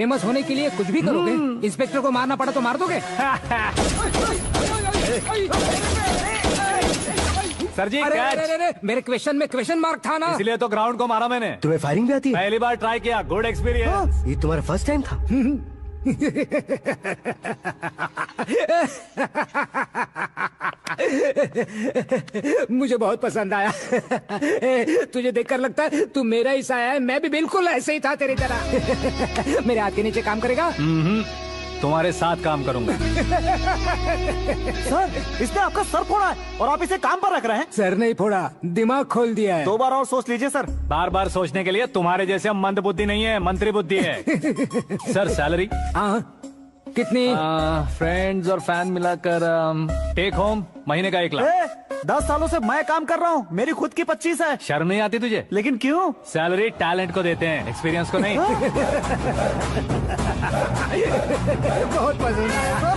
Famous होने के लिए कुछ भी करोगे? इंस्पेक्टर को मारना पड़ा तो मार दोगे? सर जी अरे, कैच। अरे, अरे, मेरे क्वेश्चन में क्वेश्चन मार्क था ना, इसलिए तो ग्राउंड को मारा मैंने। तुम्हें फायरिंग भी आती है? पहली बार ट्राई किया, गुड एक्सपीरियंस। ये तुम्हारा फर्स्ट टाइम था? मुझे बहुत पसंद आया। तुझे देखकर लगता है तू मेरा ही साया है। मैं भी बिल्कुल ऐसे ही था तेरी तरह। मेरे हाथ के नीचे काम करेगा? तुम्हारे साथ काम करूंगा। सर, इसने आपका सर फोड़ा है और आप इसे काम पर रख रहे हैं। सर नहीं फोड़ा, दिमाग खोल दिया है। 2 बार और सोच लीजिए सर। बार बार सोचने के लिए तुम्हारे जैसे मंद बुद्धि नहीं है, मंत्री बुद्धि है। सर सैलरी हाँ, कितनी? फ्रेंड्स और फैन मिलाकर टेक होम महीने का 1 लाख। 10 सालों से मैं काम कर रहा हूँ, मेरी खुद की 25 है। शर्म नहीं आती तुझे? लेकिन क्यों? सैलरी टैलेंट को देते हैं, एक्सपीरियंस को नहीं। बहुत पसंद आया।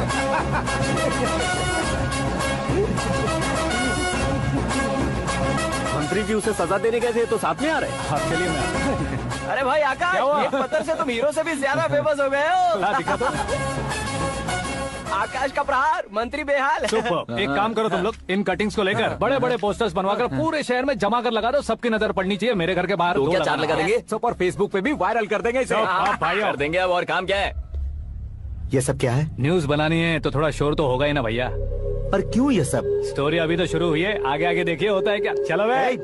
मंत्री जी उसे सजा देने गए थे तो साथ में आ रहे। हाँ चलिए मैं। अरे भाई आकाश, एक पत्थर से तुम हीरो से भी ज्यादा फेमस हो गए हो। दिखा तो। आकाश का प्रहार, मंत्री बेहाल। सुपर। एक काम करो तुम लोग, इन कटिंग्स को लेकर बड़े बड़े पोस्टर्स बनवाकर पूरे शहर में जमा कर लगा दो। सबकी नजर पड़नी चाहिए। मेरे घर के बाहर तो दो क्या 4 लगा देंगे? सब और फेसबुक पे भी वायरल कर देंगे इसे। हाँ, भाई कर देंगे। अब और काम क्या है? ये सब क्या है? न्यूज बनानी है तो थोड़ा शोर तो होगा ही ना भैया। पर क्यों ये सब? स्टोरी अभी तो शुरू हुई है, आगे आगे देखिए होता है क्या। चलो भाई।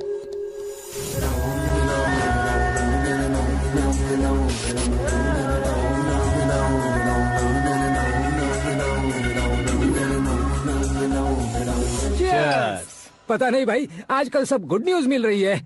पता नहीं भाई, आजकल सब गुड न्यूज मिल रही है।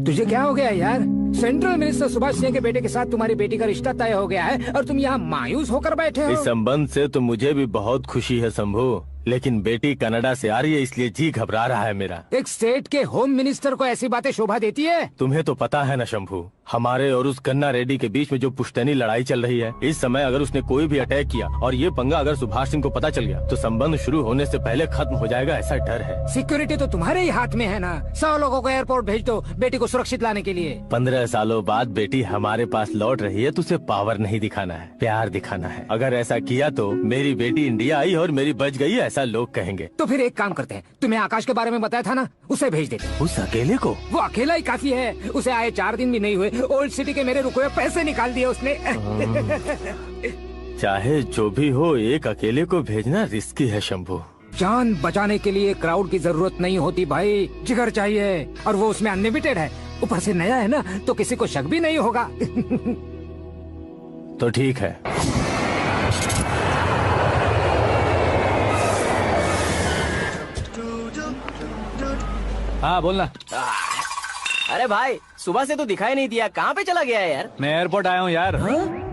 तुझे क्या हो गया यार? सेंट्रल मिनिस्टर सुभाष सिंह के बेटे के साथ तुम्हारी बेटी का रिश्ता तय हो गया है और तुम यहाँ मायूस होकर बैठे हो। इस संबंध से तो मुझे भी बहुत खुशी है शंभू, लेकिन बेटी कनाडा से आ रही है इसलिए जी घबरा रहा है मेरा। एक स्टेट के होम मिनिस्टर को ऐसी बातें शोभा देती है? तुम्हें तो पता है ना शंभू, हमारे और उस गन्ना रेड्डी के बीच में जो पुश्तैनी लड़ाई चल रही है। इस समय अगर उसने कोई भी अटैक किया और ये पंगा अगर सुभाष सिंह को पता चल गया तो संबंध शुरू होने से पहले खत्म हो जाएगा, ऐसा डर है। सिक्योरिटी तो तुम्हारे ही हाथ में है ना। 100 लोगों को एयरपोर्ट भेज दो बेटी को सुरक्षित लाने के लिए। 15 सालों बाद बेटी हमारे पास लौट रही है तो उसे पावर नहीं दिखाना है, प्यार दिखाना है। अगर ऐसा किया तो मेरी बेटी इंडिया आई और मेरी बच गई, ऐसा लोग कहेंगे। तो फिर एक काम करते हैं, तुम्हें आकाश के बारे में बताया था ना, उसे भेज देते हैं। उस अकेले को? वो अकेला ही काफी है। उसे आए 4 दिन भी नहीं हुए, ओल्ड सिटी के मेरे रुके हुए पैसे निकाल दिए उसने। चाहे जो भी हो, एक अकेले को भेजना रिस्की है शंभू। जान बचाने के लिए क्राउड की जरूरत नहीं होती भाई, जिगर चाहिए, और वो उसमें अनलिमिटेड है। ऊपर से नया है ना, तो किसी को शक भी नहीं होगा। तो ठीक है। हाँ बोलना। अरे भाई, सुबह से तो दिखाई नहीं दिया, कहाँ पे चला गया है यार? मैं एयरपोर्ट आया हूँ यार।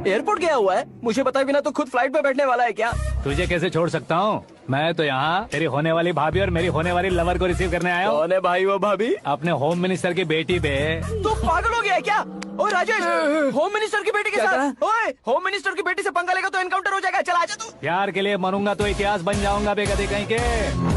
एयरपोर्ट गया हुआ है? मुझे बताए बिना तो खुद फ्लाइट पे बैठने वाला है क्या? तुझे कैसे छोड़ सकता हूँ? मैं तो यहाँ तेरी होने वाली भाभी और मेरी होने वाली लवर को रिसीव करने आया हूँ। कौन है भाई वो भाभी? अपने होम मिनिस्टर की बेटी पे। तो पागल हो गया है क्या? ओ राजेश, होम मिनिस्टर की बेटी के साथ? ओए, होम मिनिस्टर की बेटी से पंगा लेगा तो एनकाउंटर हो जाएगा। चल आजा तू। प्यार के लिए मरूंगा तो इतिहास बन जाऊंगा बेगधे कहीं के।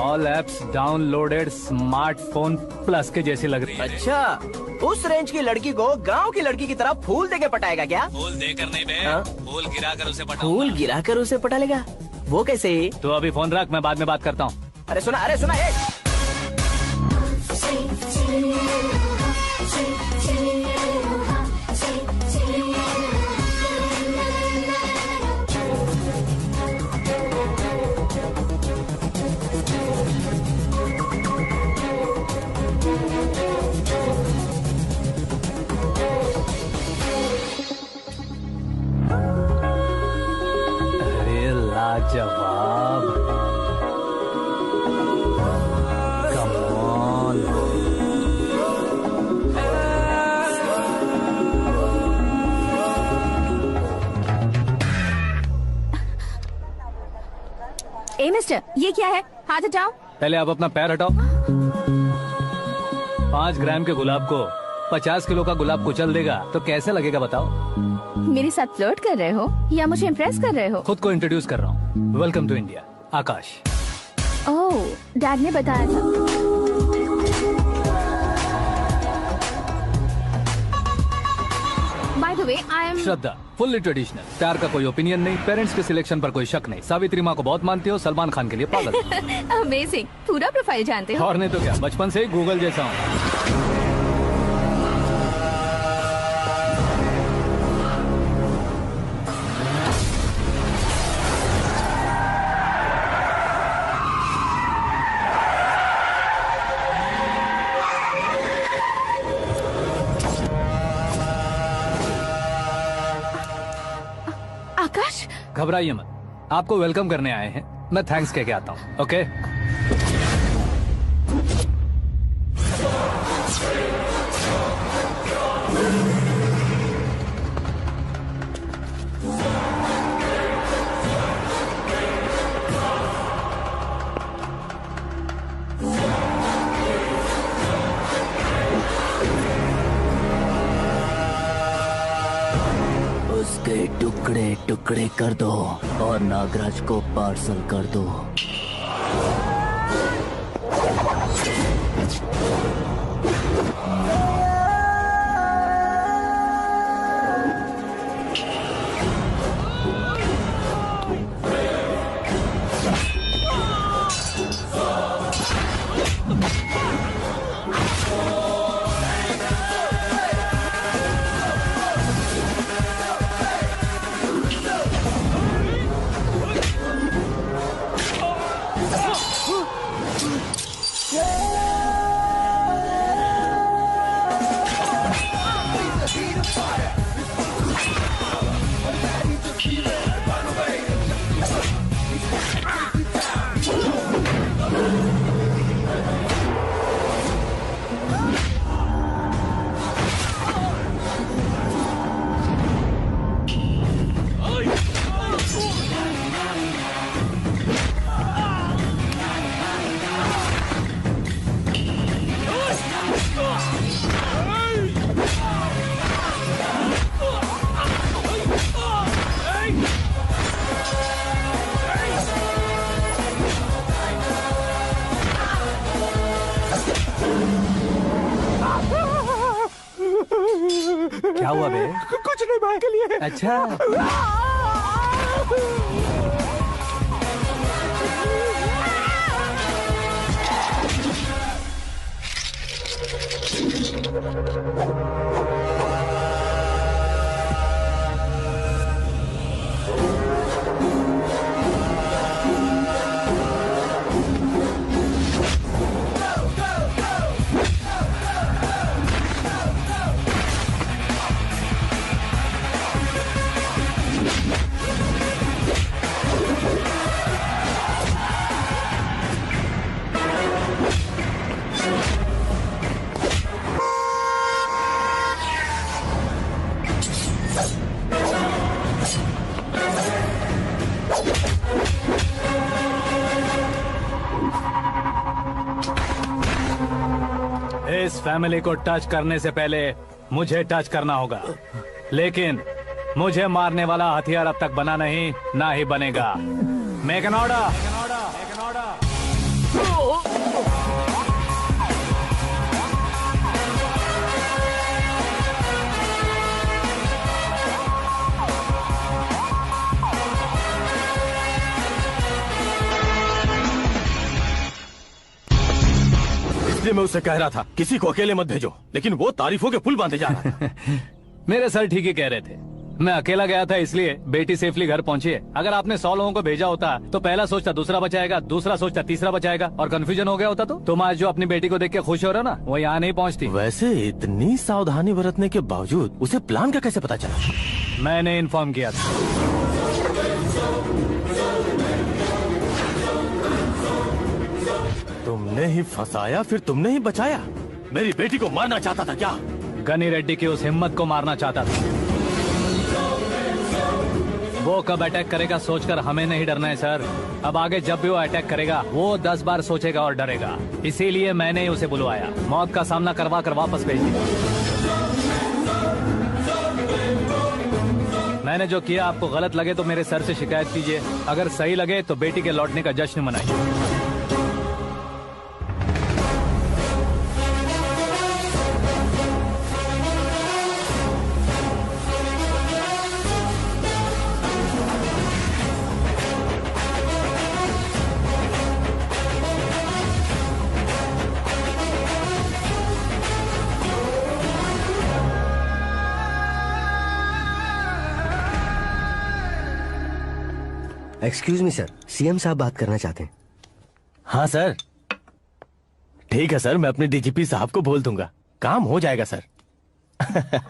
All apps downloaded smartphone plus के जैसी लग रही है। अच्छा, उस रेंज की लड़की को गांव की लड़की की तरह फूल देके पटाएगा क्या? फूल देकर नहीं बे, हाँ? फूल गिराकर उसे पटा। फूल गिराकर उसे पटा लेगा? वो कैसे? तो अभी फोन रख, मैं बाद में बात करता हूँ। अरे सुना ये। अरे लाजवाब, कम ऑन। ए मिस्टर, ये क्या है? हाथ हटाओ। पहले आप अपना पैर हटाओ। 5 ग्राम के गुलाब को 50 किलो का गुलाब कुचल देगा तो कैसे लगेगा बताओ? मेरे साथ फ्लर्ट कर रहे हो या मुझे इम्प्रेस कर रहे हो? खुद को इंट्रोड्यूस कर रहा हूँ। Welcome to India, Aakash. Oh, dad ने बताया था। By the way, I am Shraddha, fully traditional. प्यार का कोई ओपिनियन नहीं, पेरेंट्स के सिलेक्शन पर कोई शक नहीं। सावित्री माँ को बहुत मानती हो, सलमान खान के लिए पागल। अमेजिंग, पूरा प्रोफाइल जानते हो। और नहीं तो क्या, बचपन से ही गूगल जैसा हूँ। आकाश, घबराइए मत, आपको वेलकम करने आए हैं। मैं थैंक्स कह के आता हूँ। ओके? उसके टुकड़े टुकड़े कर दो और नागराज को पार्सल कर दो। क्या हुआ बे? कुछ नहीं, भाई के लिए। अच्छा, इस फैमिली को टच करने से पहले मुझे टच करना होगा, लेकिन मुझे मारने वाला हथियार अब तक बना नहीं, ना ही बनेगा। Make an order. इसलिए मैं उससे कह रहा था किसी को अकेले मत भेजो, लेकिन वो तारीफों के पुल बांधे जा रहा था। मेरे सर ठीक ही कह रहे थे। मैं अकेला गया था इसलिए बेटी सेफली घर पहुंची है। अगर आपने 100 लोगों को भेजा होता तो पहला सोचता दूसरा बचाएगा, दूसरा सोचता तीसरा बचाएगा, और कंफ्यूजन हो गया होता तो तुम आज जो अपनी बेटी को देख के खुश हो रहे हो ना, वो यहाँ नहीं पहुँचती। वैसे इतनी सावधानी बरतने के बावजूद उसे प्लान का कैसे पता चला? मैंने इन्फॉर्म किया था। तुमने ही फंसाया, फिर तुमने ही बचाया। मेरी बेटी को मारना चाहता था क्या? गनी रेड्डी की उस हिम्मत को मारना चाहता था। वो कब अटैक करेगा सोचकर हमें नहीं डरना है सर। अब आगे जब भी वो अटैक करेगा वो 10 बार सोचेगा और डरेगा। इसीलिए मैंने ही उसे बुलवाया, मौत का सामना करवा कर वापस भेज दिया। मैंने जो किया आपको गलत लगे तो मेरे सर से शिकायत कीजिए, अगर सही लगे तो बेटी के लौटने का जश्न मनाइए। एक्सक्यूज मी सर, सीएम साहब बात करना चाहते हैं। हाँ सर, ठीक है सर, मैं अपने डीजीपी साहब को बोल दूंगा, काम हो जाएगा सर।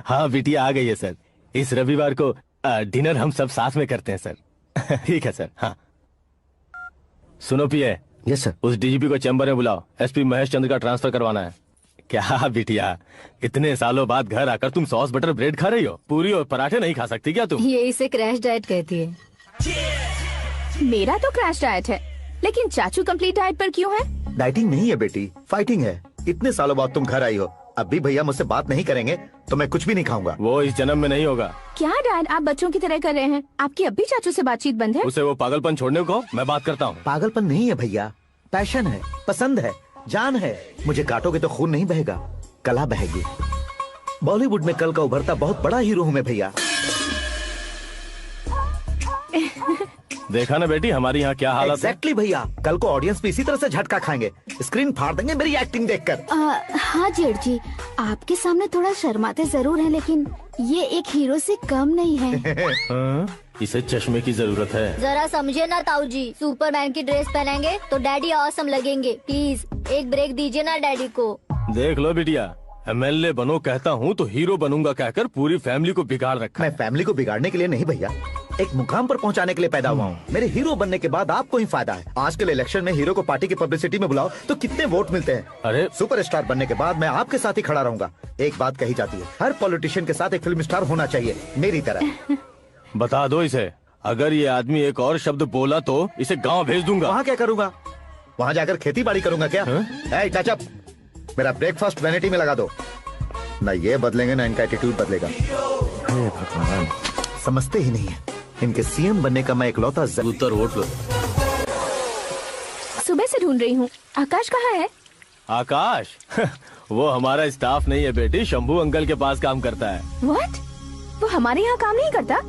हाँ बिटिया आ गई है सर, इस रविवार को डिनर हम सब साथ में करते हैं सर। ठीक है सर। हाँ सुनो पिए। Yes sir. उस डीजीपी को चैम्बर में बुलाओ, एसपी महेश चंद्र का ट्रांसफर करवाना है। क्या बिटिया, इतने सालों बाद घर आकर तुम सॉस बटर ब्रेड खा रही हो, पूरी और पराठे नहीं खा सकती क्या तुम? ये इसे क्रैश डाइट कहती है। मेरा तो क्रैश डाइट है, लेकिन चाचू कंप्लीट डाइट पर क्यों है? डाइटिंग नहीं है बेटी, फाइटिंग है। इतने सालों बाद तुम घर आई हो, अब भी भैया मुझसे बात नहीं करेंगे तो मैं कुछ भी नहीं खाऊंगा। वो इस जन्म में नहीं होगा। क्या डैड, आप बच्चों की तरह कर रहे हैं? आपकी अब भी चाचू से बातचीत बंद है? उसे वो पागलपन छोड़ने को मैं बात करता हूँ। पागलपन नहीं है भैया, पैशन है, पसंद है, जान है। मुझे काटोगे तो खून नहीं बहेगा, कला बहेगी। बॉलीवुड में कल का उभरता बहुत बड़ा हीरो हूँ मैं भैया। देखा ना बेटी हमारी यहाँ क्या हालत है। एग्जैक्टली भैया, कल को ऑडियंस भी इसी तरह से झटका खाएंगे, स्क्रीन फाड़ देंगे मेरी एक्टिंग देखकर। हाँ जेठ जी, आपके सामने थोड़ा शर्माते जरूर हैं, लेकिन ये एक हीरो से कम नहीं है। इसे चश्मे की जरूरत है। जरा समझे ना ताऊ जी, सुपरमैन की ड्रेस पहनेंगे तो डैडी ऑसम लगेंगे। प्लीज एक ब्रेक दीजिए ना डैडी को। देख लो बिटिया, एमएलए बनो कहता हूँ तो हीरो बनूंगा कहकर पूरी फैमिली को बिगाड़ रखा। मैं फैमिली को बिगाड़ने के लिए नहीं भैया, एक मुकाम पर पहुंचाने के लिए पैदा हुआ हूँ। मेरे हीरो बनने के बाद आपको ही फायदा है। आजकल इलेक्शन में हीरो को पार्टी की पब्लिसिटी में बुलाओ तो कितने वोट मिलते हैं। अरे सुपरस्टार बनने के बाद मैं आपके साथ ही खड़ा रहूंगा। एक बात कही जाती है, हर पॉलिटिशियन के साथ एक फिल्म स्टार होना चाहिए, मेरी तरह। बता दो इसे, अगर ये आदमी एक और शब्द बोला तो इसे गाँव भेज दूंगा। वहाँ क्या करूँगा? वहाँ जाकर खेती बाड़ी करूंगा क्या? चाचा, मेरा ब्रेकफास्ट वैनिटी में लगा दो। ना ये बदलेंगे ना इनका एटीट्यूड बदलेगा। समझते ही नहीं है, इनके सीएम बनने का मैं इकलौता उत्तर वोट लो। सुबह से ढूंढ रही हूँ, आकाश कहाँ है? आकाश? वो हमारा स्टाफ नहीं है बेटी, शंभू अंकल के पास काम करता है। व्हाट? वो हमारे यहाँ काम नहीं करता?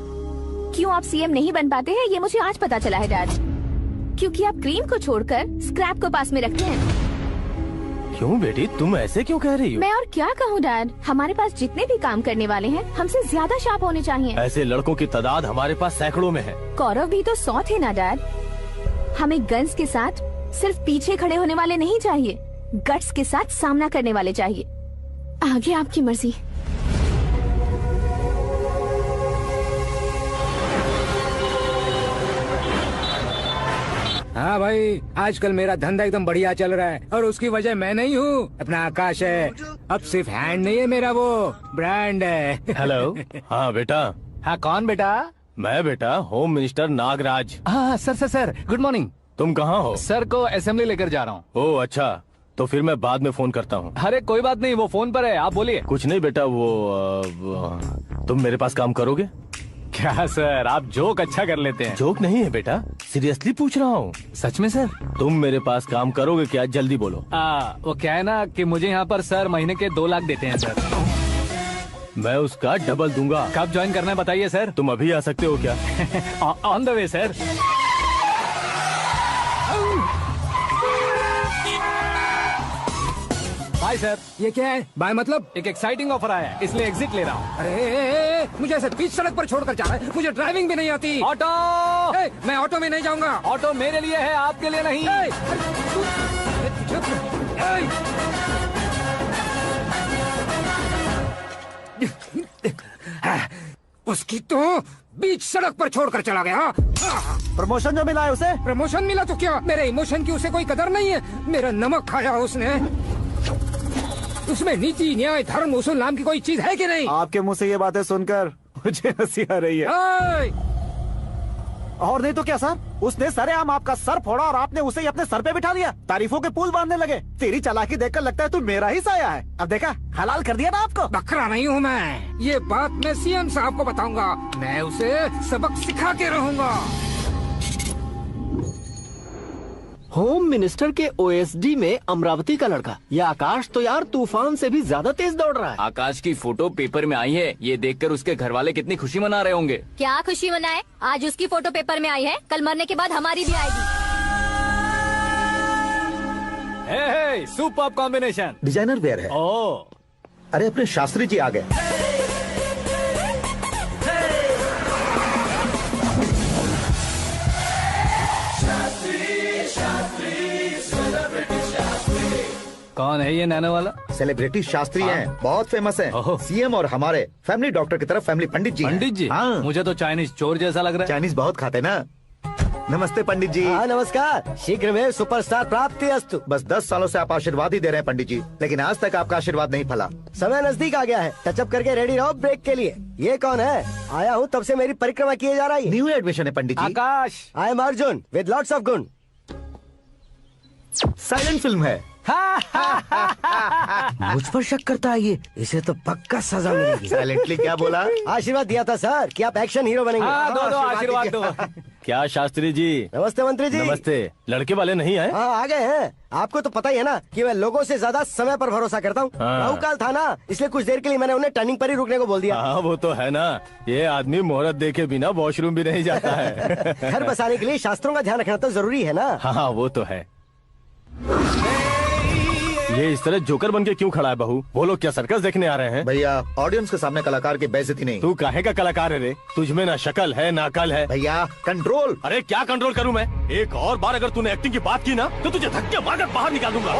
क्यों आप सीएम नहीं बन पाते हैं ये मुझे आज पता चला है डैड। क्योंकि आप क्रीम को छोड़कर स्क्रैप को पास में रखते हैं। क्यों बेटी, तुम ऐसे क्यों कह रही हो? मैं और क्या कहूँ डैड, हमारे पास जितने भी काम करने वाले हैं हमसे ज्यादा शार्प होने चाहिए। ऐसे लड़कों की तादाद हमारे पास सैकड़ों में है। कौरव भी तो 100 थे ना डैड। हमें गन्स के साथ सिर्फ पीछे खड़े होने वाले नहीं चाहिए, गट्स के साथ सामना करने वाले चाहिए। आगे आपकी मर्जी। हाँ भाई, आजकल मेरा धंधा एकदम बढ़िया चल रहा है और उसकी वजह मैं नहीं हूँ, अपना आकाश है। अब सिर्फ हैंड नहीं है मेरा, वो ब्रांड है। हेलो। हाँ बेटा। हाँ कौन बेटा? मैं बेटा होम मिनिस्टर नागराज। हाँ सर गुड मॉर्निंग। तुम कहाँ हो? सर को असेंबली लेकर जा रहा हूँ। ओह अच्छा, तो फिर मैं बाद में फोन करता हूँ। अरे कोई बात नहीं, वो फोन पर है, आप बोलिए। कुछ नहीं बेटा, तुम मेरे पास काम करोगे? क्या सर, आप जोक अच्छा कर लेते हैं। जोक नहीं है बेटा, सीरियसली पूछ रहा हूँ। सच में सर? तुम मेरे पास काम करोगे क्या? जल्दी बोलो। वो क्या है ना कि मुझे यहाँ पर सर महीने के 2 लाख देते हैं सर। मैं उसका डबल दूंगा। कब ज्वाइन करना है बताइए सर। तुम अभी आ सकते हो क्या? On the way sir. Bye sir. ये क्या है? बाय मतलब? एक एक्साइटिंग ऑफर आया है, इसलिए एग्जिट ले रहा हूँ। अरे मुझे ऐसे बीच सड़क पर छोड़कर जा रहा है, मुझे ड्राइविंग भी नहीं आती। ऑटो! मैं ऑटो में नहीं जाऊंगा। ऑटो मेरे लिए है, आपके लिए नहीं। उसकी तो बीच सड़क पर छोड़कर चला गया। प्रमोशन जो मिला है उसे? प्रमोशन मिला तो क्या, मेरे इमोशन की उसे कोई कदर नहीं है। मेरा नमक खाया उसने। उसमें नीति, न्याय, धर्म, उसूल नाम की कोई चीज है कि नहीं? आपके मुंह से ये बातें सुनकर मुझे हंसी आ रही है। और नहीं तो क्या सर, उसने सरेआम आपका सर फोड़ा और आपने उसे ही अपने सर पे बिठा लिया। तारीफों के पुल बांधने लगे। तेरी चालाकी देखकर लगता है तू मेरा ही साया है। अब देखा, हलाल कर दिया ना आपको। बकरा नहीं हूँ मैं, ये बात मैं सीएम साहब को बताऊंगा। मैं उसे सबक सिखा के रहूंगा। होम मिनिस्टर के ओएसडी में अमरावती का लड़का, ये आकाश तो यार तूफान से भी ज्यादा तेज दौड़ रहा है। आकाश की फोटो पेपर में आई है, ये देखकर उसके घर वाले कितनी खुशी मना रहे होंगे। क्या खुशी मनाए? आज उसकी फोटो पेपर में आई है, कल मरने के बाद हमारी भी आएगी। हे, सुपर कॉम्बिनेशन। डिजाइनर वेयर है। ओ, अरे अपने शास्त्री जी आ गए। कौन है ये नैनो वाला? सेलिब्रिटी शास्त्री हैं, बहुत फेमस हैं। सीएम और हमारे फैमिली डॉक्टर की तरफ फैमिली पंडित जी। पंडित जी? हाँ। मुझे तो चाइनीज चोर जैसा लग रहा है। चाइनीज बहुत खाते ना। नमस्ते पंडित जी। हाँ नमस्कार, शीघ्र में सुपरस्टार प्राप्ति अस्तु। बस 10 सालों से आप आशीर्वाद ही दे रहे हैं पंडित जी, लेकिन आज तक आपका आशीर्वाद नहीं फला। समय नजदीक आ गया है, टचअप करके रेडी रहो ब्रेक के लिए। ये कौन है? आया हूँ तब से मेरी परिक्रमा किए जा रही है। न्यू एडमिशन है Pandit ji. Akash, I am Arjun with lots of गुण। साइलेंट फिल्म है। मुझ पर शक करता है ये, इसे तो पक्का सजा मिलेगी। साइलेंटली क्या बोला? आशीर्वाद दिया था सर कि आप एक्शन हीरो बनेंगे। हाँ, दो आशीर्वाद दो। क्या शास्त्री जी? नमस्ते मंत्री जी। नमस्ते। लड़के वाले नहीं आए? हाँ आ गए हैं। आपको तो पता ही है ना कि मैं लोगों से ज्यादा समय पर भरोसा करता हूँ। हाँ। राहु काल था ना, इसलिए कुछ देर के लिए मैंने उन्हें टर्निंग पर ही रुकने को बोल दिया। हाँ वो तो है ना, ये आदमी मुहूर्त देखे बिना वॉशरूम भी नहीं जाता है। घर बसाने के लिए शास्त्रों का ध्यान रखना तो जरूरी है ना। हाँ वो तो है। ये इस तरह जोकर बन के क्यों खड़ा है बहू? वो लोग क्या सर्कस देखने आ रहे हैं? भैया ऑडियंस के सामने कलाकार की बेइज्जती नहीं। तू काहे का कलाकार है रे? तुझमें ना शक्ल है ना अकल है। भैया कंट्रोल। अरे क्या कंट्रोल करूं मैं? एक और बार अगर तूने एक्टिंग की बात की ना तो तुझे धक्के मारकर बाहर निकालूंगा।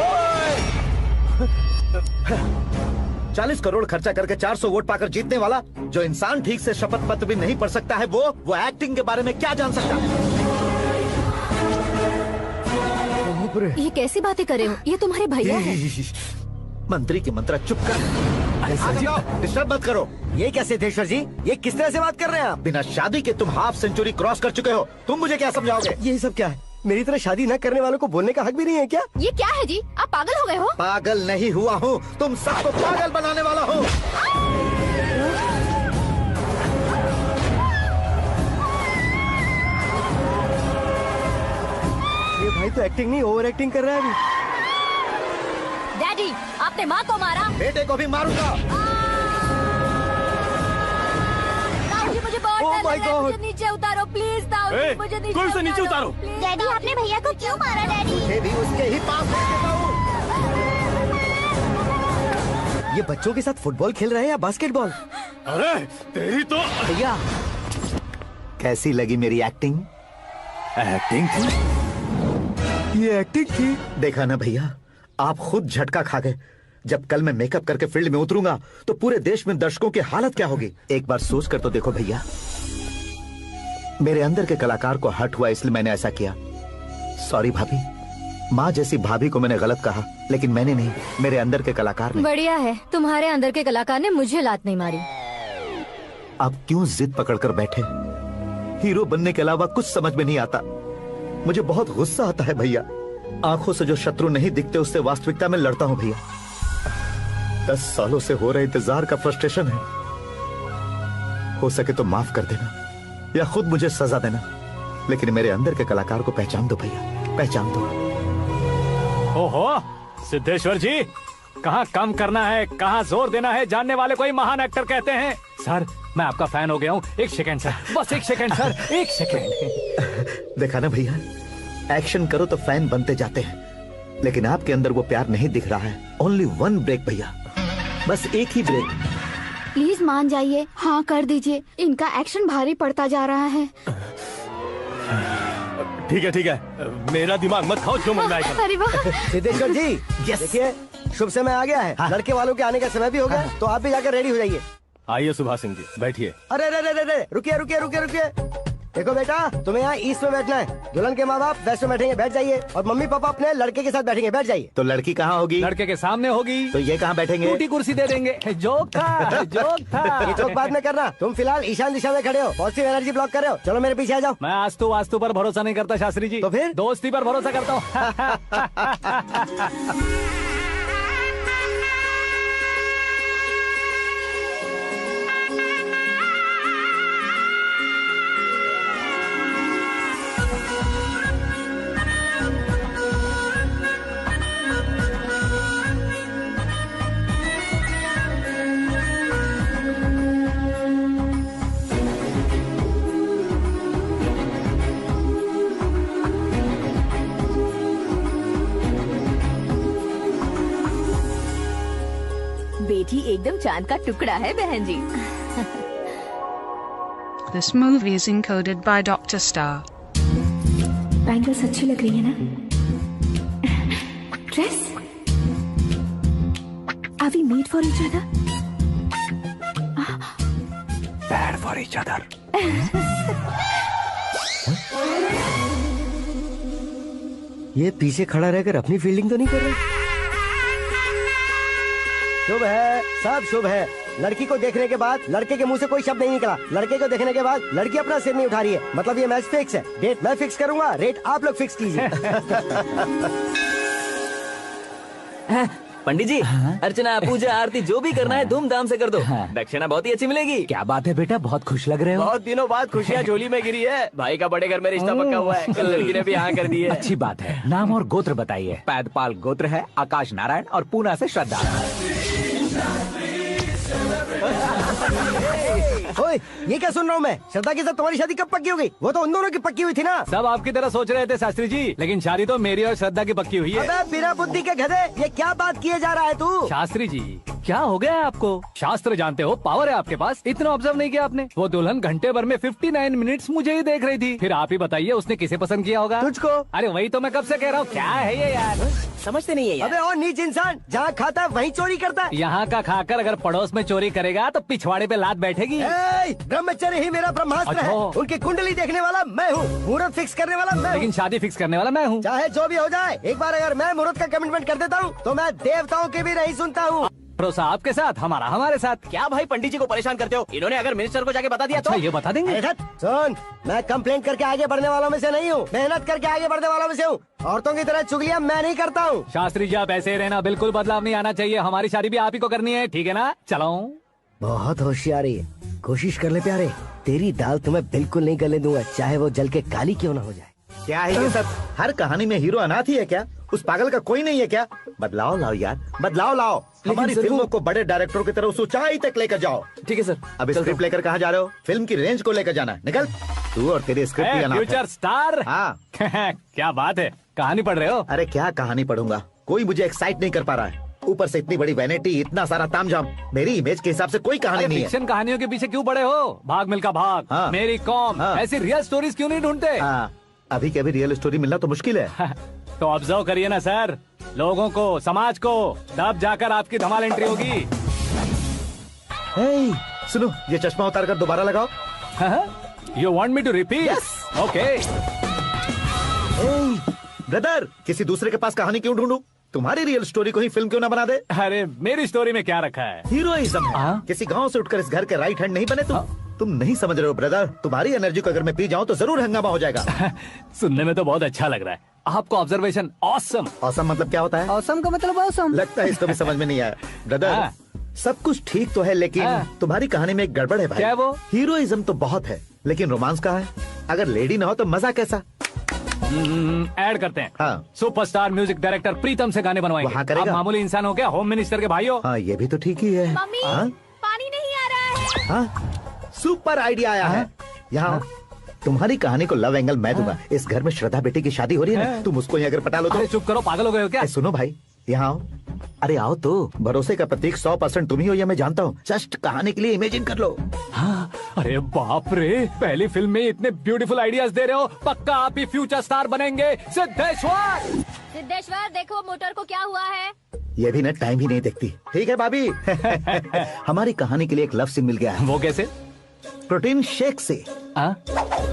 40 करोड़ खर्चा करके 400 वोट पाकर जीतने वाला, जो इंसान ठीक से शपथ पत्र भी नहीं पढ़ सकता है, वो एक्टिंग के बारे में क्या जान सकता है? ये कैसी बातें कर रहे हो? ये तुम्हारे भैया हैं। मंत्री की मंत्रा चुप कर। डिस्टर्ब मत करो। ये क्या सिद्धेश्वर जी, ये किस तरह से बात कर रहे हैं आप? बिना शादी के तुम हाफ सेंचुरी क्रॉस कर चुके हो, तुम मुझे क्या समझाओगे? ये सब क्या है? मेरी तरह शादी न करने वालों को बोलने का हक भी नहीं है क्या? ये क्या है जी? आप पागल हो गए हो? पागल नहीं हुआ हूँ, तुम सबको पागल बनाने वाला हूँ। ये भाई तो एक्टिंग नहीं ओवर एक्टिंग कर रहा है अभी। डैडी, आपने माँ को मारा। बेटे को भी मारूंगा। ताऊजी मुझे बहुत Oh डर my लग रहा है, God. मुझे नीचे उतारो प्लीज। ताऊजी मुझे नीचे उतारो। डैडी, आपने भैया को क्यों मारा? डैडी, मुझे भी उसके ही पास भेजेगा हूँ। ये बच्चों के साथ फुटबॉल खेल रहे हैं या बास्केटबॉल? अरे तेरी तो भैया कैसी लगी मेरी एक्टिंग? एक्टिंग थी। ये एक्टिंग थी। देखा ना भैया, आप खुद झटका खा गए। जब कल मैं मेकअप करके फील्ड में उतरूंगा तो पूरे देश में दर्शकों की हालत क्या होगी? एक बार सोच कर तो देखो भैया। मेरे अंदर के कलाकार को हर्ट हुआ इसलिए मैंने ऐसा किया। सॉरी भाभी। माँ जैसी भाभी को मैंने गलत कहा, लेकिन मैंने नहीं, मेरे अंदर के कलाकार ने। बढ़िया है, तुम्हारे अंदर के कलाकार ने मुझे लात नहीं मारी। आप क्यों जिद पकड़कर बैठे? हीरो बनने के अलावा कुछ समझ में नहीं आता। मुझे बहुत गुस्सा आता है भैया। आंखों से जो शत्रु नहीं दिखते उससे वास्तविकता में लड़ता हूं भैया। 10 सालों से हो रहे इंतजार का फ्रस्ट्रेशन है। हो सके तो माफ कर देना या खुद मुझे सजा देना, लेकिन मेरे अंदर के कलाकार को पहचान दो भैया, पहचान दो। ओहो सिद्धेश्वर जी, कहाँ कम करना है कहाँ जोर देना है, जानने वाले को ही महान एक्टर कहते हैं। सर मैं आपका फैन हो गया हूँ। एक सेकंड सर, बस एक सेकंड सर, एक सेकंड। देखा ना भैया, एक्शन करो तो फैन बनते जाते हैं, लेकिन आपके अंदर वो प्यार नहीं दिख रहा है। ओनली वन ब्रेक भैया, बस एक ही ब्रेक। प्लीज मान जाइए, हाँ कर दीजिए। इनका एक्शन भारी पड़ता जा रहा है। ठीक है, मेरा दिमाग मत खाओ, जो मन में आएगा। अरे वाह सिद्धेश्वर जी, देखिए शुभ समय आ गया है। लड़के वालों के आने का समय भी हो गया, तो आप भी जाकर रेडी हो जाइए। आइए सुभाष सिंह जी, बैठिए। अरे रुकिए। देखो बेटा, तुम्हें यहाँ ईस्ट में बैठना है, दुल्हन के माँ बाप वेस्ट में बैठेंगे, बैठ जाइए, और मम्मी पापा अपने लड़के के साथ बैठेंगे, बैठ जाइए। तो लड़की कहाँ होगी? लड़के के सामने होगी। तो ये कहाँ बैठेंगे? टूटी कुर्सी दे देंगे। जोक था, जोक था। ये जोक बाद में करना, तुम फिलहाल ईशान दिशा में खड़े हो, पॉजिटिव एनर्जी ब्लॉक कर रहे हो। चलो मेरे पीछे आ जाओ। मैं वास्तु पर भरोसा नहीं करता शास्त्री जी। तो फिर? दोस्ती पर भरोसा करता हूँ। बेटी एकदम चांद का टुकड़ा है बहन जी। This movie is encoded by Dr. Star. Bangles अच्छी लग रही है ना? Dress? Are we made for each other? Bad for each other. ये पीछे खड़ा रहकर अपनी फील्डिंग तो नहीं कर रहा? शुभ है, सब शुभ है। लड़की को देखने के बाद लड़के के मुंह से कोई शब्द नहीं निकला। लड़के को देखने के बाद लड़की अपना सिर नहीं उठा रही है। मतलब ये मैच फिक्स है। डेट मैं फिक्स करूंगा, रेट आप लोग फिक्स कीजिए। पंडित जी, अर्चना, पूजा, आरती जो भी करना है धूमधाम से कर दो। दक्षिणा बहुत ही अच्छी मिलेगी। क्या बात है बेटा, बहुत खुश लग रहे हो। बहुत दिनों बाद खुशियाँ झोली में गिरी है। भाई का बड़े घर में रिश्ता पक्का हुआ है। कल लड़की ने भी हाँ कर दी है। अच्छी बात है। नाम और गोत्र बताइए। पैदपाल गोत्र है, आकाश नारायण, और पूना से श्रद्धा। ओए, ये क्या सुन रहा हूँ मैं? श्रद्धा के साथ तुम्हारी शादी कब पक्की हो गई? वो तो उन दोनों की पक्की हुई थी ना। सब आपकी तरह सोच रहे थे शास्त्री जी, लेकिन शादी तो मेरी और श्रद्धा की पक्की हुई है। अबे बिना बुद्धि के गधे, ये क्या बात किए जा रहा है तू? शास्त्री जी, क्या हो गया है आपको? शास्त्र जानते हो, पावर है आपके पास। इतना ऑब्जर्व नहीं किया आपने? वो दुल्हन घंटे भर में 59 मिनट्स मुझे ही देख रही थी। फिर आप ही बताइए उसने किसे पसंद किया होगा? तुझको। अरे वही तो मैं कब से कह रहा हूँ। क्या है ये यार, समझते नहीं है यार। अबे और नीच इंसान, जहाँ खाता है वहीं चोरी करता है। यहाँ का खाकर अगर पड़ोस में चोरी करेगा तो पिछवाड़े पे लात बैठेगी। ब्रह्मचर्य ही मेरा ब्रह्मास्त्र है। अच्छा। उनकी कुंडली देखने वाला मैं हूँ, मुहूर्त फिक्स करने वाला मैं हूँ। लेकिन शादी फिक्स करने वाला मैं हूँ। चाहे जो भी हो जाए, एक बार अगर मैं मुहूर्त का कमिटमेंट कर देता हूँ तो मैं देवताओं की भी नहीं सुनता हूँ। भरोसा आपके साथ, हमारा हमारे साथ। क्या भाई पंडित जी को परेशान करते हो? इन्होंने अगर मिनिस्टर को जाके बता दिया अच्छा, तो ये बता देंगे। सुन, मैं कंप्लेंट करके आगे बढ़ने वालों में से नहीं हूँ, मेहनत करके आगे बढ़ने वालों में से हूँ। औरतों की तरह चुगलियाँ मैं नहीं करता हूँ। शास्त्री जी, आप ऐसे ही रहना, बिल्कुल बदलाव नहीं आना चाहिए। हमारी शादी भी आप ही को करनी है, ठीक है ना? चलो। बहुत होशियारी है, कोशिश कर ले प्यारे। तेरी दाल तुम्हें बिल्कुल नहीं गलने दूंगा, चाहे वो जल के काली क्यों ना हो जाए। क्या है ये सब? हर कहानी में हीरो अनाथ ही है क्या? उस पागल का कोई नहीं है क्या? बदलाव लाओ यार, बदलाव लाओ। हमारी फिल्मों को बड़े डायरेक्टरों की तरह उस ऊंचाई तक लेकर जाओ। ठीक है सर। अब स्क्रिप्ट लेकर कहाँ जा रहे हो? फिल्म की रेंज को लेकर जाना है। निकल तू और तेरे स्क्रिप्ट भी अनाथ है। Future star. हाँ। क्या बात है, कहानी पढ़ रहे हो? अरे क्या कहानी पढ़ूंगा, कोई मुझे एक्साइट नहीं कर पा रहा है। ऊपर से इतनी बड़ी वैनिटी, इतना सारा तामझाम। मेरी इमेज के हिसाब से कोई कहानी नहीं है। फिक्शन कहानियों के पीछे क्यों पड़े हो? भाग मिल्खा भाग, हाँ। मेरी कॉम, हाँ। ऐसी रियल स्टोरीज क्यों नहीं ढूंढते? हाँ, अभी के अभी रियल स्टोरी मिलना तो मुश्किल है। तो ऑब्जर्व करिए ना सर, लोगों को, समाज को, तब जाकर आपकी धमाल एंट्री होगी। सुनो, ये चश्मा उतार कर दोबारा लगाओ। You want me to repeat? Okay. Brother, किसी दूसरे के पास कहानी क्यों ढूंढूं? तुम्हारी रियल स्टोरी को ही फिल्म क्यों ना बना दे? अरे मेरी स्टोरी में क्या रखा है? हीरोइज्म है। किसी गांव से उठकर इस घर के राइट हैंड नहीं बने तुम नहीं समझ रहे हो ब्रदर। तुम्हारी एनर्जी को अगर मैं पी जाऊं तो जरूर हंगामा हो जाएगा। सुनने में तो बहुत अच्छा लग रहा है आपको। Observation awesome. ऑसम मतलब क्या होता है? ऑसम का मतलब ऑसम। लगता है इसको भी समझ में नहीं आया। ब्रदर, सब कुछ ठीक तो है, लेकिन तुम्हारी कहानी में एक गड़बड़ है भाई। क्या वो? हीरोइज्म तो बहुत है, लेकिन रोमांस कहाँ है? अगर लेडी ना हो तो मजा कैसा? ऐड करते हैं। हाँ। सुपरस्टार म्यूजिक डायरेक्टर प्रीतम से गाने बनवाएंगे। वहाँ करेगा? आप मामूली इंसान हो क्या? होम मिनिस्टर के भाई हो। हाँ, ये भी तो ठीक ही है। मम्मी, हाँ? पानी नहीं आ रहा है। हाँ? सुपर आइडिया आया है। यहाँ तुम्हारी कहानी को लव एंगल मैं दूंगा। इस घर में श्रद्धा बेटी की शादी हो रही है ना, तुम उसको ही अगर पटा लो तो। अरे चुप करो, पागल हो गए हो क्या? सुनो भाई, यहाँ आओ। अरे आओ तो। भरोसे का प्रतीक 100% तुम ही हो, ये मैं जानता हूँ। जस्ट कहानी के लिए इमेजिन कर लो। हाँ, अरे बाप रे, पहली फिल्म में इतने ब्यूटीफुल आइडियाज दे रहे हो। पक्का आप ही फ्यूचर स्टार बनेंगे। सिद्धेश्वर, सिद्धेश्वर देखो मोटर को क्या हुआ है। ये भी ना टाइम ही नहीं देखती। ठीक है भाभी। हमारी कहानी के लिए एक लव सीन मिल गया है। वो कैसे? प्रोटीन शेक से।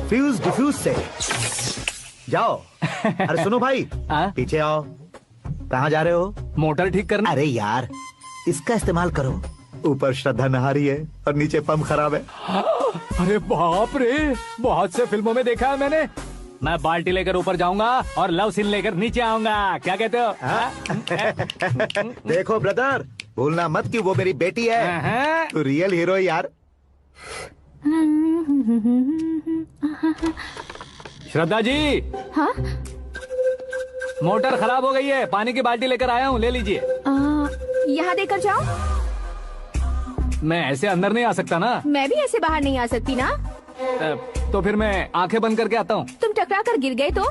फ्यूज डिफ्यूज से जाओ। अरे सुनो भाई, पीछे आओ। कहाँ जा रहे हो? मोटर ठीक करना। अरे यार, इसका इस्तेमाल करो। ऊपर श्रद्धा नहा रही है और नीचे पंप खराब है। अरे बाप रे, बहुत से फिल्मों में देखा है मैंने। मैं बाल्टी लेकर ऊपर जाऊंगा और लव सीन लेकर नीचे आऊंगा। क्या कहते हो? देखो ब्रदर, भूलना मत कि वो मेरी बेटी है। तू रियल हीरो है यार। श्रद्धा जी। हाँ? मोटर खराब हो गई है, पानी की बाल्टी लेकर आया हूँ, ले लीजिए। यहाँ देकर जाओ। मैं ऐसे अंदर नहीं आ सकता ना। मैं भी ऐसे बाहर नहीं आ सकती ना। तो फिर मैं आंखें बंद करके आता हूँ। तुम टकरा कर गिर गए तो?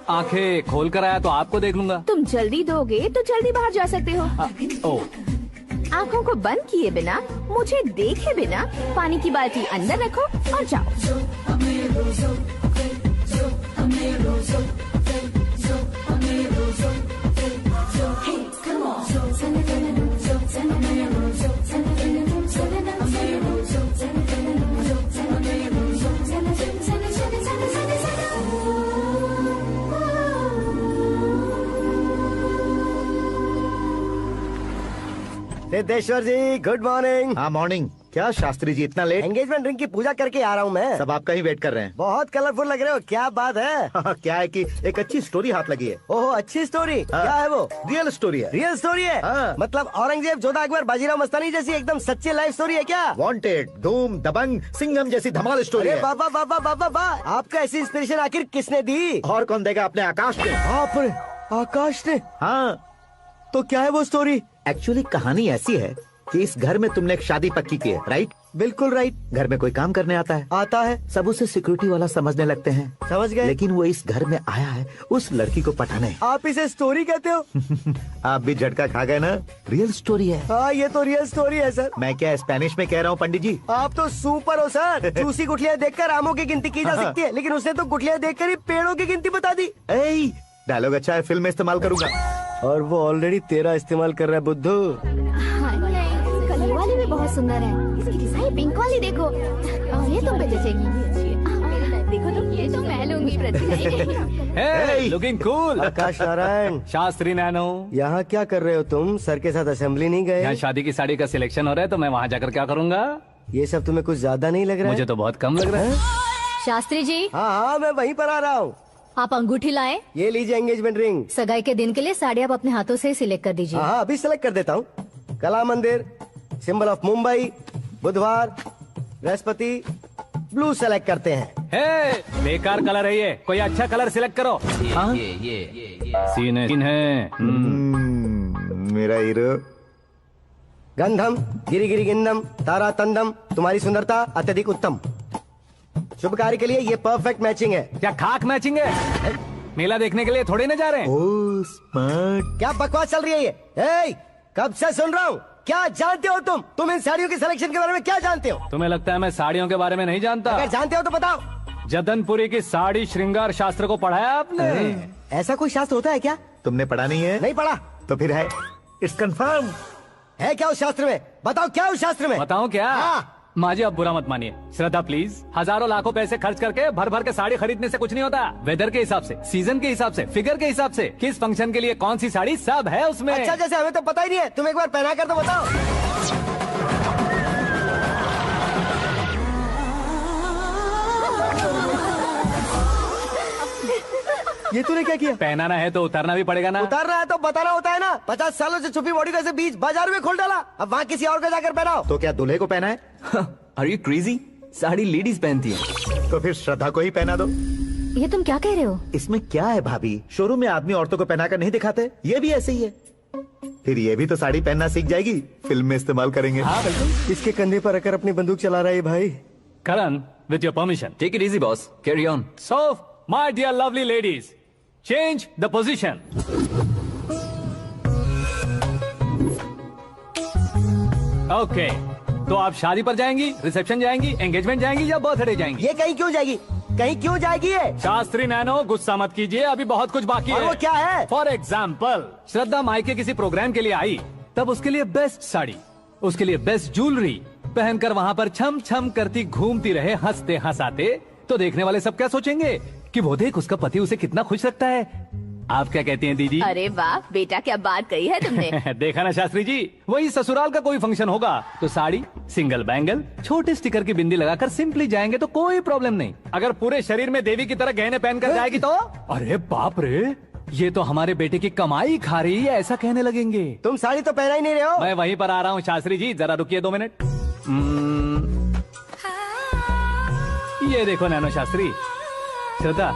आंखें खोल कर आया तो आपको देख लूंगा। तुम जल्दी दोगे तो जल्दी बाहर जा सकते हो। आंखों को बंद किए बिना, मुझे देखे बिना पानी की बाल्टी अंदर रखो और जाओ। सिद्धेश्वर जी, गुड मॉर्निंग। हाँ मॉर्निंग। क्या शास्त्री जी इतना लेट? एंगेजमेंट रिंग की पूजा करके आ रहा हूँ मैं। सब आपका ही वेट कर रहे हैं। बहुत कलरफुल लग रहे हो, क्या बात है? क्या है कि एक अच्छी स्टोरी हाथ लगी है। ओहो, अच्छी स्टोरी। क्या है वो? रियल स्टोरी है। रियल स्टोरी है? मतलब औरंगजेब, जोधा अकबर, बाजीराव मस्तानी जैसी एकदम सच्ची लाइफ स्टोरी है क्या? वांटेड, धूम, दबंग, सिंघम जैसी धमाल स्टोरी है। बाबा बाबा बाबा बा, आपका ऐसी इंस्पिरेशन आखिर किसने दी? और कौन देगा? अपने आकाश ने। आकाश ने? हाँ। तो क्या है वो स्टोरी? एक्चुअली कहानी ऐसी है कि इस घर में तुमने एक शादी पक्की की है, राइट? बिल्कुल राइट। घर में कोई काम करने आता है? आता है। सब उसे सिक्योरिटी वाला समझने लगते हैं। समझ गए। लेकिन वो इस घर में आया है उस लड़की को पटाने। आप इसे स्टोरी कहते हो? आप भी झटका खा गए ना। रियल स्टोरी है। हाँ, ये तो रियल स्टोरी है सर। मैं क्या स्पेनिश में कह रहा हूँ पंडित जी? आप तो सुपर हो सर। चूसी गुठलियाँ देखकर आमों की गिनती की जा सकती है, लेकिन उसने तो गुठलियाँ देखकर ही पेड़ों की गिनती बता दी। डायलॉग अच्छा है, फिल्म में इस्तेमाल करूंगा। और वो ऑलरेडी तेरा इस्तेमाल कर रहा है बुद्धू। कलर वाली भी बहुत सुंदर है। इसकी डिजाइन पिंक वाली देखो, और ये तुम पे जचेगी। देखो तुम, ये तो मैं लूंगी। Looking cool. आकाश नारायण। शास्त्री नैनो। यहाँ क्या कर रहे हो तुम? सर के साथ असेंबली नहीं गए? यहाँ शादी की साड़ी का सिलेक्शन हो रहा है, तो मैं वहाँ जाकर क्या करूँगा? ये सब तुम्हें कुछ ज्यादा नहीं लग रहा है? मुझे तो बहुत कम लग रहा है। शास्त्री जी। हाँ, मैं वहीं पर आ रहा हूँ। आप अंगूठी लाए। ये लीजिए एंगेजमेंट रिंग। सगाई के दिन के लिए साड़ी आप अपने हाथों से सिलेक्ट कर दीजिए। हाँ, अभी सिलेक्ट कर देता हूँ। कला मंदिर, सिंबल ऑफ मुंबई, बुधवार, बृहस्पति, ब्लू सेलेक्ट करते हैं। बेकार कलर है ये, कोई अच्छा कलर सिलेक्ट करो। ये सीन है। मेरा हीरो। गंधम गिरी गिरी गिंदम तारा तंदम, तुम्हारी सुंदरता अत्यधिक उत्तम। शुभ कार्य के लिए ये परफेक्ट मैचिंग है। क्या खाक मैचिंग है? मेला देखने के लिए थोड़ी ना जा रहे हैं। Oh smart. क्या बकवास चल रही है ये? कब से सुन रहा हूँ। क्या जानते हो तुम इन साड़ियों के सिलेक्शन के बारे में क्या जानते हो? तुम्हें लगता है मैं साड़ियों के बारे में नहीं जानता? अगर जानते हो तो बताओ। जदनपुरी की साड़ी श्रृंगार शास्त्र को पढ़ा है आपने? ऐसा कोई शास्त्र होता है क्या? तुमने पढ़ा नहीं है? नहीं पढ़ा। तो फिर है, इट्स कंफर्म। है क्या उस शास्त्र में? बताओ क्या उस शास्त्र में? बताओ क्या? माँ जी, अब बुरा मत मानिए। श्रद्धा प्लीज, हजारों लाखों पैसे खर्च करके भर भर के साड़ी खरीदने से कुछ नहीं होता। वेदर के हिसाब से, सीजन के हिसाब से, फिगर के हिसाब से, किस फंक्शन के लिए कौन सी साड़ी, सब है उसमें। अच्छा, जैसे हमें तो पता ही नहीं है, तुम एक बार पहना कर तो बताओ। ये तूने क्या किया? पहनाना है तो उतारना भी पड़ेगा ना। उतारना है तो बताना होता है ना। 50 सालों से छुपी बॉडी को ऐसे बीच बाजार में खोल डाला, अब वहाँ किसी और को जाकर पहनाओ। तो क्या दूल्हे को पहना है? Are you crazy? Sari ladies पहनती है। तो फिर श्रद्धा को ही पहना दो। ये तुम क्या कह रहे हो? इसमें क्या है भाभी, शोरूम में आदमी औरतों को पहनाकर नहीं दिखाते? ये भी ऐसे ही है। फिर ये भी तो साड़ी पहनना सीख जाएगी, फिल्म में इस्तेमाल करेंगे। हाँ बिल्कुल। इसके कंधे पर रखकर अपनी बंदूक चला रहा है भाई। करण, with your permission. Take it easy, boss. Carry on. So, my dear lovely ladies, change the position. Okay. तो आप शादी पर जाएंगी, रिसेप्शन जाएंगी, एंगेजमेंट जाएंगी या बर्थडे जाएंगी? ये कहीं क्यों जाएगी? कहीं क्यों जाएगी ये? शास्त्री नैनो, गुस्सा मत कीजिए, अभी बहुत कुछ बाकी है। और वो क्या है? फॉर एग्जाम्पल, श्रद्धा मायके किसी प्रोग्राम के लिए आई, तब उसके लिए बेस्ट साड़ी, उसके लिए बेस्ट ज्वेलरी पहनकर वहाँ पर छम छम करती घूमती रहे, हंसते हंसाते तो देखने वाले सब क्या सोचेंगे कि वो देख उसका पति उसे कितना खुश रखता है। आप क्या कहती हैं दीदी? अरे वाह बेटा, क्या बात कही है तुमने। देखा ना शास्त्री जी, वही ससुराल का कोई फंक्शन होगा तो साड़ी, सिंगल बैंगल, छोटे स्टिकर की बिंदी लगाकर सिंपली जाएंगे तो कोई प्रॉब्लम नहीं। अगर पूरे शरीर में देवी की तरह गहने पहनकर जाएगी तो अरे बाप रे, ये तो हमारे बेटे की कमाई खा रही है, ऐसा कहने लगेंगे। तुम साड़ी तो पहना ही नहीं रहे हो। मैं वहीं पर आ रहा हूँ शास्त्री जी, जरा रुकिए 2 मिनट। ये देखो नैनो शास्त्री, श्रद्धा,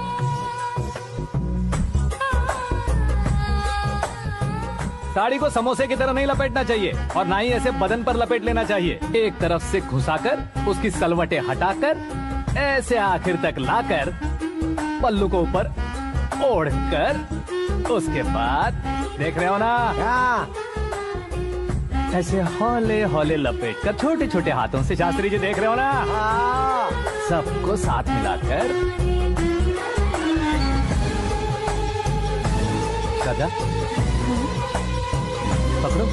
साड़ी को समोसे की तरह नहीं लपेटना चाहिए और ना ही ऐसे बदन पर लपेट लेना चाहिए। एक तरफ से घुसाकर उसकी सलवटें हटाकर ऐसे आखिर तक लाकर पल्लू को ऊपर ओढ़कर उसके बाद देख रहे हो ना, ऐसे हौले हौले लपेट कर छोटे छोटे हाथों से, शास्त्री जी देख रहे हो ना, सबको साथ मिलाकर दादा पकड़ो।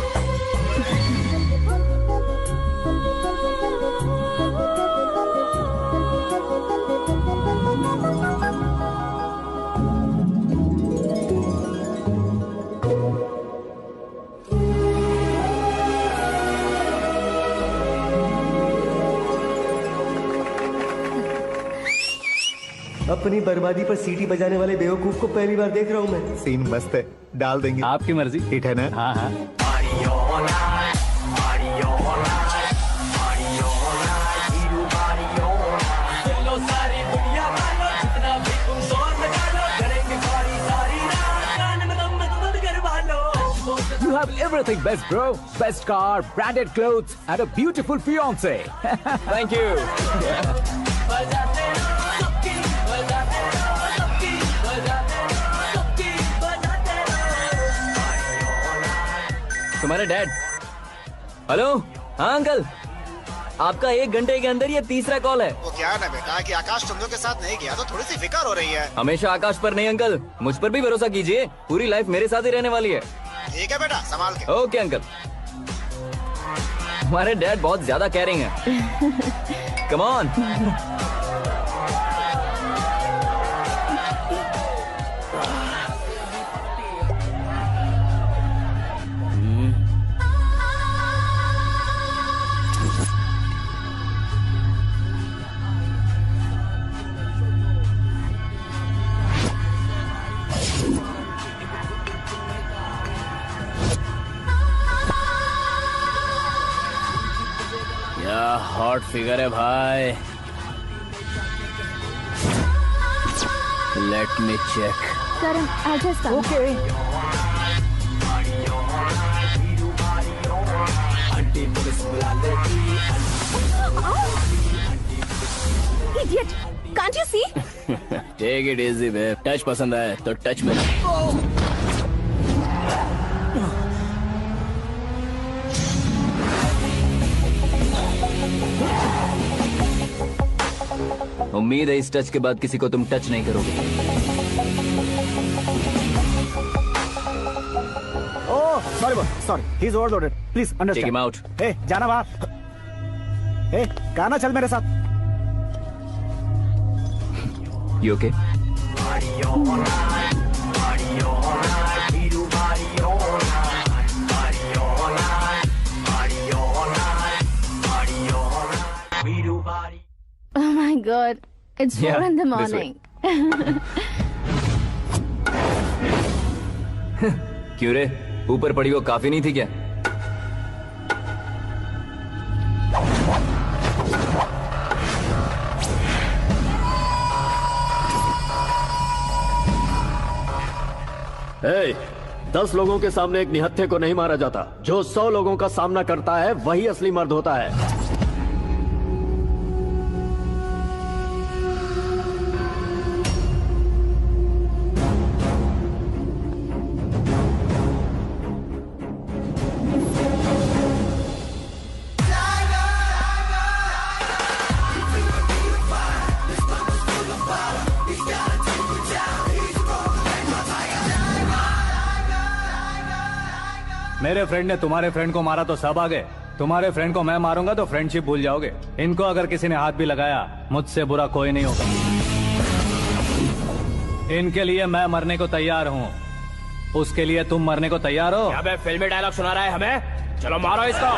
अपनी बर्बादी पर सीटी बजाने वाले बेवकूफ को पहली बार देख रहा हूँ मैं। सीन मस्त है, डाल देंगे। आपकी मर्जी। हिट है ना? हाँ हाँ। You have everything best, bro. Best car, branded clothes, and a beautiful fiance. Thank you. तुम्हारे डैड। हेलो, हाँ अंकल, आपका 1 घंटे के अंदर ये तीसरा कॉल है। वो क्या है ना बेटा कि आकाश तुम लोग के साथ नहीं गया तो थोड़ी सी फिक्र हो रही है। हमेशा आकाश पर नहीं अंकल, मुझ पर भी भरोसा कीजिए, पूरी लाइफ मेरे साथ ही रहने वाली है। ठीक है बेटा, संभाल के। Okay uncle. हमारे डैड बहुत ज्यादा केयरिंग है। Come on. हॉट फिगर है भाई। Let me check. Karan, I'll just come. Okay. Idiot! Can't you see? Take it easy babe. Touch पसंद आए तो टच में। उम्मीद है इस टच के बाद किसी को तुम टच नहीं करोगे। Oh sorry, he is overloaded, please understand. Take him out. ए जाना बाहर। ए गाना चल मेरे साथ। You okay? Oh my God, it's 4 in the this way. morning. क्यों रे, ऊपर पड़ी वो काफी नहीं थी क्या? Hey, 10 लोगों के सामने एक निहत्थे को नहीं मारा जाता। जो 100 लोगों का सामना करता है वही असली मर्द होता है। मेरे फ्रेंड ने तुम्हारे फ्रेंड को मारा तो सब आ गए, तुम्हारे फ्रेंड को मैं मारूंगा तो फ्रेंडशिप भूल जाओगे। इनको अगर किसी ने हाथ भी लगाया मुझसे बुरा कोई नहीं होगा। इनके लिए मैं मरने को तैयार हूँ, उसके लिए तुम मरने को तैयार हो? अबे फिल्मी डायलॉग सुना रहा है हमें, चलो मारो इसको।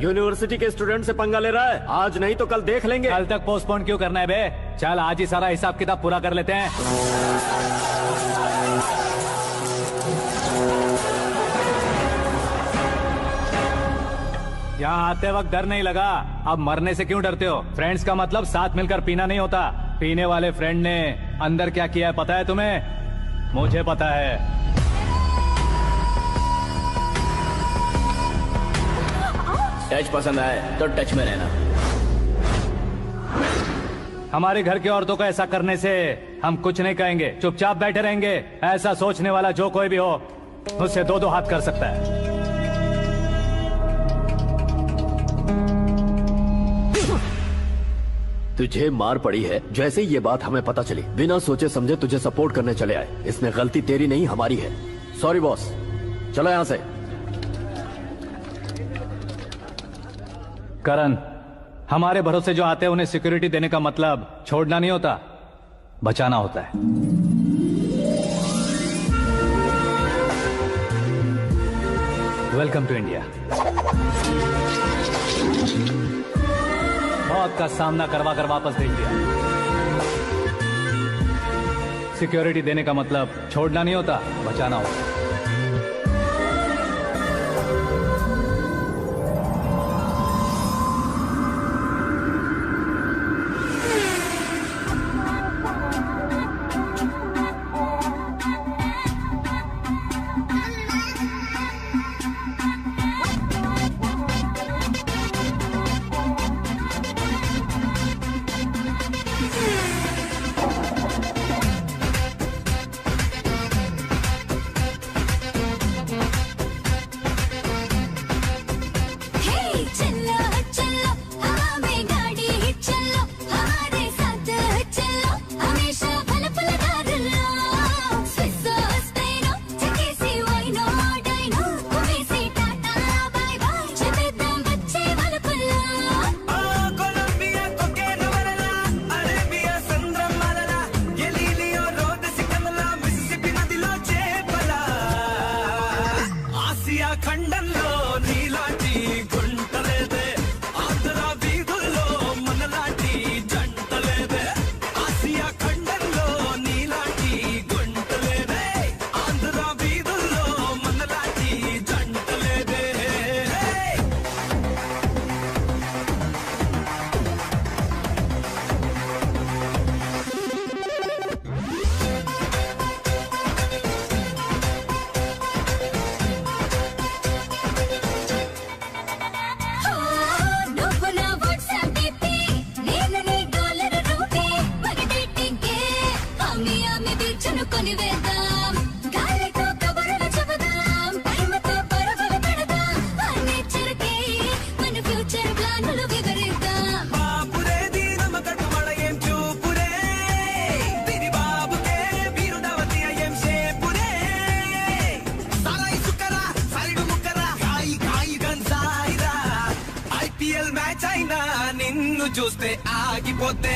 यूनिवर्सिटी के स्टूडेंट से पंगा ले रहा है, आज नहीं तो कल देख लेंगे। कल तक पोस्टपोन क्यों करना है बे? चल आज ही सारा हिसाब किताब पूरा कर लेते हैं। यहाँ आते वक्त डर नहीं लगा, अब मरने से क्यों डरते हो? फ्रेंड्स का मतलब साथ मिलकर पीना नहीं होता। पीने वाले फ्रेंड ने अंदर क्या किया है पता है तुम्हें? मुझे पता है। टच पसंद आए तो टच में रहना। हमारे घर की औरतों को ऐसा करने से हम कुछ नहीं कहेंगे, चुपचाप बैठे रहेंगे। ऐसा सोचने वाला जो कोई भी हो उससे दो हाथ कर सकता है। तुझे मार पड़ी है, जैसे ये बात हमें पता चली बिना सोचे समझे तुझे सपोर्ट करने चले आए। इसमें गलती तेरी नहीं हमारी है। सॉरी बॉस, चलो यहाँ से। करण, हमारे भरोसे जो आते हैं उन्हें सिक्योरिटी देने का मतलब छोड़ना नहीं होता, बचाना होता है। Welcome to India. मौत का सामना करवा कर वापस भेज दिया। सिक्योरिटी देने का मतलब छोड़ना नहीं होता, बचाना होता। చూస్తే ఆగిపోతే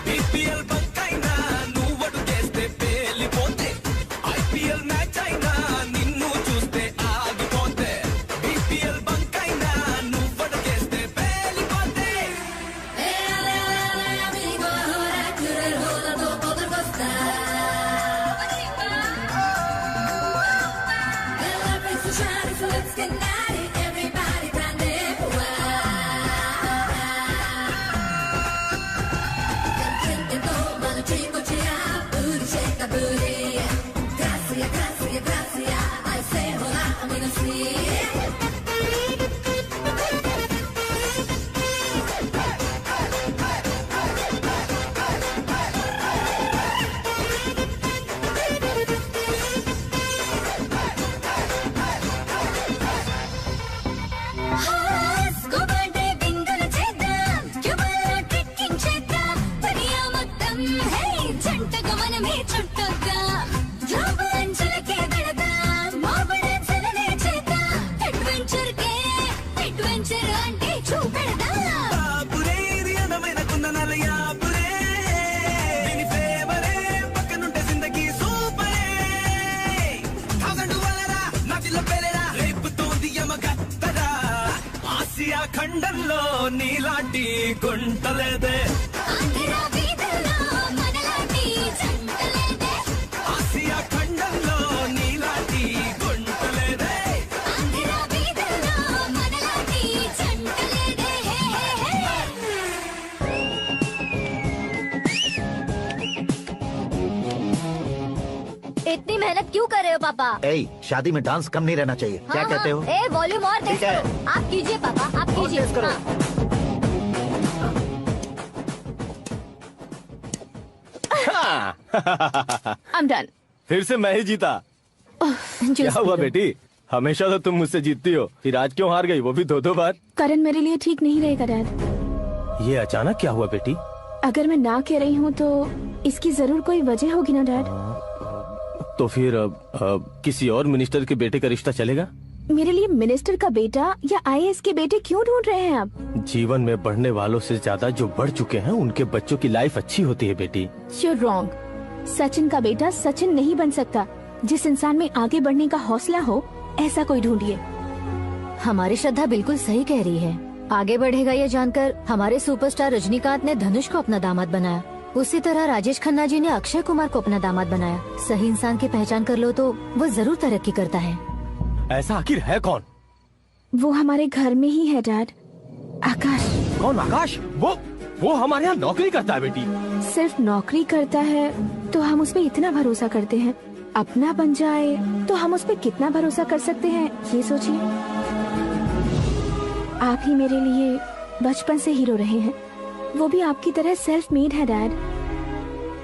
బీపీఎల్ బొక్కైనా నువ్వు అడుగేస్తే పేలిపోతే ఐపీఎల్ మ్యాచ్ అయినా నిన్ను చూస్తే ఆగిపోతే బీపీఎల్ బంకైనా నువ్వు అడుగేస్తే పేలిపోతే చుట్టొద్దా ఖండంలో నీలాంటి గుంటలేదే ఆసియా ఖండంలో నీలాంటి గుంటలేదే इतनी मेहनत क्यों कर रहे हो पापा? ए, शादी में डांस कम नहीं रहना चाहिए। क्या हाँ, कहते हो? ए वॉल्यूम और तेज ठीक है। करो। आप कीजिए पापा, आप कीजिए। तेज करो। I'm done. फिर से मैं ही जीता। क्या हुआ बेटी? हमेशा तो तुम मुझसे जीतती हो, फिर आज क्यों हार गई, वो भी 2-2 बार? करण मेरे लिए ठीक नहीं रहेगा डैड। ये अचानक क्या हुआ बेटी? अगर मैं ना कह रही हूँ तो इसकी जरूर कोई वजह होगी ना डैड। तो फिर किसी और मिनिस्टर के बेटे का रिश्ता चलेगा? मेरे लिए मिनिस्टर का बेटा या आईएएस के बेटे क्यों ढूंढ रहे हैं आप? जीवन में बढ़ने वालों से ज्यादा जो बढ़ चुके हैं उनके बच्चों की लाइफ अच्छी होती है बेटी। You're wrong. सचिन का बेटा सचिन नहीं बन सकता। जिस इंसान में आगे बढ़ने का हौसला हो ऐसा कोई ढूंढिए। हमारी श्रद्धा बिल्कुल सही कह रही है। आगे बढ़ेगा ये जानकर हमारे सुपरस्टार रजनीकांत ने धनुष को अपना दामाद बनाया। उसी तरह राजेश खन्ना जी ने अक्षय कुमार को अपना दामाद बनाया। सही इंसान की पहचान कर लो तो वो जरूर तरक्की करता है। ऐसा आखिर है कौन? वो हमारे घर में ही है डैड। आकाश। कौन आकाश? वो हमारे यहाँ नौकरी करता है बेटी। सिर्फ नौकरी करता है तो हम उस पर इतना भरोसा करते हैं। अपना बन जाए तो हम उस पर कितना भरोसा कर सकते हैं ये सोचिए। आप ही मेरे लिए बचपन से हीरो रहे हैं। वो भी आपकी तरह सेल्फ मेड है डैड।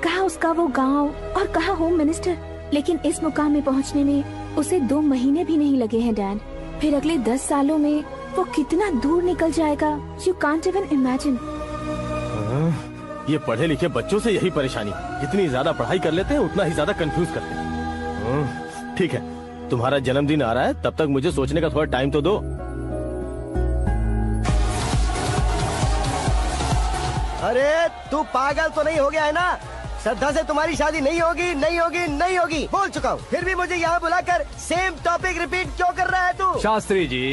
कहाँ उसका वो गांव और कहाँ होम मिनिस्टर। लेकिन इस मुकाम में पहुँचने में उसे 2 महीने भी नहीं लगे हैं डैड। फिर अगले 10 सालों में वो कितना दूर निकल जाएगा यू कांट इवन इमेजिन। ये पढ़े लिखे बच्चों से यही परेशानी, जितनी ज्यादा पढ़ाई कर लेते हैं उतना ही ज्यादा कंफ्यूज करते हैं। ठीक है, तुम्हारा जन्मदिन आ रहा है, तब तक मुझे सोचने का थोड़ा टाइम तो दो। अरे तू पागल तो नहीं हो गया है ना? श्रद्धा से तुम्हारी शादी नहीं होगी, नहीं होगी, नहीं होगी, बोल चुका हूँ। फिर भी मुझे यहाँ बुलाकर सेम टॉपिक रिपीट क्यों कर रहा है तू? शास्त्री जी,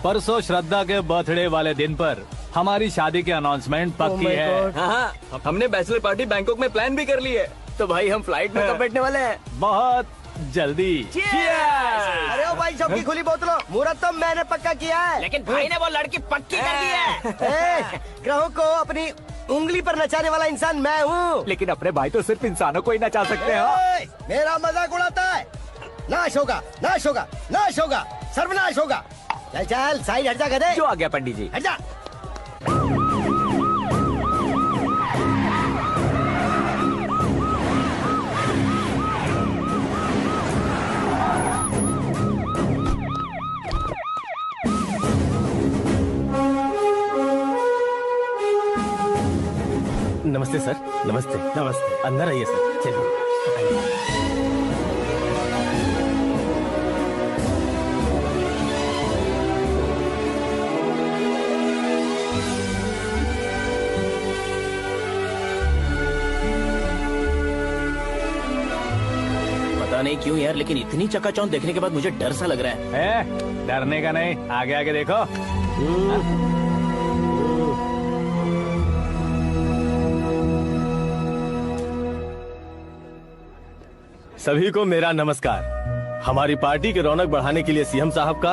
परसों श्रद्धा के बर्थडे वाले दिन पर हमारी शादी की अनाउंसमेंट पक्की है। हाँ, हमने बैचलर पार्टी बैंकॉक में प्लान भी कर ली है। तो भाई हम फ्लाइट में कब बैठने वाले हैं? बहुत जल्दी। अरे ओ भाई, सबकी खुली बोतलों, मुहूर्त तो मैंने पक्का किया है। लेकिन भाई ने वो लड़की पक्की कर दी है। ग्रहों को अपनी उंगली पर नचाने वाला इंसान मैं हूँ। लेकिन अपने भाई तो सिर्फ इंसानों को ही नचा सकते हो। मेरा मजाक उड़ाता है। नाश होगा, नाश होगा, नाश होगा, सर्वनाश होगा। चल चल साइड हट जा गधे। जो आ गया पंडित जी। हट जा। नमस्ते सर। नमस्ते। नमस्ते। अंदर आइए सर। चलिए। पता नहीं क्यों यार, लेकिन इतनी चकाचौंध देखने के बाद मुझे डर सा लग रहा है। डरने का नहीं, आगे आगे देखो। सभी को मेरा नमस्कार। हमारी पार्टी की रौनक बढ़ाने के लिए सीएम साहब का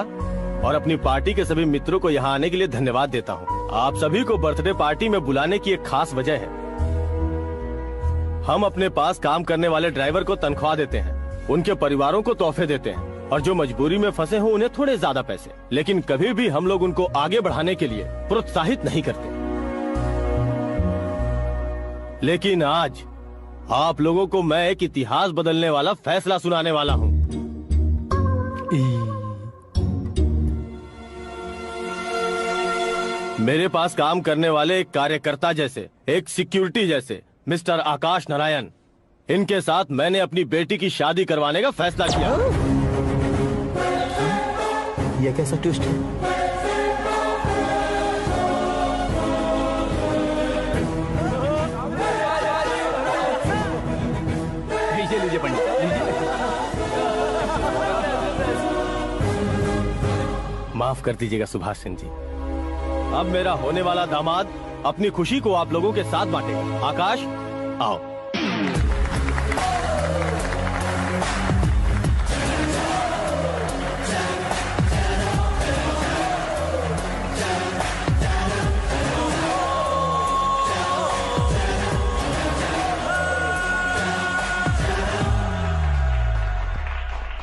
और अपनी पार्टी के सभी मित्रों को यहाँ आने के लिए धन्यवाद देता हूँ। आप सभी को बर्थडे पार्टी में बुलाने की एक खास वजह है। हम अपने पास काम करने वाले ड्राइवर को तनख्वाह देते हैं, उनके परिवारों को तोहफे देते हैं और जो मजबूरी में फंसे हो उन्हें थोड़े ज्यादा पैसे। लेकिन कभी भी हम लोग उनको आगे बढ़ाने के लिए प्रोत्साहित नहीं करते। लेकिन आज आप लोगों को मैं एक इतिहास बदलने वाला फैसला सुनाने वाला हूँ। मेरे पास काम करने वाले एक कार्यकर्ता जैसे, एक सिक्योरिटी जैसे मिस्टर आकाश नारायण, इनके साथ मैंने अपनी बेटी की शादी करवाने का फैसला किया। यह कैसा ट्विस्ट है? लीजिए पंडित, माफ कर दीजिएगा सुभाष सिंह जी। अब मेरा होने वाला दामाद अपनी खुशी को आप लोगों के साथ बांटेगा। आकाश, आओ।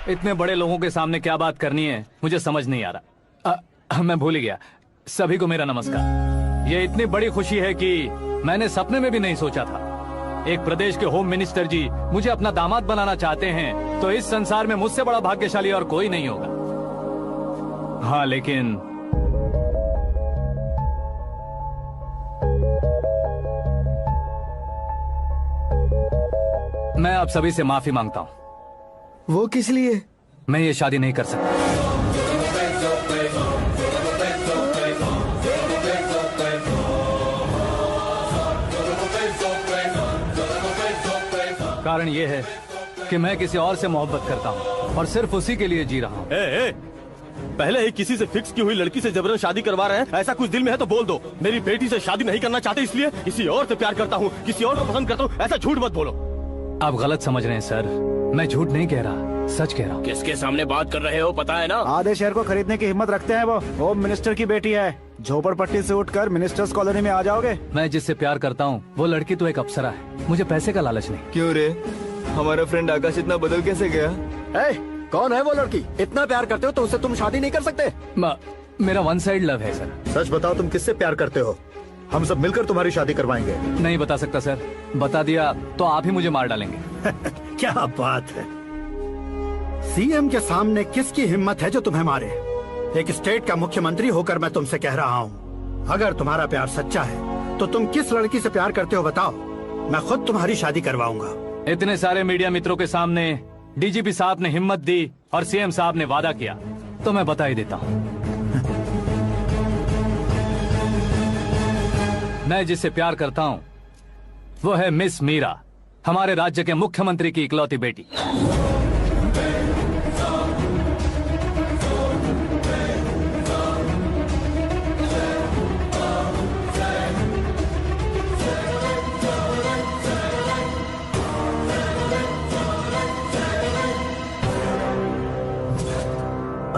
इतने बड़े लोगों के सामने क्या बात करनी है मुझे समझ नहीं आ रहा। मैं भूल ही गया। सभी को मेरा नमस्कार। ये इतनी बड़ी खुशी है कि मैंने सपने में भी नहीं सोचा था। एक प्रदेश के होम मिनिस्टर जी मुझे अपना दामाद बनाना चाहते हैं तो इस संसार में मुझसे बड़ा भाग्यशाली और कोई नहीं होगा। हाँ, लेकिन मैं आप सभी से माफी मांगता हूँ। वो किस लिए? मैं ये शादी नहीं कर सकता। कारण ये है कि मैं किसी और से मोहब्बत करता हूँ और सिर्फ उसी के लिए जी रहा हूँ। पहले ही किसी से फिक्स की हुई लड़की से जबरन शादी करवा रहे हैं। ऐसा कुछ दिल में है तो बोल दो। मेरी बेटी से शादी नहीं करना चाहते इसलिए किसी और से प्यार करता हूँ, किसी और को पसंद करता हूँ, ऐसा झूठ मत बोलो। आप गलत समझ रहे हैं सर। मैं झूठ नहीं कह रहा, सच कह रहा हूँ। किसके सामने बात कर रहे हो पता है ना? आधे शहर को खरीदने की हिम्मत रखते हैं वो। होम मिनिस्टर की बेटी है। झोपड़पट्टी से उठकर मिनिस्टर्स कॉलोनी में आ जाओगे। मैं जिससे प्यार करता हूँ वो लड़की तो एक अप्सरा है। मुझे पैसे का लालच नहीं। क्यों रे, हमारा फ्रेंड आकाश इतना बदल कैसे गया? कौन है वो लड़की? इतना प्यार करते हो तो उससे तुम शादी नहीं कर सकते? मेरा वन साइड लव है सर। सच बताओ, तुम किससे प्यार करते हो? हम सब मिलकर तुम्हारी शादी करवाएंगे। नहीं बता सकता सर। बता दिया तो आप ही मुझे मार डालेंगे। क्या बात है। सीएम के सामने किसकी हिम्मत है जो तुम्हें मारे? एक स्टेट का मुख्यमंत्री होकर मैं तुमसे कह रहा हूँ, अगर तुम्हारा प्यार सच्चा है तो तुम किस लड़की से प्यार करते हो बताओ। मैं खुद तुम्हारी शादी करवाऊंगा। इतने सारे मीडिया मित्रों के सामने डीजीपी साहब ने हिम्मत दी और सीएम साहब ने वादा किया तो मैं बता ही देता हूँ। मैं जिससे प्यार करता हूँ वो है मिस मीरा, हमारे राज्य के मुख्यमंत्री की इकलौती बेटी।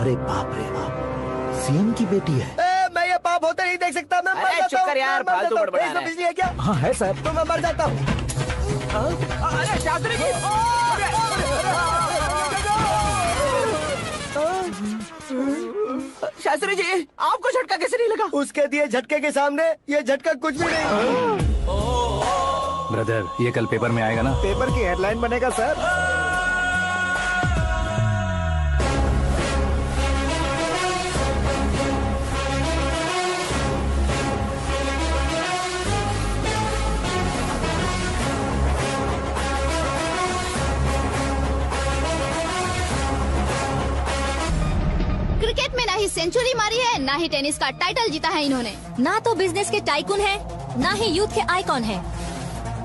अरे बाप रे बाप, सीएम की बेटी है। मैं ये पाप होते नहीं देख सकता। मैं मर जाता हूँ। चुप कर यार, फालतू बड़बड़ा रहा है। बिजली है क्या? हाँ है सर। तो मैं मर जाता हूँ। अरे शास्त्री जी, शास्त्री जी आपको झटका कैसे नहीं लगा? उसके दिए झटके के सामने ये झटका कुछ भी नहीं। ब्रदर, ये कल पेपर में आएगा ना? पेपर की हेडलाइन बनेगा सर। क्रिकेट में ना ही सेंचुरी मारी है, ना ही टेनिस का टाइटल जीता है इन्होंने। ना तो बिजनेस के टाइकून है, ना ही यूथ के आइकॉन है।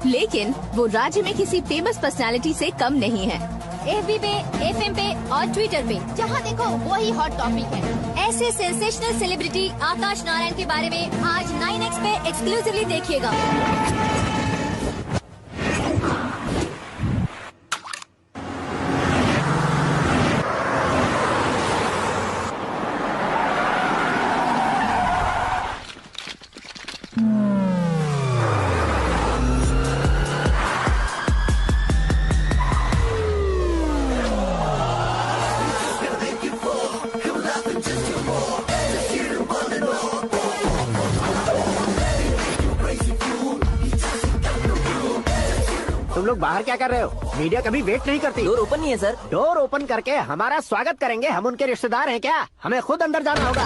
लेकिन वो राज्य में किसी फेमस पर्सनालिटी से कम नहीं है। FB पे, FM पे और ट्विटर पे जहाँ देखो वही हॉट टॉपिक है। ऐसे सेंसेशनल सेलिब्रिटी आकाश नारायण के बारे में आज 9X पे एक्सक्लूसिवली देखिएगा। तुम लोग बाहर क्या कर रहे हो? मीडिया कभी वेट नहीं करती। डोर ओपन नहीं है सर। डोर ओपन करके हमारा स्वागत करेंगे। हम उनके रिश्तेदार हैं क्या? हमें खुद अंदर जाना होगा।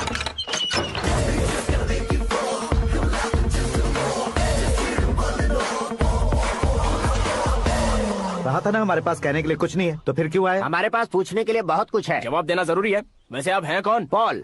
कहा था ना हमारे पास कहने के लिए कुछ नहीं है, तो फिर क्यों आए? हमारे पास पूछने के लिए बहुत कुछ है। जवाब देना जरूरी है। वैसे आप हैं कौन? पॉल,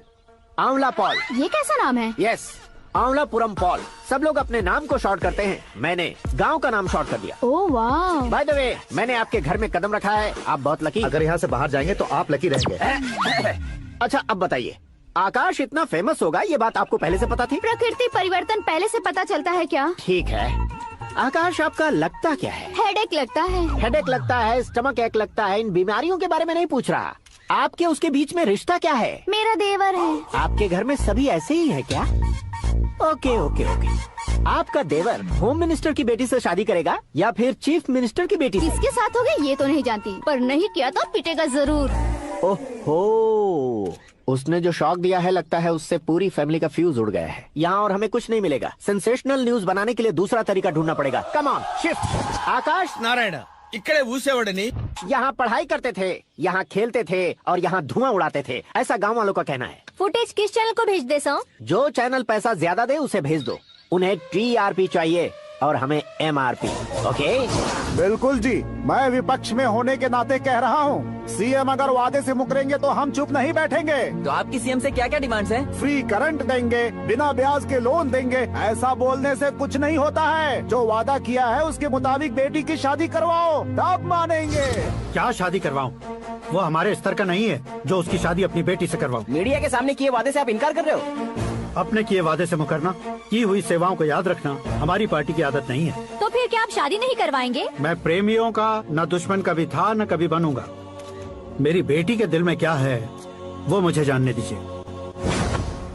आंवला पॉल। ये कैसा नाम है? Yes, Amvalapuram Paul. सब लोग अपने नाम को शॉर्ट करते हैं, मैंने गांव का नाम शॉर्ट कर दिया। ओह वाह। बाय द वे, मैंने आपके घर में कदम रखा है। आप बहुत लकी। अगर यहाँ से बाहर जाएंगे तो आप लकी रहेंगे। अच्छा अब बताइए, आकाश इतना फेमस होगा ये बात आपको पहले से पता थी? प्रकृति परिवर्तन पहले से पता चलता है क्या? ठीक है। आकाश आपका लगता क्या है? हेडेक लगता है। हेडेक लगता है, स्टमक एक लगता है, इन बीमारियों के बारे में नहीं पूछ रहा। आपके उसके बीच में रिश्ता क्या है? मेरा देवर है। आपके घर में सभी ऐसे ही है क्या? Okay okay okay. आपका देवर होम मिनिस्टर की बेटी से शादी करेगा या फिर चीफ मिनिस्टर की बेटी से? किसके साथ होगा ये तो नहीं जानती, पर नहीं किया तो पिटेगा जरूर। ओहो, उसने जो शॉक दिया है लगता है उससे पूरी फैमिली का फ्यूज उड़ गया है। यहाँ और हमें कुछ नहीं मिलेगा। सेंसेशनल न्यूज बनाने के लिए दूसरा तरीका ढूंढना पड़ेगा। Come on shift. Akash Narayan इकड़े ऊसेवड़नी यहाँ पढ़ाई करते थे, यहाँ खेलते थे और यहाँ धुआं उड़ाते थे, ऐसा गांव वालों का कहना है। फुटेज किस चैनल को भेज दे सो? जो चैनल पैसा ज्यादा दे उसे भेज दो। उन्हें TRP चाहिए और हमें MRP। ओके? बिल्कुल जी, मैं विपक्ष में होने के नाते कह रहा हूँ, सीएम अगर वादे से मुकरेंगे तो हम चुप नहीं बैठेंगे। तो आपकी सीएम से क्या क्या डिमांड्स हैं? फ्री करंट देंगे, बिना ब्याज के लोन देंगे। ऐसा बोलने से कुछ नहीं होता है। जो वादा किया है उसके मुताबिक बेटी की शादी करवाओ, तब मानेंगे। क्या शादी करवाऊं? वो हमारे स्तर का नहीं है जो उसकी शादी अपनी बेटी से करवाऊं। मीडिया के सामने किए वादे से आप इनकार कर रहे हो? अपने किए वादे से मुकरना, की हुई सेवाओं को याद रखना हमारी पार्टी की आदत नहीं है। तो फिर क्या आप शादी नहीं करवाएंगे? मैं प्रेमियों का न दुश्मन कभी था न कभी बनूंगा। मेरी बेटी के दिल में क्या है वो मुझे जानने दीजिए।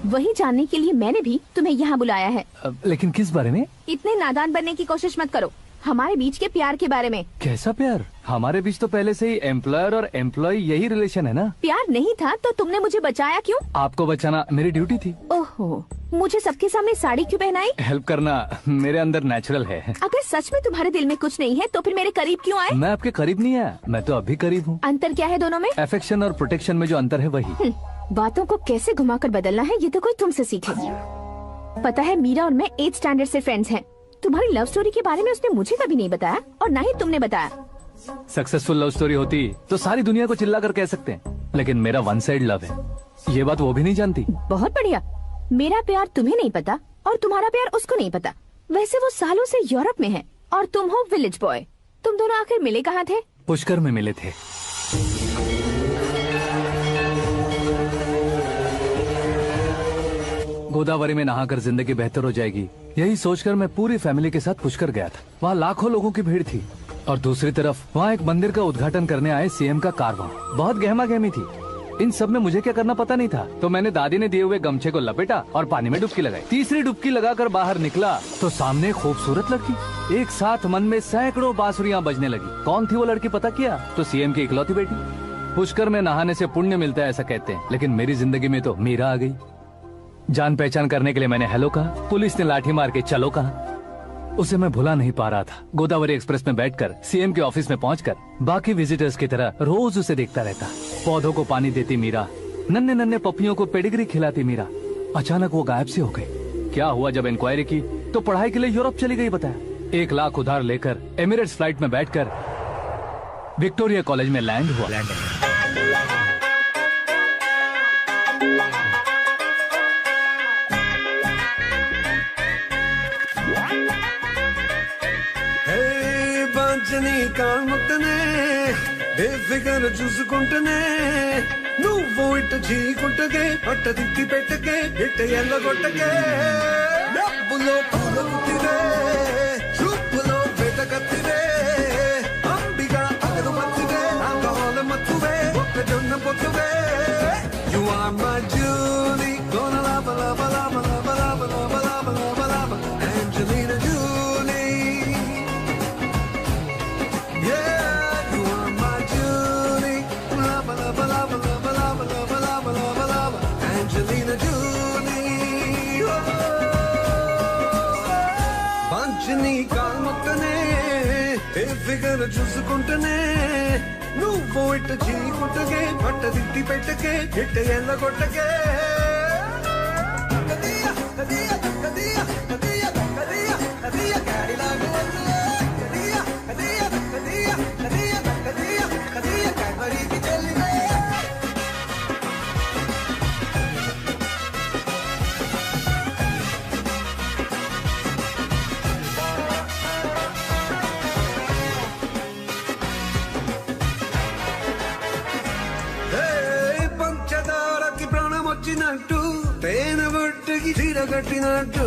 वही जानने के लिए मैंने भी तुम्हें यहाँ बुलाया है। लेकिन किस बारे में? इतने नादान बनने की कोशिश मत करो। हमारे बीच के प्यार के बारे में। कैसा प्यार? हमारे बीच तो पहले से ही एम्प्लॉयर और एम्प्लॉय यही रिलेशन है ना। प्यार नहीं था तो तुमने मुझे बचाया क्यों? आपको बचाना मेरी ड्यूटी थी। ओहो, मुझे सबके सामने साड़ी क्यों पहनाई? हेल्प करना मेरे अंदर नेचुरल है। अगर सच में तुम्हारे दिल में कुछ नहीं है तो फिर मेरे करीब क्यों आए? मैं आपके करीब नहीं आया, मैं तो अभी करीब हूँ। अंतर क्या है दोनों में? अफेक्शन और प्रोटेक्शन में जो अंतर है वही। बातों को कैसे घुमाकर बदलना है ये तो कोई तुमसे सीखे। पता है मीरा और मैं 8th स्टैंडर्ड से फ्रेंड्स हैं। तुम्हारी लव स्टोरी के बारे में उसने मुझे कभी नहीं बताया और ना ही तुमने बताया। सक्सेसफुल लव स्टोरी होती तो सारी दुनिया को चिल्ला कर कह सकते हैं, लेकिन मेरा वन साइड लव है, ये बात वो भी नहीं जानती। बहुत बढ़िया। मेरा प्यार तुम्हें नहीं पता और तुम्हारा प्यार उसको नहीं पता। वैसे वो सालों से यूरोप में है और तुम हो विलेज बॉय। तुम दोनों आखिर मिले कहाँ थे? पुष्कर में मिले थे। गोदावरी में नहाकर जिंदगी बेहतर हो जाएगी, यही सोचकर मैं पूरी फैमिली के साथ पुष्कर गया था। वहाँ लाखों लोगों की भीड़ थी और दूसरी तरफ वहाँ एक मंदिर का उद्घाटन करने आए सीएम का कारवां। बहुत गहमा गहमी थी। इन सब में मुझे क्या करना पता नहीं था, तो मैंने दादी ने दिए हुए गमछे को लपेटा और पानी में डुबकी लगाई। तीसरी डुबकी लगाकर बाहर निकला तो सामने खूबसूरत लड़की। एक साथ मन में सैकड़ों बांसुरियां बजने लगी। कौन थी वो लड़की पता किया? तो सीएम की इकलौती बेटी। पुष्कर में नहाने से पुण्य मिलता है ऐसा कहते हैं, लेकिन मेरी जिंदगी में तो मीरा आ गई। जान पहचान करने के लिए मैंने हेलो कहा, पुलिस ने लाठी मार के चलो कहा। उसे मैं भुला नहीं पा रहा था। गोदावरी एक्सप्रेस में बैठकर सीएम के ऑफिस में पहुंचकर बाकी विजिटर्स की तरह रोज उसे देखता रहता। पौधों को पानी देती मीरा, नन्हे नन्हे पपियों को पेडिग्री खिलाती मीरा। अचानक वो गायब सी हो गई। क्या हुआ? जब इंक्वायरी की तो पढ़ाई के लिए यूरोप चली गई बताया। 1 लाख उधार लेकर एमिरेट्स फ्लाइट में बैठकर विक्टोरिया कॉलेज में लैंड हुआ। బాంచని కాముకనే బేఫికర్ చూసుకుంటూనే నువ్వు ఇట్ట చీకుంటగే అట్ట తిట్టి పెట్టకే ఇట్ట ఎల్లగొట్టకే డబ్బులో పూల పుట్టివే చూపులో వెతకత్తివే అంబిగా అగరు మత్తివే ఆల్కహాల్ మత్తువే ఒక్కజొన్న పొత్తువే యు ఆర్ మై జూలీ గోన లాబ లాబ లాబ లాబ లాబ లాబ లాబ లాబ లాబ Angelina Jolie. Yeah, you are my Julie. Lava, lava, lava, lava, lava, lava, lava, lava, lava. Angelina Jolie. పంచని కాల్మొక్కనే A figure చూసుకుంటనే నువ్వు ఇట్ట చీకుంటగే పట్ట తిట్టి పెట్టకే ఇట్ట ఎల్లగొట్టకే కదియా కదియా కదియా కదియా కదియా కదియా గాడిలాగా వదిలే కదియా కదియా కదియా కదియా కదియా కదియా కైవరికి చెల్లివే పంచదారకి ప్రాణం వచ్చింది వచ్చినట్టు తేనె బొట్టుకి చీర కట్టినట్టు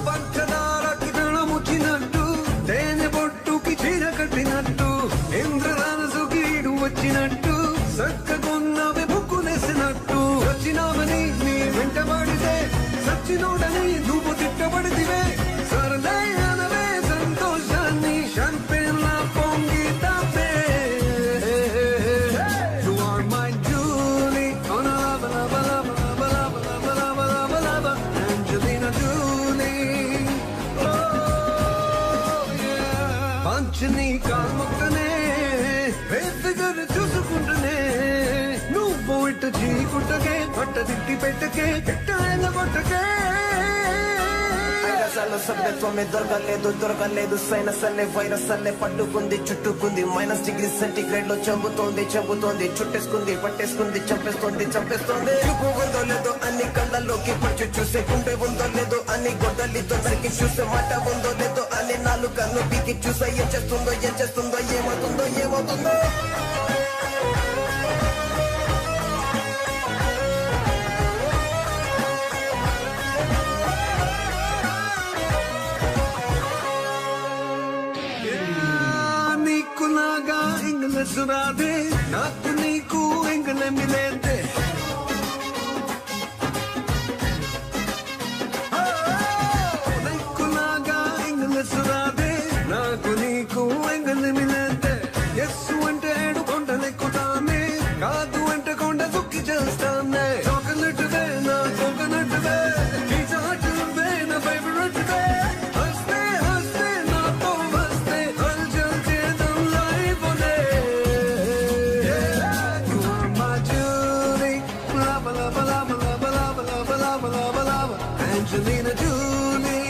పంచదారకి తళముచ్చినట్టు తేనె బొట్టుకి చీర కట్టినట్టు ఇంద్రధనసుకి ఈడు వచ్చినట్టు సక్కగొన్నవి బుక్కునేసినట్టు వచ్చినామని నీ వెంటబడితే సచ్చినోడని నువ్వు తిట్టబడితివే సరళే అనవే సంతోషాన్ని షాంపెన్లా పొంగి తాపే You are my Julie, oh na la la la la la la la la la la la la Angelina Jolie, oh yeah పంచని కాముకనే బేఫికర్ చూసుకుంటనే నువ్వు ఇట్టు చీకుట్టకే పట్ట తిట్టి పెట్టకే ఎట్టైన కొట్టకే సభ్యత్వమే దొరకలేదు సైనస్ అనే వైరస్ అనే పట్టుకుంది చుట్టుకుంది -డిగ్రీ సెంటిగ్రేడ్ లో చంపుతోంది చుట్టేసుకుంది పట్టేసుకుంది చంపేస్తోంది చూపు ఉందో లేదో అన్ని కళ్ళల్లోకి పచ్చి చూసే గుండె ఉందో లేదో అన్ని గొడ్డలితో నరికి చూసే మాట ఉందో లేదో అన్ని నాలుగు పీకి చూసే ఏం చేస్తుందో ఏమవుతుందో నీకు నాగా ఇంగ్లీష్ రాదే నాకు నీకు ఇంగ్లీ మిలేదే నీకు నాగా ఇంగ్లీష్ రాదే నాకు నీకు ఇంగ్లీ మిలేదే ఎస్ అంటే ఏడు కొండలెక్కుతానే కాదు అంటే కొండ దుక్కి చేస్తానే చాక్లెట్ దే నా కోకోనట్ దే పిజ్జా హట్ దే నా ఫేవరెట్ దే హస్తే నాతో వస్తే హల్చల్ చేద్దాం లైఫ్ నే You are my Julie, lava lava lava lava lava lava lava lava lava Angelina Jolie,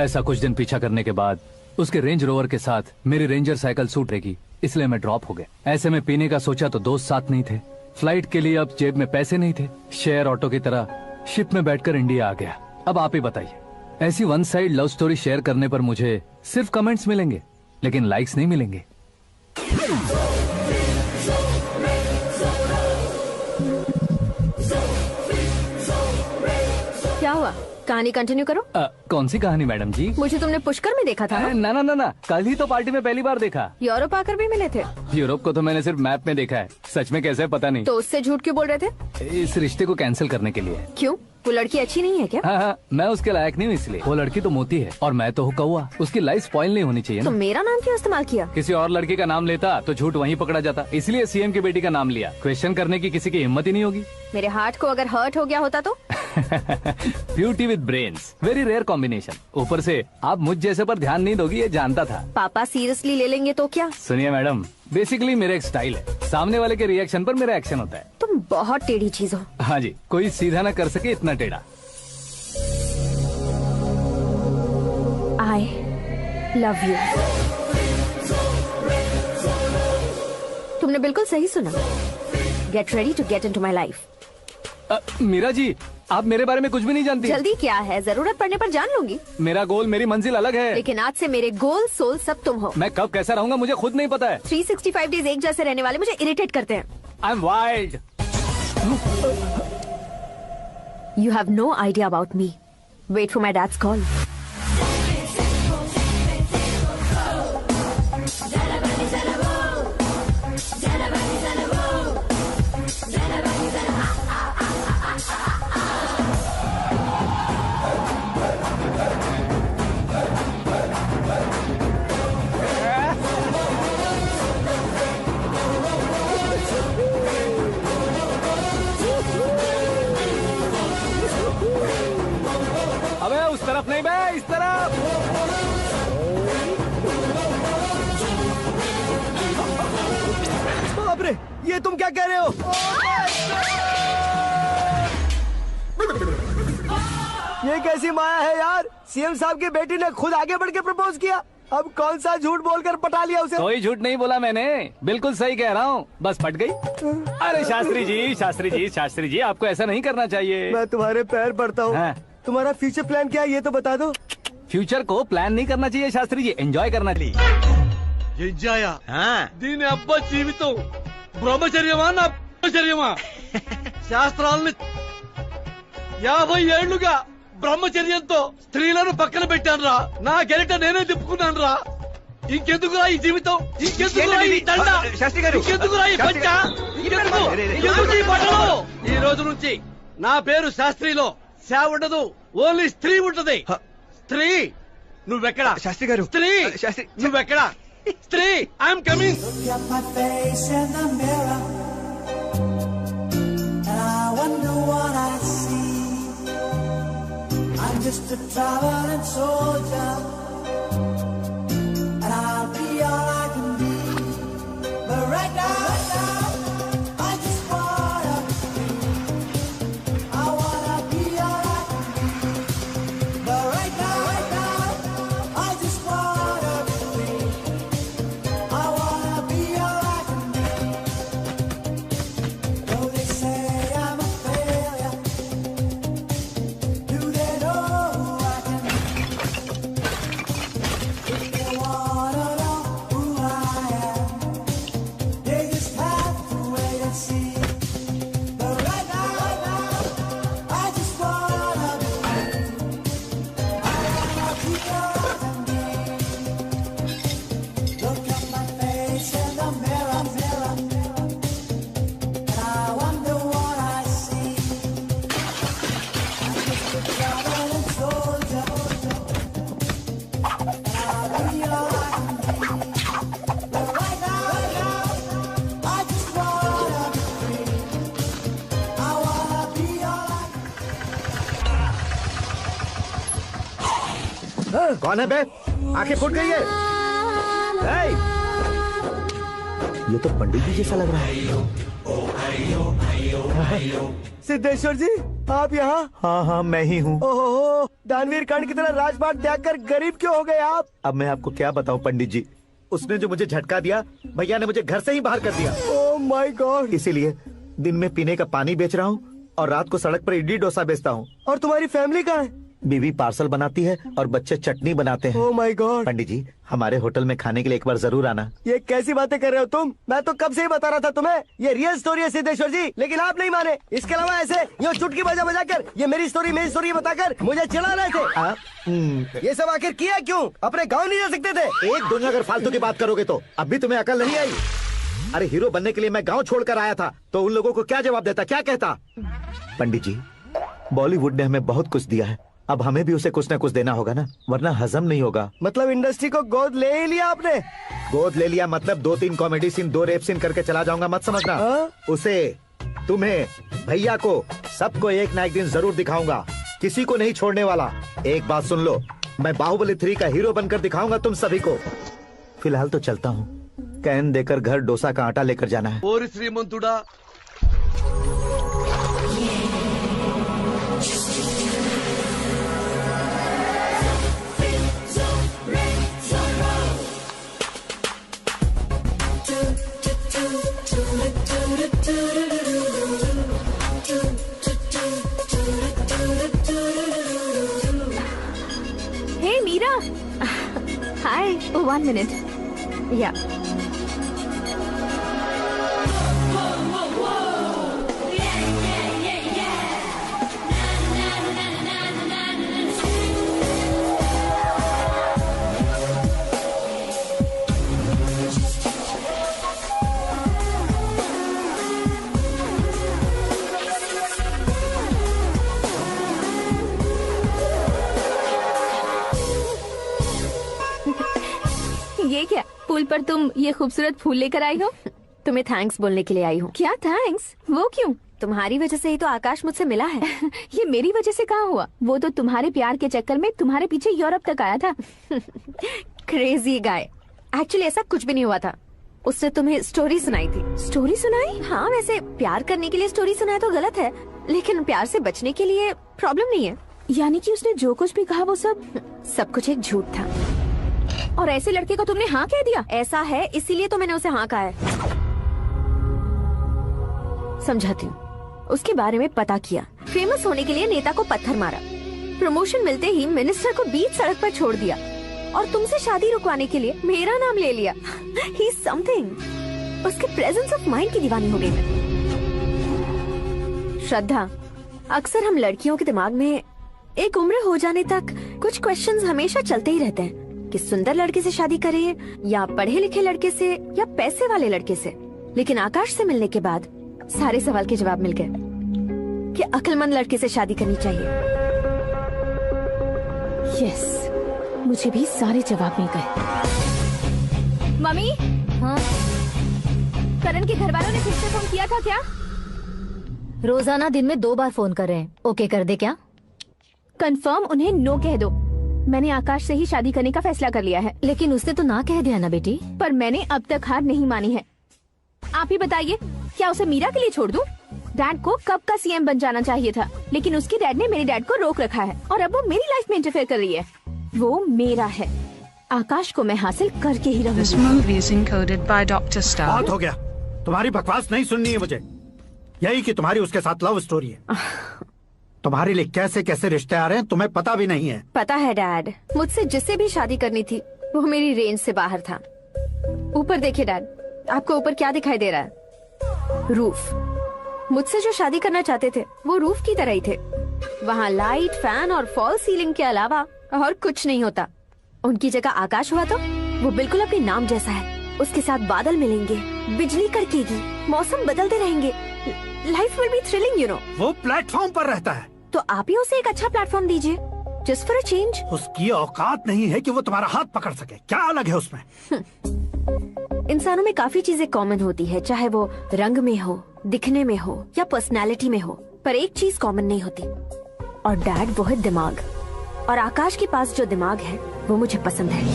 ऐसा कुछ दिन पीछा करने के बाद उसके रेंज रोवर के साथ मेरी रेंजर साइकिल सूट रहेगी, इसलिए मैं ड्रॉप हो गया। ऐसे में पीने का सोचा तो दोस्त साथ नहीं थे, फ्लाइट के लिए अब जेब में पैसे नहीं थे, शेयर ऑटो की तरह शिप में बैठकर इंडिया आ गया। अब आप ही बताइए, ऐसी one side love story share करने पर मुझे सिर्फ कमेंट्स मिलेंगे लेकिन लाइक्स नहीं मिलेंगे। क्या हुआ? कहानी कंटिन्यू करो। कौन सी कहानी मैडम जी? मुझे तुमने पुष्कर में देखा था ना? ना, कल ही तो पार्टी में पहली बार देखा। यूरोप आकर भी मिले थे? यूरोप को तो मैंने सिर्फ मैप में देखा है, सच में कैसे पता नहीं। तो उससे झूठ क्यों बोल रहे थे? इस रिश्ते को कैंसिल करने के लिए। क्यों? वो लड़की अच्छी नहीं है क्या? हाँ, मैं उसके लायक नहीं हूँ इसलिए। वो लड़की तो मोती है और मैं तो हूँ कौवा, उसकी लाइफ स्पॉइल नहीं होनी चाहिए तो ना। मेरा नाम क्यों इस्तेमाल किया? किसी और लड़की का नाम लेता तो झूठ वहीं पकड़ा जाता, इसलिए सीएम की बेटी का नाम लिया। क्वेश्चन करने की किसी की हिम्मत ही नहीं होगी। मेरे हार्ट को अगर हर्ट हो गया होता तो? Beauty with brains, very rare combination. ऊपर से आप मुझ जैसे पर ध्यान नहीं दोगी ये जानता था। पापा सीरियसली ले लेंगे तो क्या? सुनिए मैडम, बेसिकली मेरा एक स्टाइल है, सामने वाले के रिएक्शन पर मेरा एक्शन होता है। तुम बहुत टेढ़ी चीज हो। हाँ जी, कोई सीधा ना कर सके इतना टेढ़ा। I love you। तुमने बिल्कुल सही सुना। Get ready to get into my life। Meera ji, आप मेरे बारे में कुछ भी नहीं जानती। जल्दी क्या है, जरूरत पड़ने पर जान लूंगी। मेरा गोल, मेरी मंजिल अलग है। लेकिन आज से मेरे गोल सोल सब तुम हो। मैं कब कैसा रहूंगा मुझे खुद नहीं पता है। 365 डेज एक जैसे रहने वाले मुझे इरिटेट करते हैं। I am wild. You have no idea about me। Wait for my dad's call। अबे उस तरफ नहीं बे, इस तरफ। बाप रे, ये तुम क्या कह रहे हो? ये कैसी माया है यार? सीएम साहब की बेटी ने खुद आगे बढ़ के प्रपोज किया, अब कौन सा झूठ बोलकर पटा लिया उसे? कोई झूठ नहीं बोला मैंने, बिल्कुल सही कह रहा हूँ, बस फट गई। अरे शास्त्री जी, आपको ऐसा नहीं करना चाहिए। मैं तुम्हारे पैर पड़ता हूँ। तुम्हारा फ्यूचर प्लान क्या है ये तो बता दो। फ्यूचर को प्लान नहीं करना चाहिए शास्त्री जी, एंजॉय करना चाहिए। దీని అబ్బా జీవితం బ్రహ్మచర్యమా నా బ్రహ్మచర్యమా? శాస్త్రాలని 50 ఏళ్లుగా బ్రహ్మచర్యంతో స్త్రీలను పక్కన పెట్టాను రా. నా గెరిట నేనే తిప్పుకున్నాను రా. ఇంకెందుకురా ఈ జీవితం, ఇంకెందుకురా ఈ దండ, ఇంకెందుకురా ఈ పంచ, ఇంకెందుకు ఈ బట్టలు? ఈ రోజు నుంచి నా పేరు శాస్త్రిలో శా ఉండదు, ఓన్లీ స్త్రీ ఉంటది. స్త్రీ నువ్వెక్కడా? శాస్త్రి గారు స్త్రీ, నువ్వెక్కడా? స్త్రీ, I'm coming. Look at my face in the mirror, and I wonder what I see. I'm just a traveling soldier, and I'll be all I can be. But right now, I just wanna be. I wanna be all I can be. But right now, I just wanna be. I wanna be all I can be. Though they say I'm a failure, do they know who I can be? If they wanna know who I am, they just have to wait and see. But right now, I just wanna be. I wanna be all I can be. Look at my face in the mirror, and I wonder what I see. I'm just a traveling soldier, and I'll be all I can be. But right now, I just wanna be free. I wanna be all I कौन है बे? आंखें फूट गई है। hey! ये तो पंडित जी जैसा लग रहा है। सिद्धेश्वर जी आप यहाँ? हाँ हाँ मैं ही हूँ। ओहो, दानवीर कर्ण की तरह राजपाट त्याग कर गरीब क्यों हो गए आप? अब मैं आपको क्या बताऊँ पंडित जी, उसने जो मुझे झटका दिया, भैया ने मुझे घर से ही बाहर कर दिया। Oh my God. इसीलिए दिन में पीने का पानी बेच रहा हूँ और रात को सड़क पर इडली डोसा बेचता हूँ। और तुम्हारी फैमिली कहाँ है? बीवी पार्सल बनाती है और बच्चे चटनी बनाते हैं। Oh my God. पंडित जी हमारे होटल में खाने के लिए एक बार जरूर आना। ये कैसी बातें कर रहे हो तुम? मैं तो कब से ही बता रहा था तुम्हें, ये रियल स्टोरी है सिद्धेश्वर जी, लेकिन आप नहीं माने। इसके अलावा ऐसे यूँ चुटकी बजा बजा कर ये मेरी स्टोरी बताकर मुझे चिढ़ा रहे थे। ये सब आखिर किया क्यों? अपने गाँव नहीं जा सकते थे? एक दुनिया अगर फालतू की बात करोगे तो अब भी तुम्हें अकल नहीं आई? अरे हीरो बनने के लिए मैं गांव छोड़कर आया था तो उन लोगों को क्या जवाब देता, क्या कहता? पंडित जी बॉलीवुड ने हमें बहुत कुछ दिया है, अब हमें भी उसे कुछ न कुछ देना होगा ना, वरना हजम नहीं होगा। मतलब इंडस्ट्री को गोद ले ही लिया आपने? गोद ले लिया मतलब 2-3 कॉमेडी सीन 2 रेप सीन करके चला जाऊंगा मत समझना। उसे, तुम्हें, भैया को, सबको एक ना एक दिन जरूर दिखाऊंगा, किसी को नहीं छोड़ने वाला। एक बात सुन लो, मैं बाहुबली 3 का हीरो बनकर दिखाऊंगा तुम सभी को। फिलहाल तो चलता हूँ, कैन देकर घर डोसा का आटा लेकर जाना है। ఓరి శ్రీమంతుడా, हे मीरा। हाय। 1 minute। या ये क्या, पुल पर तुम ये खूबसूरत फूल लेकर आई हो? तुम्हें थैंक्स बोलने के लिए आई हूँ। क्या थैंक्स? वो क्यों? तुम्हारी वजह से ही तो आकाश मुझसे मिला है। ये मेरी वजह से कहाँ हुआ? वो तो तुम्हारे प्यार के चक्कर में तुम्हारे पीछे यूरोप तक आया था। Crazy guy. एक्चुअली ऐसा कुछ भी नहीं हुआ था, उसने तुम्हें स्टोरी सुनाई थी। स्टोरी सुनाई? हाँ, वैसे प्यार करने के लिए स्टोरी सुनाए तो गलत है, लेकिन प्यार से बचने के लिए प्रॉब्लम नहीं है। यानी कि उसने जो कुछ भी कहा वो सब कुछ एक झूठ था। और ऐसे लड़के को तुमने हाँ कह दिया? ऐसा है इसीलिए तो मैंने उसे हाँ कहा है। समझाती हूँ। उसके बारे में पता किया, फेमस होने के लिए नेता को पत्थर मारा, प्रमोशन मिलते ही मिनिस्टर को बीच सड़क पर छोड़ दिया और तुमसे शादी रुकवाने के लिए मेरा नाम ले लिया। ही समथिंग। उसके प्रेजेंस ऑफ माइंड की दीवानी हो गई मैं। श्रद्धा, अक्सर हम लड़कियों के दिमाग में एक उम्र हो जाने तक कुछ क्वेश्चंस हमेशा चलते ही रहते हैं कि सुंदर लड़के से शादी करें या पढ़े लिखे लड़के से या पैसे वाले लड़के से। लेकिन आकाश से मिलने के बाद सारे सवाल के जवाब मिल गए कि अक्लमंद लड़के से शादी करनी चाहिए। यस, मुझे भी सारे जवाब मिल गए। मम्मी, हाँ? करण के घर वालों ने फिर से फोन किया था क्या? रोजाना दिन में 2 बार फोन कर रहे हैं। ओके कर दे क्या? कंफर्म उन्हें नो कह दो। मैंने आकाश से ही शादी करने का फैसला कर लिया है। लेकिन उसने तो ना कह दिया ना बेटी। पर मैंने अब तक हार नहीं मानी है। आप ही बताइए, क्या उसे मीरा के लिए छोड़ दूं? डैड को कब का सीएम बन जाना चाहिए था, लेकिन उसके डैड ने मेरे डैड को रोक रखा है और अब वो मेरी लाइफ में इंटरफेयर कर रही है। वो मेरा है। आकाश को मैं हासिल करके ही रहूंगी। This movie is encoded by Dr. Star. बहुत हो गया, तुम्हारी बकवास नहीं सुननी है मुझे। यही कि तुम्हारी उसके साथ लव स्टोरी है। तुम्हारे लिए कैसे कैसे रिश्ते आ रहे हैं तुम्हें पता भी नहीं है। पता है डैड, मुझसे जिससे भी शादी करनी थी वो मेरी रेंज से बाहर था। ऊपर देखिए डैड, आपको ऊपर क्या दिखाई दे रहा है? रूफ। मुझसे जो शादी करना चाहते थे वो रूफ की तरह ही थे। वहाँ लाइट, फैन और फॉल सीलिंग के अलावा और कुछ नहीं होता। उनकी जगह आकाश हुआ तो वो बिल्कुल अपने नाम जैसा है। उसके साथ बादल मिलेंगे, बिजली कड़केगी, मौसम बदलते रहेंगे। Life will be thrilling, you know. वो प्लेटफॉर्म पर रहता है तो आप ही उसे एक अच्छा प्लेटफॉर्म दीजिए, जस्ट फॉर अ चेंज। उसकी औकात नहीं है कि वो तुम्हारा हाथ पकड़ सके। क्या अलग है उसमें? इंसानों में काफी चीजें कॉमन होती है, चाहे वो रंग में हो, दिखने में हो या पर्सनालिटी में हो, पर एक चीज कॉमन नहीं होती, और डैड वो है दिमाग। और आकाश के पास जो दिमाग है वो मुझे पसंद है।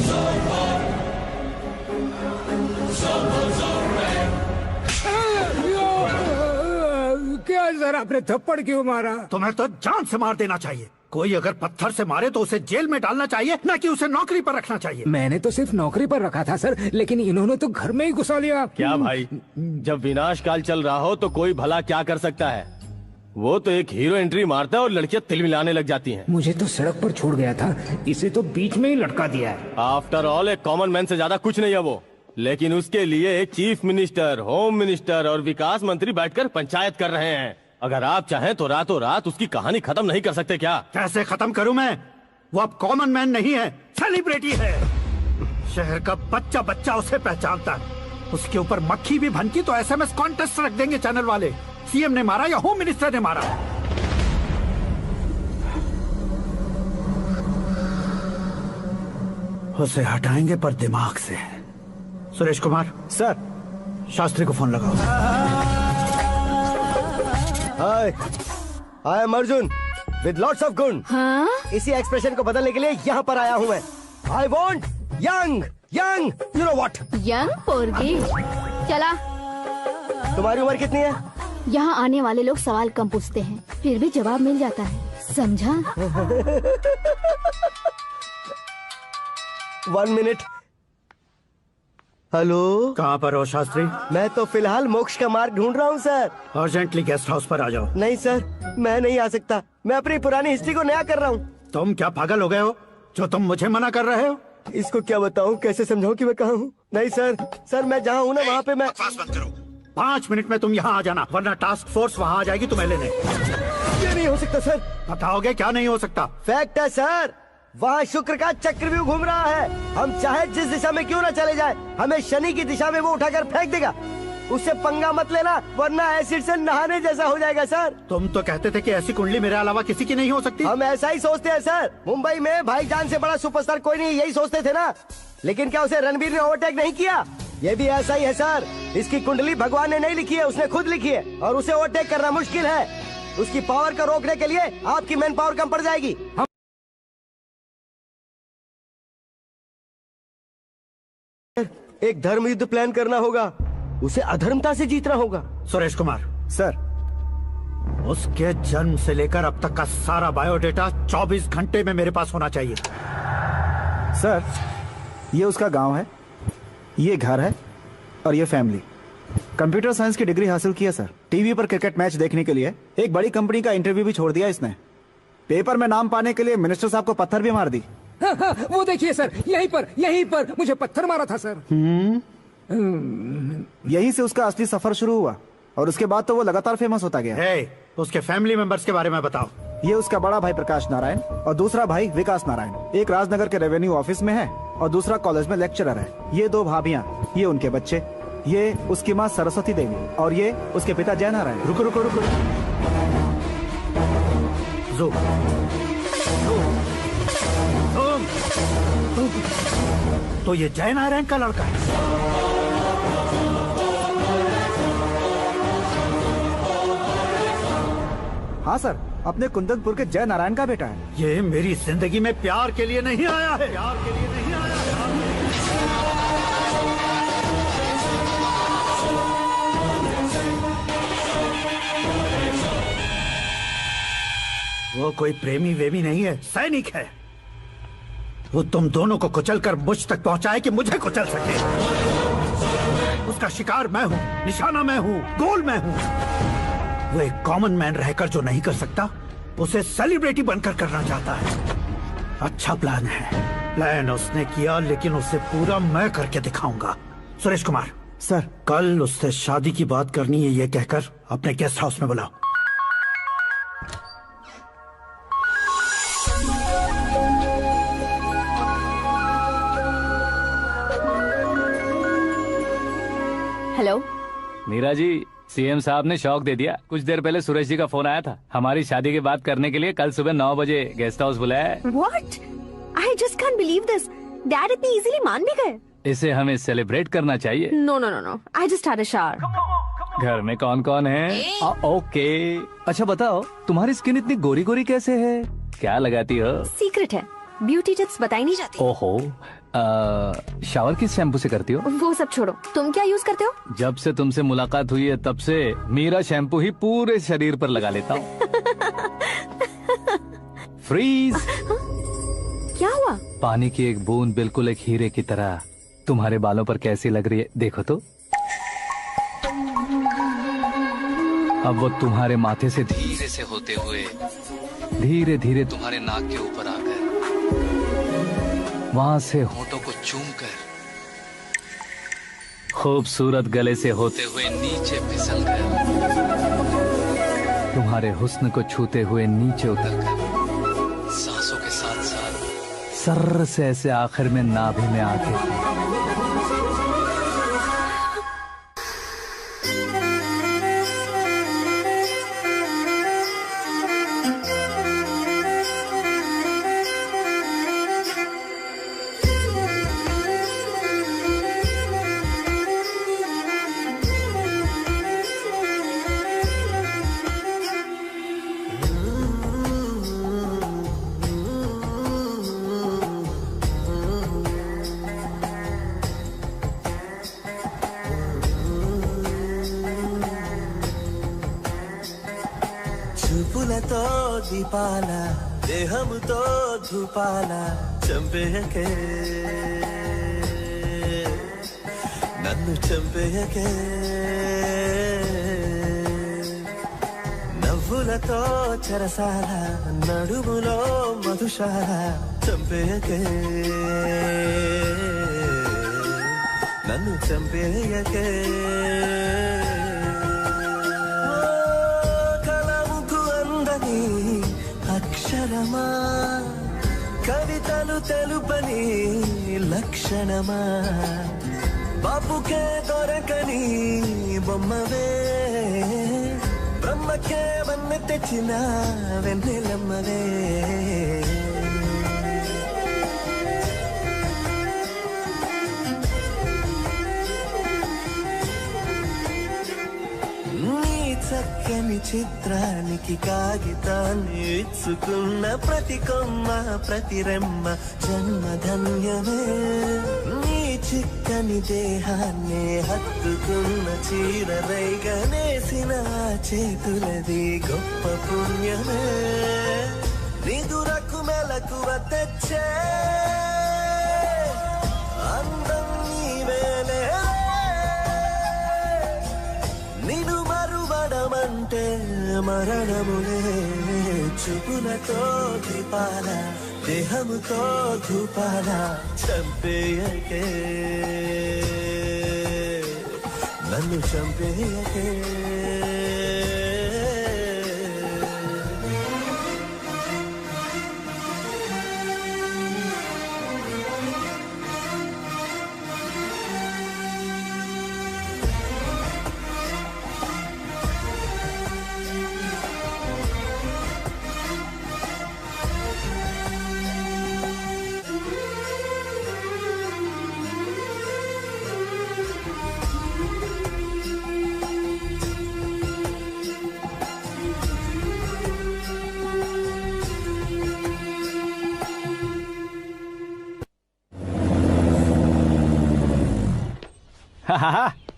क्या सर, आपने थप्पड़ क्यों मारा? तुम्हें तो जान से मार देना चाहिए। कोई अगर पत्थर से मारे तो उसे जेल में डालना चाहिए, न कि उसे नौकरी पर रखना चाहिए। मैंने तो सिर्फ नौकरी पर रखा था सर, लेकिन इन्होंने तो घर में ही घुसा लिया। क्या भाई, जब विनाश काल चल रहा हो तो कोई भला क्या कर सकता है? वो तो एक हीरो एंट्री मारता है और लड़कियां तिल मिलाने लग जाती हैं। मुझे तो सड़क पर छोड़ गया था, इसे तो बीच में ही लटका दिया है। आफ्टर ऑल एक कॉमन मैन से ज्यादा कुछ नहीं है वो, लेकिन उसके लिए एक चीफ मिनिस्टर, होम मिनिस्टर और विकास मंत्री बैठकर पंचायत कर रहे हैं। अगर आप चाहें तो रातों रात उसकी कहानी खत्म नहीं कर सकते क्या? कैसे खत्म करूं मैं? वो अब कॉमन मैन नहीं है, सेलिब्रिटी है। शहर का बच्चा बच्चा उसे पहचानता है। उसके ऊपर मक्खी भी भनकी तो एसएमएस कॉन्टेस्ट रख देंगे चैनल वाले। सीएम ने मारा या होम मिनिस्टर ने मारा। उसे हटाएंगे पर दिमाग से। सुरेश कुमार सर, शास्त्री को फोन लगाओ। Hi, I am Arjun with lots of गुण। हाँ? इसी एक्सप्रेशन को बदलने के लिए यहाँ पर आया हूँ मैं। I want young young, you know what? Young पोरगी। चला। तुम्हारी उम्र कितनी है? यहाँ आने वाले लोग सवाल कम पूछते हैं, फिर भी जवाब मिल जाता है, समझा? 1 मिनट। हेलो, कहाँ पर हो शास्त्री? मैं तो फिलहाल मोक्ष का मार्ग ढूंढ रहा हूँ सर। अर्जेंटली गेस्ट हाउस पर आ जाओ। नहीं सर, मैं नहीं आ सकता। मैं अपनी पुरानी हिस्ट्री को नया कर रहा हूँ। तुम क्या पागल हो गए हो जो तुम मुझे मना कर रहे हो? इसको क्या बताऊँ, कैसे समझाऊँ कि मैं कहाँ हूँ? नहीं सर, सर मैं जहाँ हूँ ना वहाँ पे मैं। बकवास बंद करो। 5 मिनट में तुम यहाँ आ जाना, वरना टास्क फोर्स वहाँ आ जाएगी तुम्हें लेने। ये नहीं हो सकता सर। बताओगे क्या नहीं हो सकता? फैक्ट है सर, वहाँ शुक्र का चक्रव्यूह घूम रहा है। हम चाहे जिस दिशा में क्यों ना चले जाए, हमें शनि की दिशा में वो उठाकर फेंक देगा। उससे पंगा मत लेना, वरना एसिड से नहाने जैसा हो जाएगा सर। तुम तो कहते थे कि ऐसी कुंडली मेरे अलावा किसी की नहीं हो सकती। हम ऐसा ही सोचते हैं सर। मुंबई में भाईजान से बड़ा सुपरस्टार कोई नहीं, यही सोचते थे ना। लेकिन क्या उसे रणबीर ने ओवरटेक नहीं किया? ये भी ऐसा ही है सर। इसकी कुंडली भगवान ने नहीं लिखी है, उसने खुद लिखी है, और उसे ओवरटेक करना मुश्किल है। उसकी पावर को रोकने के लिए आपकी मैन पावर कम पड़ जाएगी। एक धर्म युद्ध प्लान करना होगा, उसे अधर्मता से जीतना होगा। सुरेश कुमार सर, उसके जन्म से लेकर अब तक का सारा बायोडेटा 24 घंटे में मेरे पास होना चाहिए। सर, ये उसका गांव है, ये घर है और ये फैमिली। कंप्यूटर साइंस की डिग्री हासिल की है सर। टीवी पर क्रिकेट मैच देखने के लिए एक बड़ी कंपनी का इंटरव्यू भी छोड़ दिया इसने। पेपर में नाम पाने के लिए मिनिस्टर साहब को पत्थर भी मार दी। हाँ, हाँ, वो देखिए सर, यहीं पर मुझे पत्थर मारा था सर। यहीं से उसका असली सफर शुरू हुआ और उसके बाद तो वो लगातार फेमस होता गया। hey, उसके फैमिली मेंबर्स के बारे में बताओ। ये उसका बड़ा भाई प्रकाश नारायण और दूसरा भाई विकास नारायण। एक राजनगर के रेवेन्यू ऑफिस में है और दूसरा कॉलेज में लेक्चरर है। ये 2 भाभियाँ, ये उनके बच्चे, ये उसकी माँ सरस्वती देवी और ये उसके पिता जय नारायण। रुको रुको रुको, तो ये जय नारायण का लड़का है। हाँ सर, अपने कुंदनपुर के जय नारायण का बेटा है। ये मेरी जिंदगी में प्यार के लिए नहीं आया है, प्यार के लिए नहीं आया है। वो कोई प्रेमी वेमी नहीं है, सैनिक है। वो तुम दोनों को कुचलकर मुझ तक पहुंचाए कि मुझे कुचल सके। उसका शिकार मैं हूं, निशाना मैं हूं, गोल मैं हूं। वो एक कॉमन मैन रहकर जो नहीं कर सकता, उसे सेलिब्रिटी बनकर करना चाहता है। अच्छा प्लान है, प्लान उसने किया, लेकिन उसे पूरा मैं करके दिखाऊंगा। सुरेश कुमार सर, कल उससे शादी की बात करनी है, ये कहकर अपने गेस्ट हाउस में बुलाओ। हेलो मीरा जी, सीएम साहब ने शौक दे दिया। कुछ देर पहले सुरेश जी का फोन आया था, हमारी शादी की बात करने के लिए कल सुबह 9 बजे गेस्ट हाउस बुलाया है। What? I just can't believe this. Dad इतनी इजीली मान भी गए। इसे हमें सेलिब्रेट करना चाहिए। No, no, no, no. I just had a shower. घर में कौन कौन है? ओके। अच्छा बताओ, तुम्हारी स्किन इतनी गोरी गोरी कैसे है? क्या लगाती हो? सीक्रेट है, ब्यूटी टिप्स बताई नहीं जाती। ओहो, शावर किस शैम्पू से करती हो? वो सब छोड़ो, तुम क्या यूज करते हो? जब से तुमसे मुलाकात हुई है तब से मीरा शैम्पू ही पूरे शरीर पर लगा लेता हूँ। फ्रीज। क्या हुआ? पानी की एक बूंद बिल्कुल एक हीरे की तरह तुम्हारे बालों पर कैसी लग रही है, देखो तो। अब वो तुम्हारे माथे से धीरे से होते हुए धीरे धीरे तुम्हारे नाक के ऊपर आकर वहां से होठों को चूमकर खूबसूरत गले से होते हुए नीचे फिसल कर तुम्हारे हुस्न को छूते हुए नीचे उतरकर सांसों के साथ साथ सर्र से ऐसे आखिर में नाभि में आके చూపులతో దీపాల దేహముతో ధూపాల చంపేయకే నన్ను చంపేయకే నవ్వులతో చెరసాల నడుములో మధుశాల చంపేయకే నన్ను చంపేయకే అక్షరమా కవితలు తెలుపని లక్షణమా బాపుకే దొరకని బొమ్మవే బ్రహ్మకే వన్నె తెచ్చిన వెన్నెలమ్మవే చక్కని చిత్రానికి కాగితాన్ని ఇచ్చుకున్న ప్రతి కొమ్మ ప్రతి రెమ్మ జన్మధన్యమే నీ చిక్కని దేహాన్ని హత్తుకున్న చీర రైగనేసిన చేతులది గొప్ప పుణ్యమే నిదురకు మెలకువ తెచ్చే అందం నీవేలే నిన్ను మరువడమంటే మరణములే చూపులతో దీపాల దేహముతో ధూపాల చంపేయకే నన్ను చంపేయకే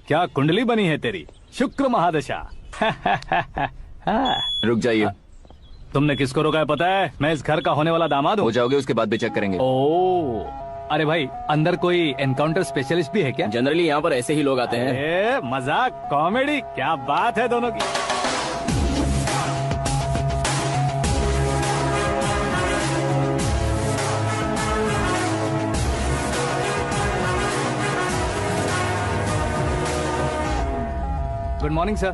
क्या कुंडली बनी है तेरी, शुक्र महादशा। रुक जाइए। तुमने किसको रोका है पता है? मैं इस घर का होने वाला दामाद हूँ। हो जाओगे उसके बाद भी चेक करेंगे। ओ, अरे भाई अंदर कोई एनकाउंटर स्पेशलिस्ट भी है क्या? जनरली यहाँ पर ऐसे ही लोग आते हैं। मजाक कॉमेडी, क्या बात है दोनों की। Good morning sir.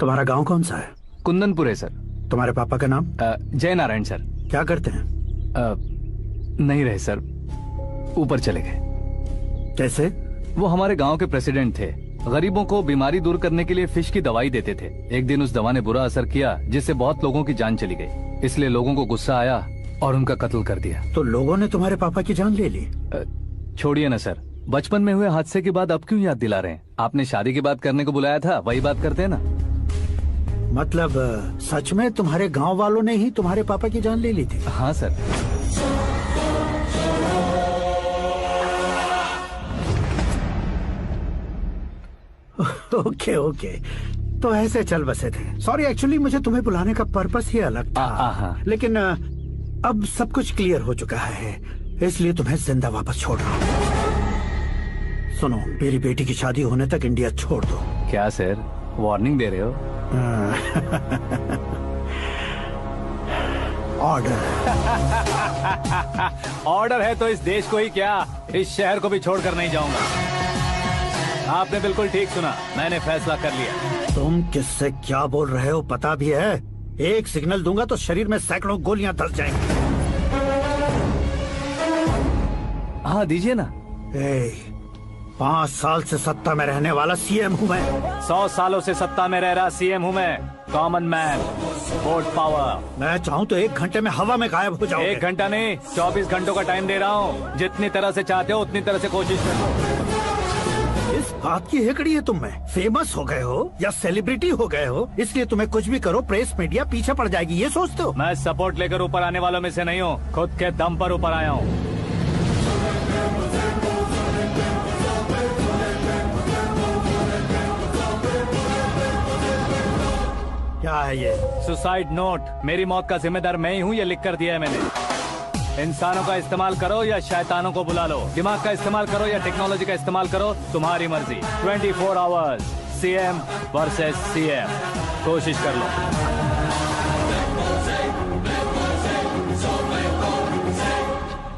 तुम्हारा गांव कौन सा है? कुंदनपुर है सर। तुम्हारे पापा का नाम? जय नारायण सर। क्या करते हैं? नहीं रहे सर, ऊपर चले गए। कैसे? वो हमारे गांव के प्रेसिडेंट थे। गरीबों को बीमारी दूर करने के लिए फिश की दवाई देते थे। एक दिन उस दवा ने बुरा असर किया जिससे बहुत लोगों की जान चली गई। इसलिए लोगों को गुस्सा आया और उनका कत्ल कर दिया। तो लोगों ने तुम्हारे पापा की जान ले ली? छोड़िए ना सर, बचपन में हुए हादसे के बाद अब क्यों याद दिला रहे हैं? आपने शादी की बात करने को बुलाया था, वही बात करते हैं ना। मतलब सच में तुम्हारे गांव वालों ने ही तुम्हारे पापा की जान ले ली थी? हाँ सर। ओके ओके, तो ऐसे चल बसे थे। सॉरी, एक्चुअली मुझे तुम्हें बुलाने का पर्पस ही अलग था। लेकिन अब सब कुछ क्लियर हो चुका है, इसलिए तुम्हें जिंदा वापस छोड़ रहा हूँ। सुनो, मेरी बेटी की शादी होने तक इंडिया छोड़ दो। क्या सर, वार्निंग दे रहे हो? ऑर्डर। ऑर्डर है तो इस देश को ही क्या, इस शहर को भी छोड़कर नहीं जाऊंगा। आपने बिल्कुल ठीक सुना, मैंने फैसला कर लिया। तुम किससे क्या बोल रहे हो पता भी है? एक सिग्नल दूंगा तो शरीर में सैकड़ों गोलियां धस जाएंगी। हाँ दीजिए ना। 5 साल से सत्ता में रहने वाला सीएम हूँ मैं। 100 सालों से सत्ता में रह रहा सीएम हूँ मैं। Common man, vote power. मैं चाहूँ तो 1 घंटे में हवा में गायब हो जाऊँ। 1 घंटा नहीं, 24 घंटों का टाइम दे रहा हूँ। जितनी तरह से चाहते हो उतनी तरह से कोशिश करो। इस बात की हेकड़ी है तुम में? फेमस हो गए हो या सेलिब्रिटी हो गए हो, इसलिए तुम्हें कुछ भी करो प्रेस मीडिया पीछे पड़ जाएगी, ये सोचते हो? मैं सपोर्ट लेकर ऊपर आने वालों में से नहीं हूँ, खुद के दम पर ऊपर आया हूँ। क्या है ये? Suicide note. मेरी मौत का जिम्मेदार मैं ही हूँ, ये लिख कर दिया है मैंने। इंसानों का इस्तेमाल करो या शैतानों को बुला लो, दिमाग का इस्तेमाल करो या टेक्नोलॉजी का इस्तेमाल करो, तुम्हारी मर्जी। 24 आवर्स, सीएम वर्सेस सीएम, कोशिश कर लो।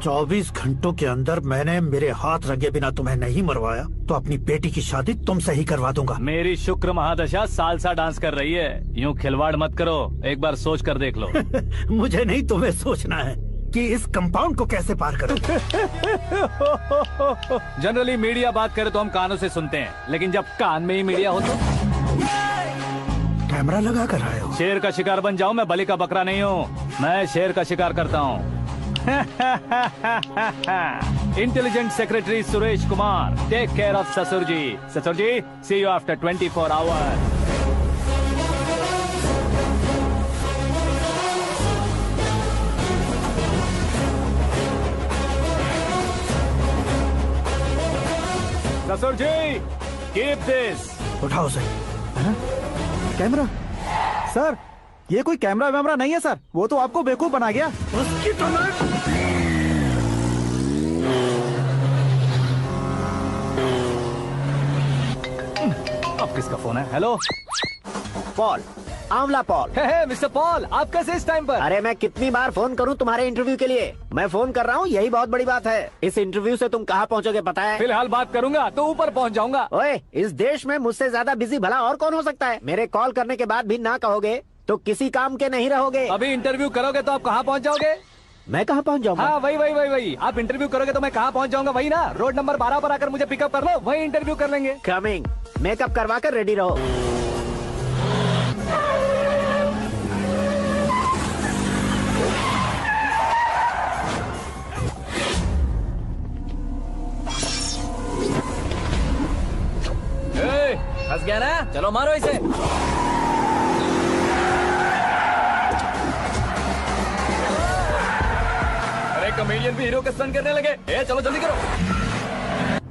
चौबीस घंटों के अंदर मैंने मेरे हाथ रंगे बिना तुम्हें नहीं मरवाया तो अपनी बेटी की शादी तुमसे ही करवा दूंगा। मेरी शुक्र महादशा सालसा डांस कर रही है, यूं खिलवाड़ मत करो, एक बार सोच कर देख लो। मुझे नहीं, तुम्हें सोचना है कि इस कंपाउंड को कैसे पार करो। जनरली मीडिया बात करे तो हम कानों से सुनते हैं, लेकिन जब कान में ही मीडिया हो तो कैमरा लगा कर आए हो। शेर का शिकार बन जाऊं, मैं बलि का बकरा नहीं हूँ, मैं शेर का शिकार करता हूँ। Intelligent secretary Suresh Kumar, take care of ससुर जी। ससुर जी, सी यू आफ्टर 24 आवर्स। ससुर जी, कीप दिस। उठाओ सर। कैमरा? सर, ये कोई कैमरा वैमरा नहीं है सर, वो तो आपको बेवकूफ बना गया। उसकी तो किसका फोन है? हेलो पॉल, आंवला पॉल। मिस्टर पॉल, आप कैसे इस टाइम पर? अरे मैं कितनी बार फोन करूं तुम्हारे इंटरव्यू के लिए? मैं फोन कर रहा हूं, यही बहुत बड़ी बात है। इस इंटरव्यू से तुम कहां पहुंचोगे पता है? फिलहाल बात करूंगा तो ऊपर पहुंच जाऊंगा। ओए, इस देश में मुझसे ज्यादा बिजी भला और कौन हो सकता है? मेरे कॉल करने के बाद भी ना कहोगे तो किसी काम के नहीं रहोगे। अभी इंटरव्यू करोगे तो आप कहाँ पहुँच जाओगे? मैं कहाँ पहुँच जाऊंगा? हाँ वही। आप इंटरव्यू करोगे तो मैं कहाँ पहुँच जाऊंगा? वही ना, रोड नंबर 12 पर आकर मुझे पिकअप कर लो, वही इंटरव्यू कर लेंगे। कमिंग। मेकअप करवा कर रेडी रहो। फंस गया ना, चलो मारो इसे। अरे कमेडियन भी हीरो का स्टंट करने लगे। चलो जल्दी करो।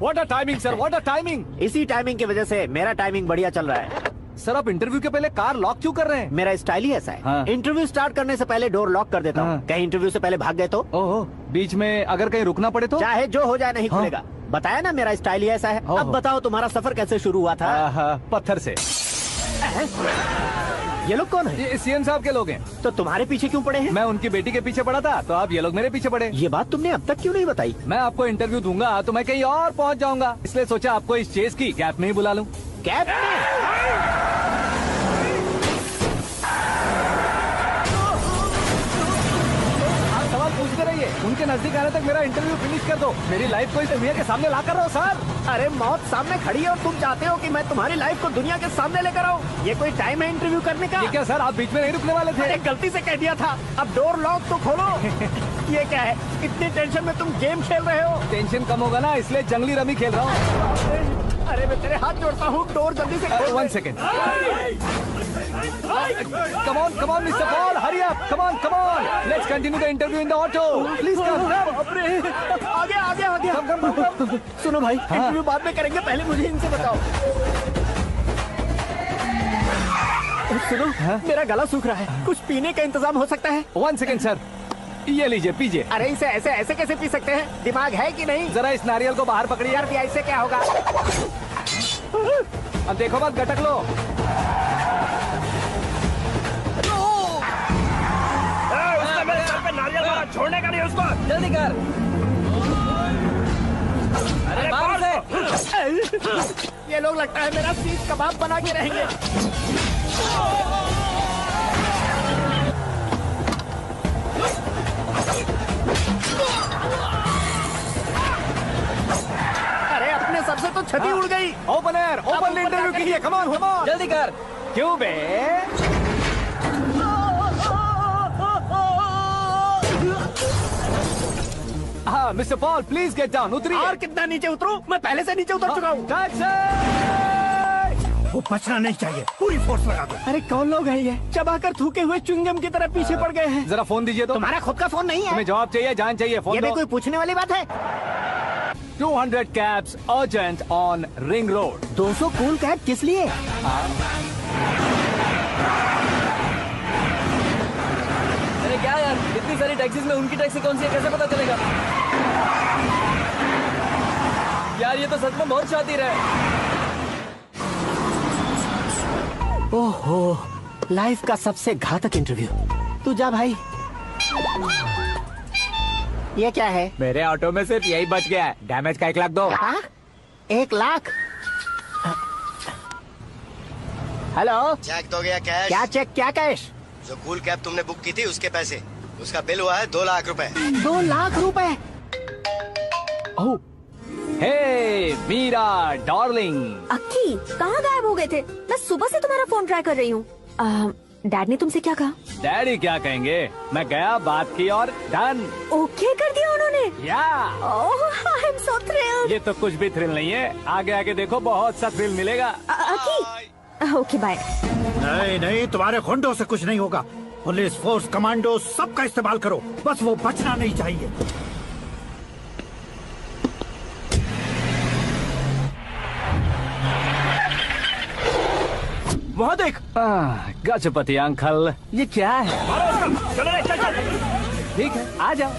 What a timing sir, what a timing. इसी टाइमिंग की वजह से मेरा टाइमिंग बढ़िया चल रहा है। सर आप इंटरव्यू के पहले कार लॉक क्यों कर रहे हैं? मेरा स्टाइल ही ऐसा है। हाँ। इंटरव्यू स्टार्ट करने से पहले डोर लॉक कर देता हूँ। कहीं इंटरव्यू से पहले भाग गए तो? ओहो, बीच में अगर कहीं रुकना पड़े तो? चाहे जो हो जाए नहीं खुलेगा। बताया ना मेरा स्टाइल ही ऐसा है। अब बताओ तुम्हारा सफर कैसे शुरू हुआ था? पत्थर से। ये लोग कौन है? ये सीएम साहब के लोग हैं। तो तुम्हारे पीछे क्यों पड़े हैं? मैं उनकी बेटी के पीछे पड़ा था तो आप ये लोग मेरे पीछे पड़े। ये बात तुमने अब तक क्यों नहीं बताई? मैं आपको इंटरव्यू दूंगा तो मैं कहीं और पहुंच जाऊंगा, इसलिए सोचा आपको इस चेस की कैप में ही बुला लूं। कैप में? सवाल पूछते रहिए, उनके नजदीक आने तक मेरा इंटरव्यू फिनिश कर दो। मेरी लाइफ को इस दुनिया के सामने ला कर रहो सर। अरे मौत सामने खड़ी है और तुम चाहते हो कि मैं तुम्हारी लाइफ को दुनिया के सामने लेकर आऊं? ये कोई टाइम है इंटरव्यू करने का? ये क्या सर, आप बीच में नहीं रुकने वाले थे? अरे गलती से कह दिया था। अब डोर लॉक तो खोलो। ये क्या है? इतनी टेंशन में तुम गेम खेल रहे हो? टेंशन कम होगा ना, इसलिए जंगली रमी खेल रहा हूँ। अरे मैं तेरे हाथ जोड़ता हूँ, डोर जल्दी से खोल। 1 second. Come on, Mr. Paul, hurry up. Come on. Let's continue the interview in the auto. Please come. आगे। Come. सुनो भाई, इंटरव्यू बाद में करेंगे, पहले मुझे इनसे बताओ। सुनो, मेरा गला सूख रहा है, कुछ पीने का इंतजाम हो सकता है? 1 सेकेंड सर, ये लीजिए पीजिए। अरे इसे ऐसे कैसे पी सकते हैं? दिमाग है कि नहीं? जरा इस नारियल को बाहर पकड़िए। यार दिया, इससे क्या होगा? अब देखो मत, गटक लो। उसने मेरे सर पे नारियल मारा, छोड़ने का नहीं उसको। जल्दी कर। अरे मार से। ये लोग लगता है मेरा सीख कबाब बना के रहेंगे। अरे अपने सर से तो छती उड़ गई। ओपन एयर, ओपन इंटरव्यू कीजिए। कम ऑन जल्दी कर। क्यों बे? हाँ mister Paul, please get down. उतरिए। और कितना नीचे उतरूं? मैं पहले से नीचे उतर चुका हूँ। वो बचना नहीं चाहिए, पूरी फोर्स लगा दो। अरे कौन लोग हैं ये? चबाकर थूके हुए चुंगम की तरह पीछे पड़ गए हैं। जरा फोन दीजिए तो। तुम्हारा खुद का फोन नहीं है? तुम्हें जवाब चाहिए, जान चाहिए, फोन ये भी कोई पूछने वाली बात है? 200 cabs urgent on Ring Road. 200 cool cab किस लिए? अरे क्या यार, इतनी सारी टैक्सीज में उनकी टैक्सी कौन सी है, कैसे पता चलेगा? यार ये तो सच में बहुत शातिर है। ओहो, लाइफ का सबसे घातक इंटरव्यू। तू जा भाई। ये क्या है? मेरे ऑटो में सिर्फ यही बच गया है, डैमेज का 1 लाख दो। 1 लाख? हेलो, चेक तो गया कैश? क्या चेक, क्या कैश? जो कूल कैब तुमने बुक की थी उसके पैसे, उसका बिल हुआ है 2 लाख रुपए। 2 लाख रुपए? ओह, हे मीरा डार्लिंग। अक्की, कहाँ गायब हो गए थे? मैं सुबह से तुम्हारा फोन ट्राई कर रही हूँ। डैड ने तुमसे क्या कहा? डैडी क्या कहेंगे, मैं गया, बात की और डन। ओके कर दिया उन्होंने? या। ओह, आई एम सो थ्रिल्ड। ये तो कुछ भी थ्रिल नहीं है, आगे आगे देखो बहुत सा थ्रिल मिलेगा। अक्की, ओके बाय। नहीं, तुम्हारे गुंडों से कुछ नहीं होगा। पुलिस फोर्स, कमांडो, सबका इस्तेमाल करो, बस वो बचना नहीं चाहिए। वहाँ देख। गजपति अंकल, ये क्या है? ठीक है, आ जाओ।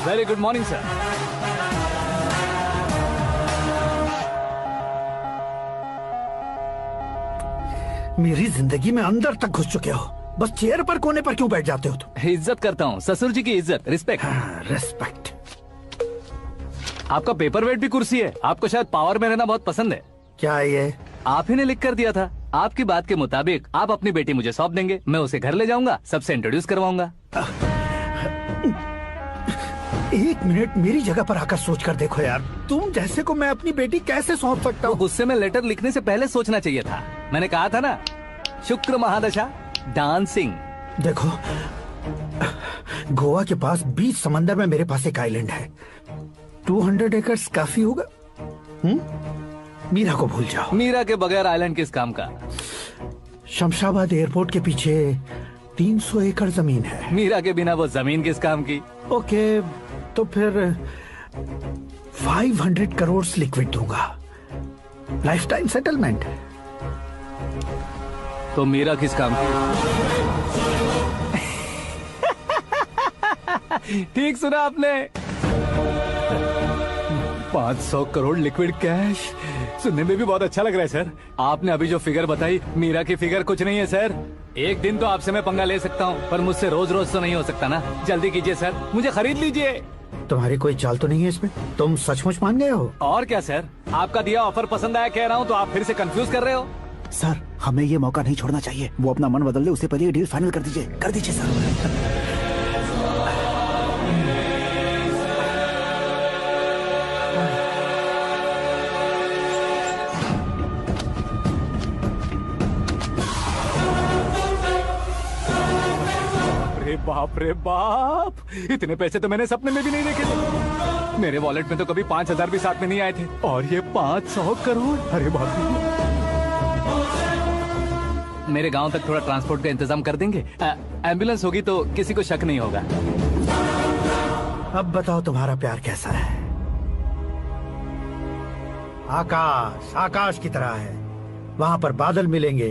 Very good morning sir. मेरी जिंदगी में अंदर तक घुस चुके हो, बस चेयर पर कोने पर क्यों बैठ जाते हो तुम? इज्जत करता हूँ, ससुर जी की इज्जत, रिस्पेक्ट। रिस्पेक्ट। आपका पेपर वेट भी कुर्सी है। आपको शायद पावर में रहना बहुत पसंद है। क्या ये? आप ही ने लिख कर दिया था। आपकी बात के मुताबिक आप अपनी बेटी मुझे सौंप देंगे, मैं उसे घर ले जाऊंगा, सबसे इंट्रोड्यूस करवाऊंगा। एक मिनट मेरी जगह पर आकर सोच कर देखो यार, तुम जैसे को मैं अपनी बेटी कैसे सौंप सकता हूँ? गुस्से में लेटर लिखने से पहले सोचना चाहिए था। मैंने कहा था ना, शुक्र महादशा डांसिंग। देखो, गोवा के पास बीच समंदर में मेरे पास एक आइलैंड है। 200 एकर्स काफी होगा। मीरा को भूल जाओ। मीरा के बगैर आइलैंड किस काम का? शमशाबाद एयरपोर्ट के पीछे 300 एकड़ जमीन है। मीरा के बिना वो जमीन किस काम की? ओके, तो फिर 500 करोड़ लिक्विड दूंगा, लाइफ टाइम सेटलमेंट। तो मीरा किस काम की? ठीक सुना आपने, 500 करोड़ लिक्विड कैश। सुनने में भी बहुत अच्छा लग रहा है सर। आपने अभी जो फिगर बताई, मीरा की फिगर कुछ नहीं है सर। एक दिन तो आपसे मैं पंगा ले सकता हूँ, पर मुझसे रोज रोज तो नहीं हो सकता ना। जल्दी कीजिए सर, मुझे खरीद लीजिए। तुम्हारी कोई चाल तो नहीं है इसमें? तुम सचमुच मान गए हो? और क्या सर, आपका दिया ऑफर पसंद आया कह रहा हूँ, तो आप फिर से कंफ्यूज कर रहे हो। सर, हमें ये मौका नहीं छोड़ना चाहिए। वो अपना मन बदल ले, उससे पहले ये डील फाइनल कर दीजिए। कर दीजिए सर। बाप रे बाप, इतने पैसे तो मैंने सपने में भी नहीं देखे थे। मेरे वॉलेट में तो कभी 5000 भी साथ में नहीं आए थे, और ये 500 करोड़। अरे बाप रे। मेरे गांव तक थोड़ा ट्रांसपोर्ट का इंतजाम कर देंगे? एम्बुलेंस होगी तो किसी को शक नहीं होगा। अब बताओ तुम्हारा प्यार कैसा है? आकाश आकाश की तरह है, वहाँ पर बादल मिलेंगे,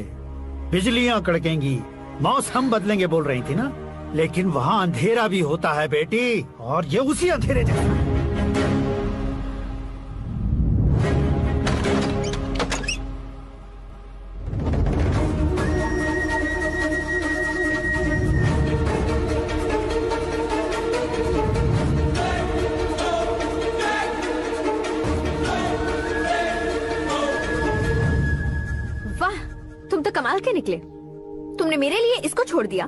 बिजलियां कड़केंगी, मौसम बदलेंगे बोल रही थी ना, लेकिन वहाँ अंधेरा भी होता है बेटी, और ये उसी अंधेरे जैसा। वाह, तुम तो कमाल के निकले। तुमने मेरे लिए इसको छोड़ दिया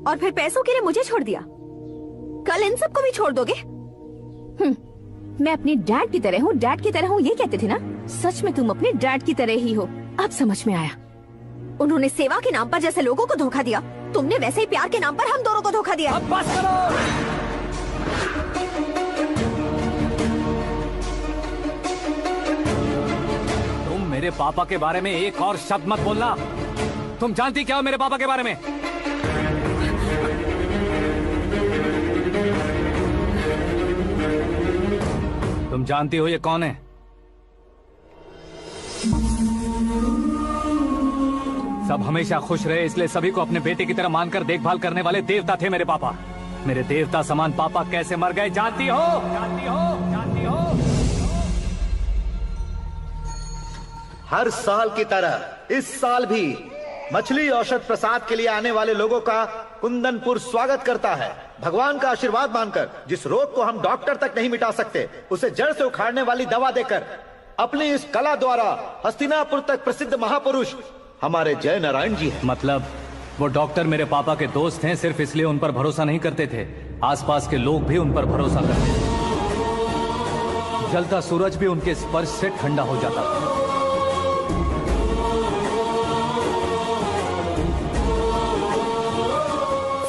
और फिर पैसों के लिए मुझे छोड़ दिया। कल इन सबको भी छोड़ दोगे? मैं अपने डैड की तरह हूँ, डैड की तरह हूँ, ये कहते थे ना। सच में तुम अपने डैड की तरह ही हो। अब समझ में आया। उन्होंने सेवा के नाम पर जैसे लोगों को धोखा दिया, तुमने वैसे ही प्यार के नाम पर हम दोनों को धोखा दिया। अब बस करो। तुम मेरे पापा के बारे में एक और शब्द मत बोलना। तुम जानती क्या हो मेरे पापा के बारे में? तुम जानती हो ये कौन है? सब हमेशा खुश रहे, इसलिए सभी को अपने बेटे की तरह मानकर देखभाल करने वाले देवता थे मेरे पापा। मेरे देवता समान पापा कैसे मर गए जानती हो? जानती हो? जानती हो? हर साल की तरह इस साल भी मछली औषध प्रसाद के लिए आने वाले लोगों का कुंदनपुर स्वागत करता है। भगवान का आशीर्वाद मानकर जिस रोग को हम डॉक्टर तक नहीं मिटा सकते, उसे जड़ से उखाड़ने वाली दवा देकर अपनी इस कला द्वारा हस्तिनापुर तक प्रसिद्ध महापुरुष हमारे जय नारायण जी हैं। मतलब वो डॉक्टर मेरे पापा के दोस्त हैं, सिर्फ इसलिए उन पर भरोसा नहीं करते थे, आसपास के लोग भी उन पर भरोसा करते थे। जलता सूरज भी उनके स्पर्श से ठंडा हो जाता था।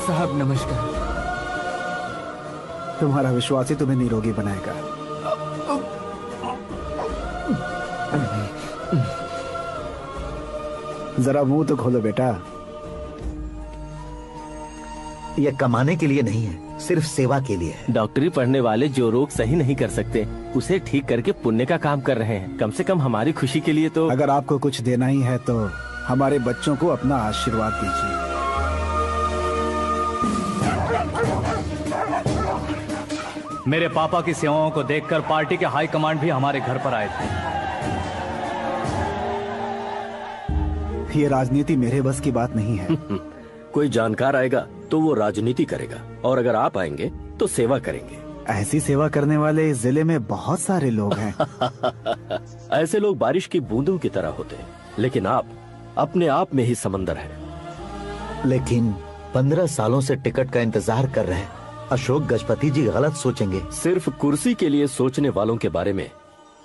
साहब नमस्कार। तुम्हारा विश्वास ही तुम्हें निरोगी बनाएगा। जरा मुंह तो खोलो बेटा। यह कमाने के लिए नहीं है, सिर्फ सेवा के लिए है। डॉक्टरी पढ़ने वाले जो रोग सही नहीं कर सकते, उसे ठीक करके पुण्य का काम कर रहे हैं। कम से कम हमारी खुशी के लिए तो। अगर आपको कुछ देना ही है तो हमारे बच्चों को अपना आशीर्वाद दीजिए। मेरे पापा की सेवाओं को देखकर पार्टी के हाई कमांड भी हमारे घर पर आए थे। ये राजनीति मेरे बस की बात नहीं है। कोई जानकार आएगा तो वो राजनीति करेगा, और अगर आप आएंगे तो सेवा करेंगे। ऐसी सेवा करने वाले इस जिले में बहुत सारे लोग हैं। ऐसे लोग बारिश की बूंदों की तरह होते हैं, लेकिन आप अपने आप में ही समंदर हैं। लेकिन 15 सालों से टिकट का इंतजार कर रहे हैं। अशोक गजपति जी गलत सोचेंगे। सिर्फ कुर्सी के लिए सोचने वालों के बारे में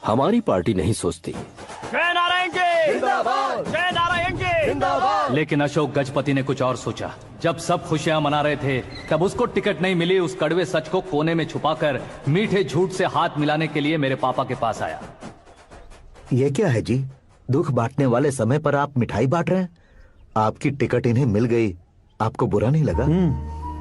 हमारी पार्टी नहीं सोचती। जय नारायण जी जिंदाबाद, जय नारायण जी जिंदाबाद। लेकिन अशोक गजपति ने कुछ और सोचा। जब सब खुशियां मना रहे थे तब उसको टिकट नहीं मिली। उस कड़वे सच को कोने में छुपाकर मीठे झूठ से हाथ मिलाने के लिए मेरे पापा के पास आया। ये क्या है जी? दुख बांटने वाले समय पर आप मिठाई बांट रहे हैं। आपकी टिकट इन्हें मिल गई, आपको बुरा नहीं लगा?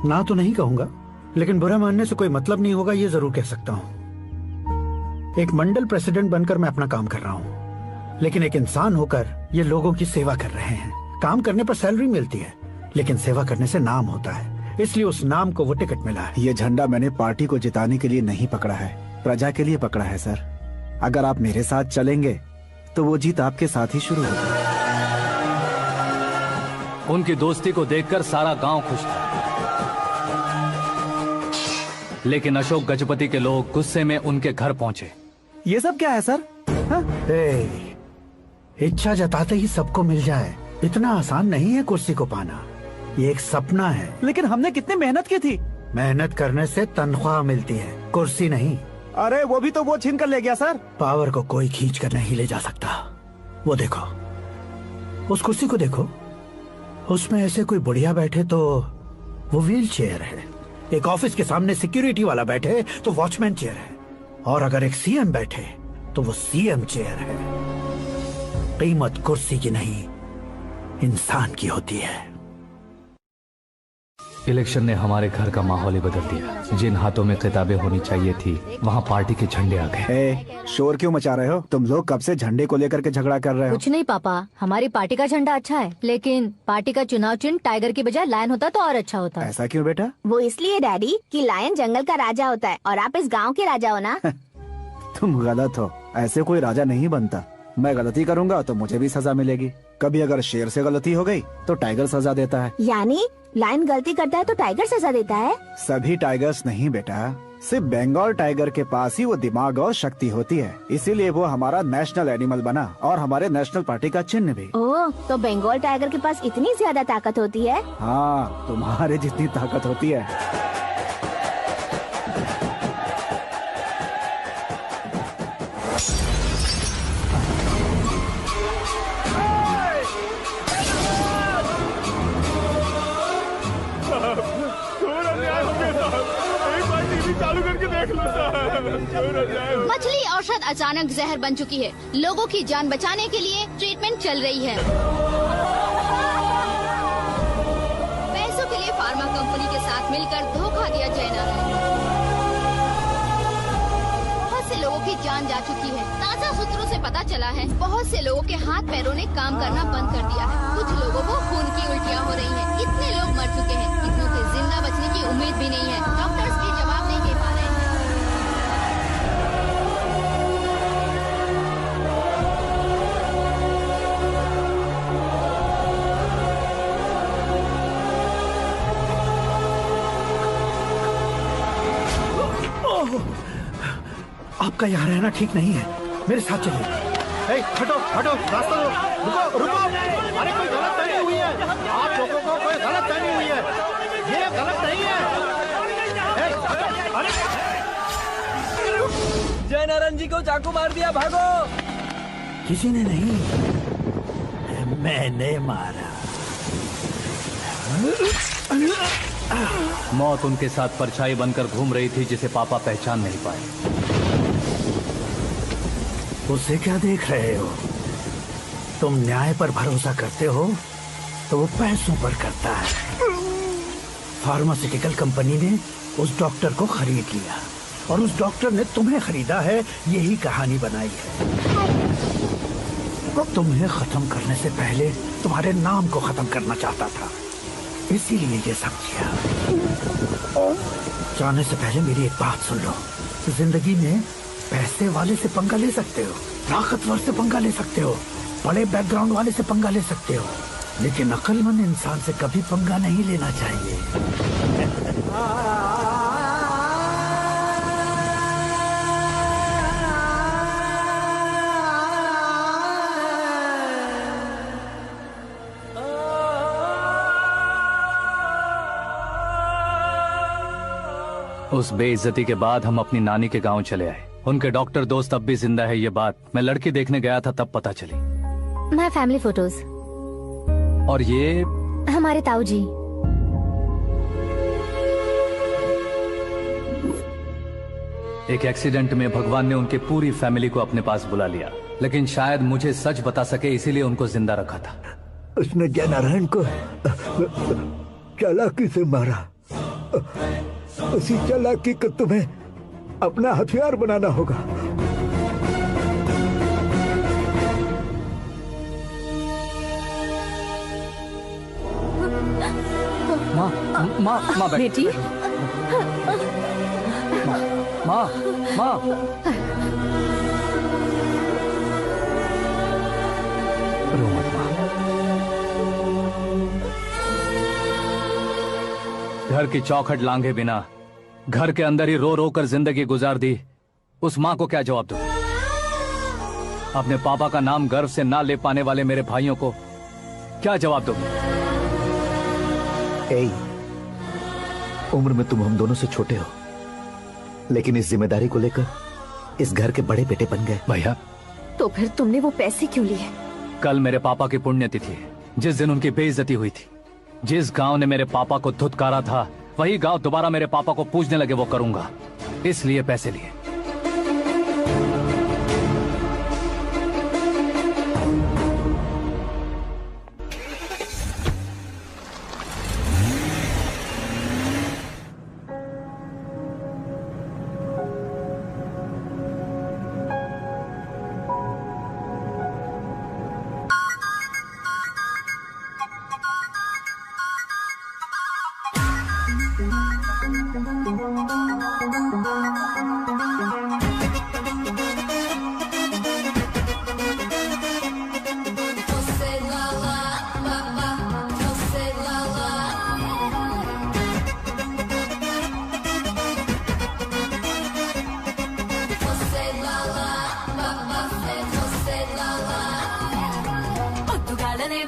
ना तो नहीं कहूंगा, लेकिन बुरा मानने से कोई मतलब नहीं होगा, ये जरूर कह सकता हूँ। एक मंडल प्रेसिडेंट बनकर मैं अपना काम कर रहा हूँ, लेकिन एक इंसान होकर ये लोगों की सेवा कर रहे हैं। काम करने पर सैलरी मिलती है, लेकिन सेवा करने से नाम होता है, इसलिए उस नाम को वो टिकट मिला है। ये झंडा मैंने पार्टी को जिताने के लिए नहीं पकड़ा है, प्रजा के लिए पकड़ा है सर। अगर आप मेरे साथ चलेंगे तो वो जीत आपके साथ ही शुरू होगी। उनकी दोस्ती को देखकर सारा गांव खुश था, लेकिन अशोक गजपति के लोग गुस्से में उनके घर पहुंचे। ये सब क्या है सर? इच्छा जताते ही सबको मिल जाए, इतना आसान नहीं है कुर्सी को पाना। ये एक सपना है। लेकिन हमने कितनी मेहनत की थी। मेहनत करने से तनख्वाह मिलती है, कुर्सी नहीं। अरे वो भी तो वो छीन कर ले गया सर। पावर को कोई खींच कर नहीं ले जा सकता। वो देखो, उस कुर्सी को देखो, उसमें ऐसे कोई बुढ़िया बैठे तो वो व्हील चेयर है। एक ऑफिस के सामने सिक्योरिटी वाला बैठे तो वॉचमैन चेयर है, और अगर एक सीएम बैठे तो वो सीएम चेयर है। कीमत कुर्सी की नहीं, इंसान की होती है। इलेक्शन ने हमारे घर का माहौल ही बदल दिया। जिन हाथों में किताबें होनी चाहिए थी, वहाँ पार्टी के झंडे आ गए। शोर क्यों मचा रहे हो? तुम लोग कब से झंडे को लेकर के झगड़ा कर रहे हो? कुछ नहीं पापा, हमारी पार्टी का झंडा अच्छा है, लेकिन पार्टी का चुनाव चिन्ह टाइगर की बजाय लायन होता तो और अच्छा होता। ऐसा क्यों बेटा? वो इसलिए डैडी कि लायन जंगल का राजा होता है और आप इस गांव के राजा हो ना। तुम गलत हो, ऐसे कोई राजा नहीं बनता। मैं गलती करूंगा तो मुझे भी सजा मिलेगी। कभी अगर शेर से गलती हो गई तो टाइगर सजा देता है। यानी लायन गलती करता है तो टाइगर सजा देता है? सभी टाइगर्स नहीं बेटा, सिर्फ बंगाल टाइगर के पास ही वो दिमाग और शक्ति होती है, इसीलिए वो हमारा नेशनल एनिमल बना और हमारे नेशनल पार्टी का चिन्ह भी। ओह, तो बंगाल टाइगर के पास इतनी ज्यादा ताकत होती है? हाँ, तुम्हारे जितनी ताकत होती है। मछली औषध अचानक जहर बन चुकी है। लोगों की जान बचाने के लिए ट्रीटमेंट चल रही है। पैसों के लिए फार्मा कंपनी के साथ मिलकर धोखा दिया जय नारायण। बहुत से लोगों की जान जा चुकी है। ताजा सूत्रों से पता चला है बहुत से लोगों के हाथ पैरों ने काम करना बंद कर दिया है। कुछ लोगों को खून की उल्टियाँ हो रही हैं। कितने लोग मर चुके हैं, कितनों के जिंदा बचने की उम्मीद भी नहीं है। डॉक्टर्स भी जवाब नहीं दे पा रहे हैं। आपका यहाँ रहना ठीक नहीं है, मेरे साथ चलिए। हटो हटो, रास्ता दो। रुको रुको, अरे कोई गलत फहमी हुई है, आप लोगों को कोई गलत फहमी हुई है, ये गलत नहीं है। अरे जय नारायण जी को चाकू मार दिया, भागो। किसी ने नहीं, मैंने मारा। मौत उनके साथ परछाई बनकर घूम रही थी, जिसे पापा पहचान नहीं पाए। उसे क्या देख रहे हो? तुम न्याय पर भरोसा करते हो तो वो पैसों पर करता है। फार्मास्यूटिकल कंपनी ने उस डॉक्टर को खरीद लिया और उस डॉक्टर ने तुम्हें खरीदा है, यही कहानी बनाई है। तुम्हें खत्म करने से पहले तुम्हारे नाम को खत्म करना चाहता था, इसीलिए ये सब किया। जाने से पहले मेरी एक बात सुन लो। जिंदगी में पैसे वाले से पंगा ले सकते हो, ताकतवर से पंगा ले सकते हो, बड़े बैकग्राउंड वाले से पंगा ले सकते हो, लेकिन अक्लमंद इंसान से कभी पंगा नहीं लेना चाहिए। उस बेइज्जती के बाद हम अपनी नानी के गांव चले आए। उनके डॉक्टर दोस्त अब भी जिंदा है, ये बात मैं लड़की देखने गया था तब पता चली। My family photos. और ये हमारे ताऊ जी। एक एक्सीडेंट में भगवान ने उनकी पूरी फैमिली को अपने पास बुला लिया, लेकिन शायद मुझे सच बता सके इसीलिए उनको जिंदा रखा था। उसने जयनारायण को चालाकी से मारा। उसी चालाकी को तुम्हें अपना हथियार बनाना होगा। माँ बेटी। माँ रो मत माँ। घर की चौखट लांघे बिना घर के अंदर ही रो रो कर जिंदगी गुजार दी उस माँ को क्या जवाब दूं? अपने पापा का नाम गर्व से ना ले पाने वाले मेरे भाइयों को क्या जवाब दूं? उम्र में तुम हम दोनों से छोटे हो, लेकिन इस जिम्मेदारी को लेकर इस घर के बड़े बेटे बन गए। भैया, तो फिर तुमने वो पैसे क्यों लिए? कल मेरे पापा की पुण्यतिथि है, जिस दिन उनकी बेइज्जती हुई थी। जिस गांव ने मेरे पापा को धुतकारा था वही गांव दोबारा मेरे पापा को पूजने लगे वो करूंगा, इसलिए पैसे लिए।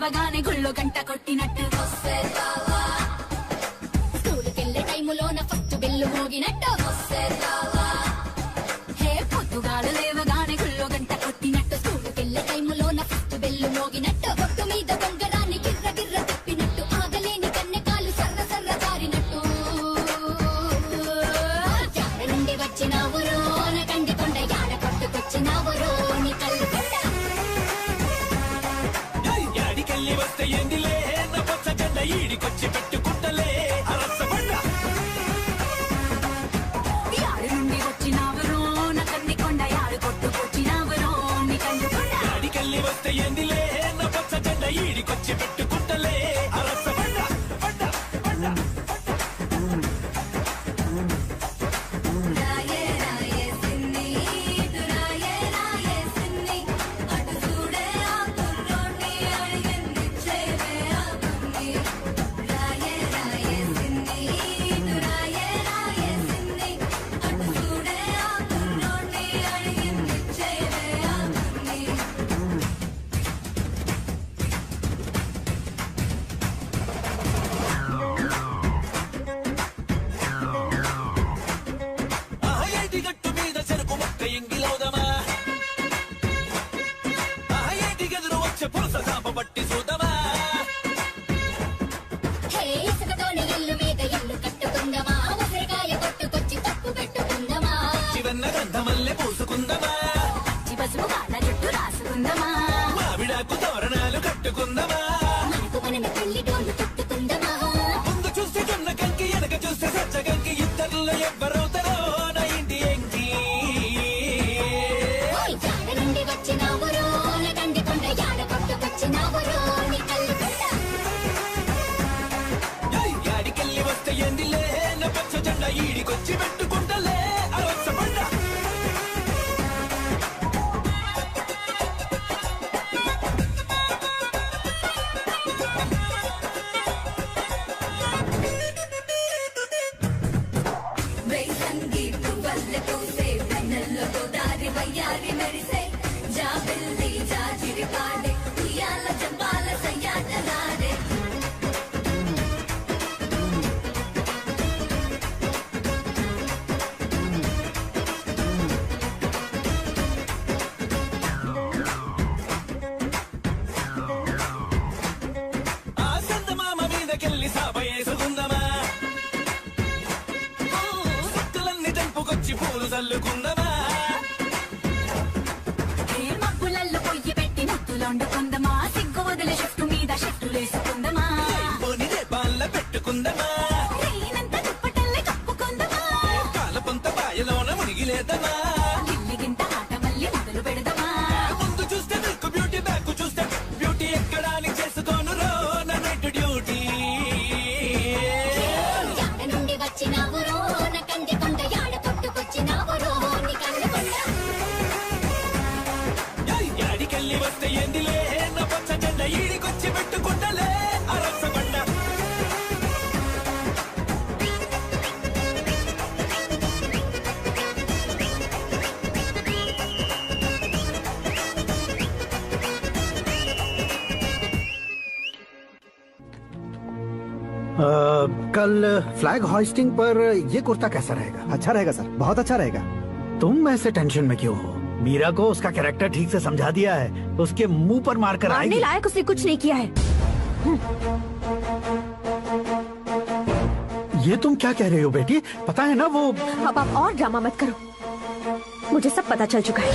బగానే గుళ్ళో గంట కొట్టినట్టు స్కూలుకెళ్ళే టైములోన ఫస్ట్ బెల్లు మోగినట్టు హే పొద్దుగాలు లేవగానే గుళ్ళో గంట కొట్టినట్టు స్కూలుకెళ్ళే టైములోన ఫస్ట్ బెల్లు మోగినట్టు బొట్టు మీద బొంగరాన్ని గిర్ర గిర్ర తిప్పినట్టు ఆగలేని కన్నెకాలు సర్ర సర్ర జారినట్టు జాడ నుండి వచ్చినావు రోన కండి కొండ యాడ కొట్టుకొచ్చినావు రోని కళ్ళు వస్తే ఎండిలే నా పచ్చ జెండ ఈడికొచ్చి పెట్టుకుంటలే అరసబండ యాడి నుండి వచ్చినావరో నా కన్ని కొండ యాడు కొట్టుకొచ్చినావరో నీ కళ్ళు కొండ యాడికెళ్ళి వస్తే ఎండిలే నా పచ్చ జెండ ఈడికొచ్చి పెట్టుకుంటలే అరసబండ బండ బండ రాయే రాయే సిన్ని రాయే రాయే సిన్ని అటు చూడే ఆ కుర్రోని అడిగింది చేవే ఆ బున్ని రాయే రాయే సిన్ని రాయే రాయే సిన్ని అటు చూడే ఆ కుర్రోని అడిగింది చేవే ఆ బున్ని ఏటి గట్టు మీద చెరుకు మొక్క ఎంగిలవుదమా ఏటి గదురు వచ్చే పురుస చాప పట్టి చూదమా ఇసుకతోని ఇల్లు మీద ఇల్లు కట్టుకుందమా ఉసిరికాయ కొట్టుకొచ్చి తప్పు పెట్టుకుందమా చివన్న గంధమల్లె పూసుకుందమా పసుపు కాళ్ళ జుట్టు రాసుకుందమా మావిడాకు తోరణాలు కట్టుకుందమా మనకు మనమే పెళ్లి డోలు కట్టుకుందమా ముందు చూస్తే జొన్న కంకి వెనక చూస్తే సజ్జ కంకి ఇద్దరులో ఎవ్వరవుతారో నా ఇంటి ఎంకి జాడ నుండి వచ్చినావురో నా కండి కొండ యాడ కొట్టుకొచ్చినావురో నీ కళ్ళు కొండ యాడికెళ్ళి వస్తే ఎండిలే నా పచ్చ జెండ ఈడికొచ్చి చల్లుకుందమా మబ్బులల్లో పొయ్యి పెట్టి ముద్దులొండుకుందమా సిగ్గు వదిలి షిఫ్ట్ మీద షిఫ్టులేసుకుందమా పోనిదే బాల్ల పెట్టుకుందమా రేనంత దుప్పటల్లే కప్పుకుందమా కాలపంత బాయలోన మునిగిలేదమా గిల్లిగింత ఆట మళ్ళీ మొదలు పెడదమా ముందు చూస్తే దిక్కు బ్యూటీ బ్యాక్ చూస్తే బ్యూటీ ఎక్కడానికి చేసుకోను రో నా నైట్ డ్యూటీ యాడ నుండి వచ్చినావు రో నా కంది కొండ యాడ పుట్టుకొచ్చినావు రో నీ కళ్ళ కొండ యాడికెళ్ళి వస్తే ఏందిలే నా పచ్చ జెండ ఈడికొచ్చి పెట్టుకుంటలే అరస బండ कल फ्लैग होइस्टिंग पर ये कुर्ता कैसा रहेगा? अच्छा रहेगा सर, बहुत अच्छा रहेगा। तुम ऐसे टेंशन में क्यों हो? मीरा को उसका कैरेक्टर ठीक से समझा दिया है, उसके मुंह पर मारकर मारने आएगी। लायक उसने कुछ नहीं किया है। ये तुम क्या कह रहे हो बेटी? पता है ना वो। अब आप और ड्रामा मत करो, मुझे सब पता चल चुका है।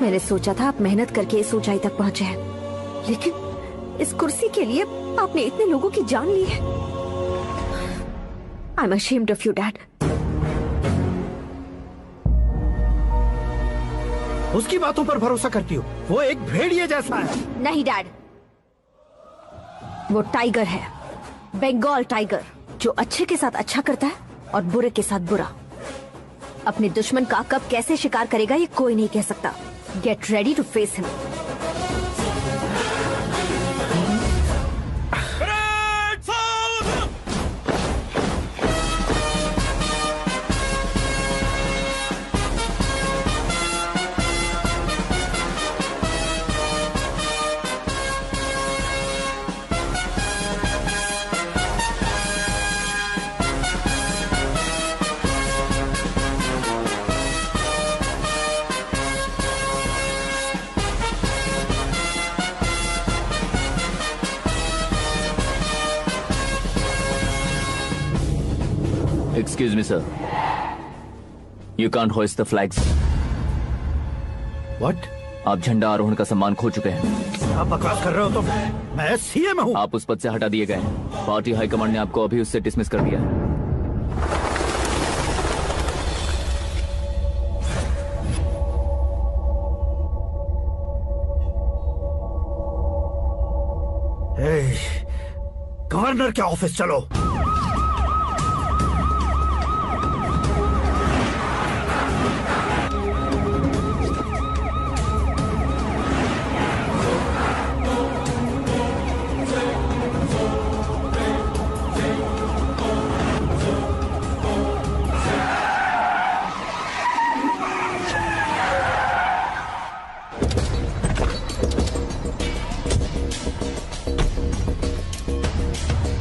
मैंने सोचा था आप मेहनत करके इस ऊंचाई तक पहुंचे हैं, लेकिन इस कुर्सी के लिए आपने इतने लोगों की जान ली है। I am ashamed of you, Dad. उसकी बातों पर भरोसा करती हो, वो एक भेड़िए जैसा है। नहीं डैड, वो टाइगर है, बंगाल टाइगर, जो अच्छे के साथ अच्छा करता है और बुरे के साथ बुरा। अपने दुश्मन का कब कैसे शिकार करेगा ये कोई नहीं कह सकता। Get ready to face him. Excuse me, sir. You can't hoist the flags. What? आप झंडा आरोहण का सम्मान खो चुके हैं। क्या बकवास कर रहे हो तुम? मैं सीएम हूँ। आप उस पद से हटा दिए गए हैं। पार्टी हाईकमांड ने आपको अभी उससे डिसमिस कर दिया है। गवर्नर के ऑफिस चलो।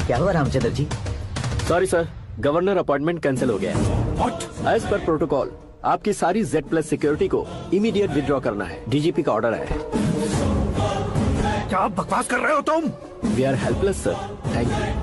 क्या हुआ Ramchandra ji? Sorry sir, governor appointment cancel हो गया है। एज पर प्रोटोकॉल आपकी सारी Z+ सिक्योरिटी को इमीडिएट विड्रॉ करना है। डीजीपी का ऑर्डर है। क्या बकवास कर रहे हो तुम? We are helpless sir. Thank you.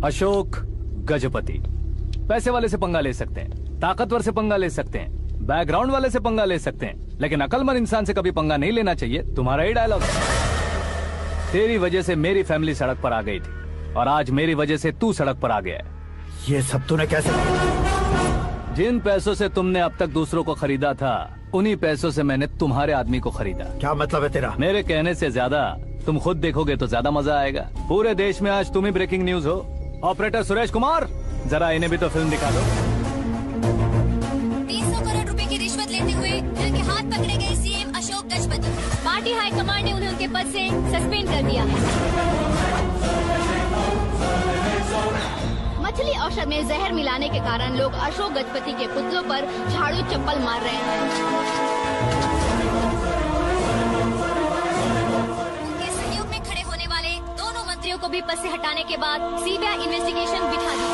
Ashok Gajapati पैसे वाले से पंगा ले सकते हैं, ताकतवर से पंगा ले सकते हैं, बैकग्राउंड वाले से पंगा ले सकते हैं, लेकिन अकलमंद इंसान से कभी पंगा नहीं लेना चाहिए। तुम्हारा ही डायलॉग है। तेरी वजह से मेरी फैमिली सड़क पर आ गई थी और आज मेरी वजह से तू सड़क पर आ गया है। ये सब तूने कैसे? जिन पैसों से तुमने अब तक दूसरों को खरीदा था, उन्हीं पैसों से मैंने तुम्हारे आदमी को खरीदा। क्या मतलब है तेरा? मेरे कहने से ज्यादा तुम खुद देखोगे तो ज्यादा मजा आएगा। पूरे देश में आज तुम ही ब्रेकिंग न्यूज हो। ऑपरेटर सुरेश कुमार, जरा इन्हें भी तो फिल्म दिखा दो। 300 करोड़ रुपए की रिश्वत लेते हुए इनके हाथ पकड़े गए CM Ashok Gajapati. Party high command ने उन्हें उनके पद से सस्पेंड कर दिया है। मछली औषध में जहर मिलाने के कारण लोग अशोक गजपति के पुतलों पर झाड़ू चप्पल मार रहे हैं। उनके सहयोग में खड़े होने वाले दोनों मंत्रियों को भी पद से हटाने के बाद सीबीआई इन्वेस्टिगेशन बिठा दी।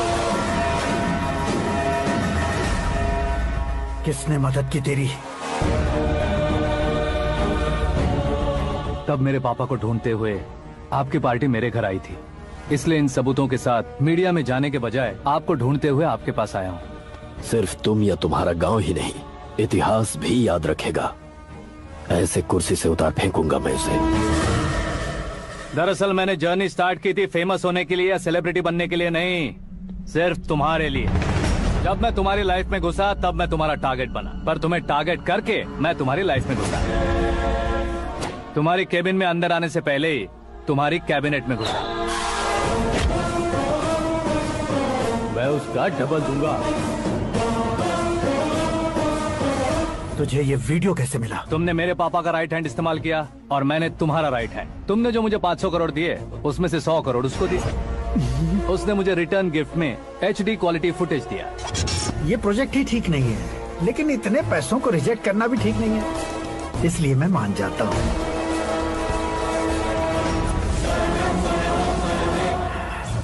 किसने मदद की तेरी? तब मेरे पापा को ढूंढते हुए आपकी पार्टी मेरे घर आई थी, इसलिए इन सबूतों के साथ मीडिया में जाने के बजाय आपको ढूंढते हुए आपके पास आया हूँ। सिर्फ तुम या तुम्हारा गांव ही नहीं, इतिहास भी याद रखेगा। ऐसे कुर्सी से उतार फेंकूंगा मैं उसे। दरअसल मैंने जर्नी स्टार्ट की थी फेमस होने के लिए या सेलिब्रिटी बनने के लिए नहीं, सिर्फ तुम्हारे लिए। जब मैं तुम्हारी लाइफ में घुसा तब मैं तुम्हारा टारगेट बना, पर तुम्हें टारगेट करके मैं तुम्हारी लाइफ में घुसा। तुम्हारी केबिन में अंदर आने से पहले ही तुम्हारी कैबिनेट में घुसा। मैं उसका डबल दूंगा। तुझे ये वीडियो कैसे मिला? तुमने मेरे पापा का राइट हैंड इस्तेमाल किया और मैंने तुम्हारा राइट हैंड। तुमने जो मुझे 500 करोड़ दिए उसमें से 100 करोड़ उसको दी। उसने मुझे रिटर्न गिफ्ट में HD क्वालिटी फुटेज दिया। ये प्रोजेक्ट ही ठीक नहीं है, लेकिन इतने पैसों को रिजेक्ट करना भी ठीक नहीं है, इसलिए मैं मान जाता हूँ।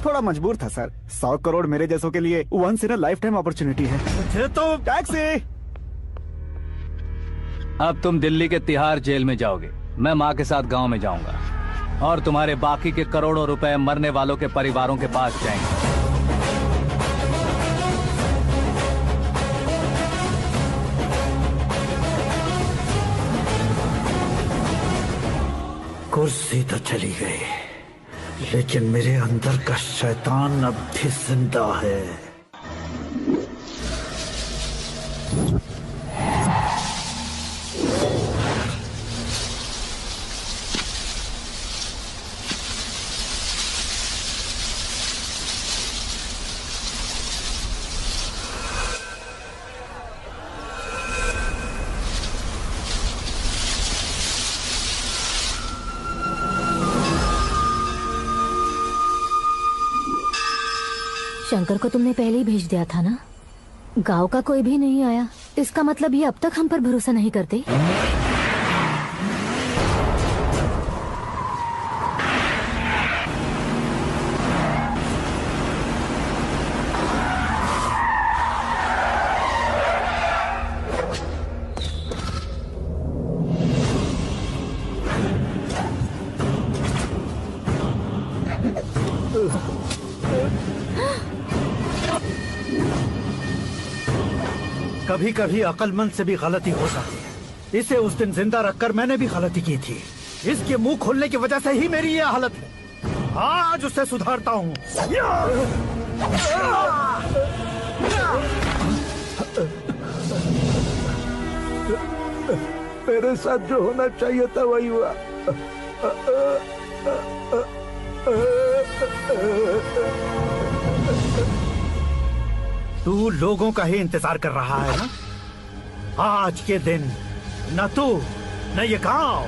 थोड़ा मजबूर था सर। 100 करोड़ मेरे जैसों के लिए once in a lifetime opportunity है। मुझे तो टैक्सी। अब तुम दिल्ली के तिहाड़ जेल में जाओगे, मैं माँ के साथ गांव में जाऊंगा और तुम्हारे बाकी के करोड़ों रुपए मरने वालों के परिवारों के पास जाएंगे। कुर्सी तो चली गई, लेकिन मेरे अंदर का शैतान अब भी जिंदा है। शंकर को तुमने पहले ही भेज दिया था ना? गांव का कोई भी नहीं आया, इसका मतलब ये अब तक हम पर भरोसा नहीं करते। कभी कभी अक्लमंद से भी गलती हो सकती है। इसे उस दिन जिंदा रखकर मैंने भी गलती की थी। इसके मुंह खोलने की वजह से ही मेरी ये हालत है। आज उसे सुधारता हूँ। मेरे साथ जो होना चाहिए था वही हुआ। तू लोगों का ही इंतजार कर रहा है ना? आज के दिन न तू न ये गांव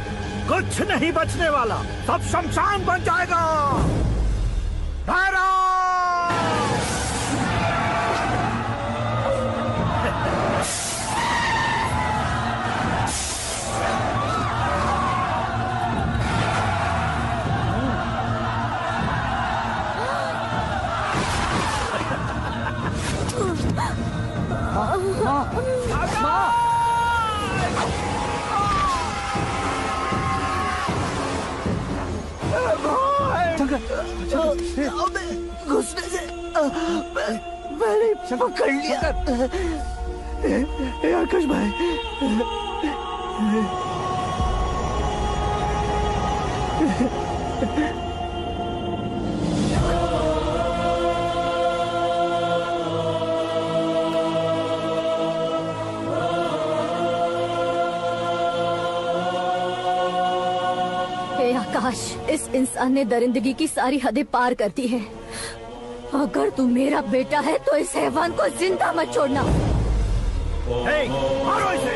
कुछ नहीं बचने वाला, सब शमशान बन जाएगा। घुसने से मैंने पकड़ लिया। आकाश भाई, आकाश, इस इंसान ने दरिंदगी की सारी हदें पार कर दी है। अगर तू मेरा बेटा है तो इस हैवान को जिंदा मत छोड़ना। मारो इसे।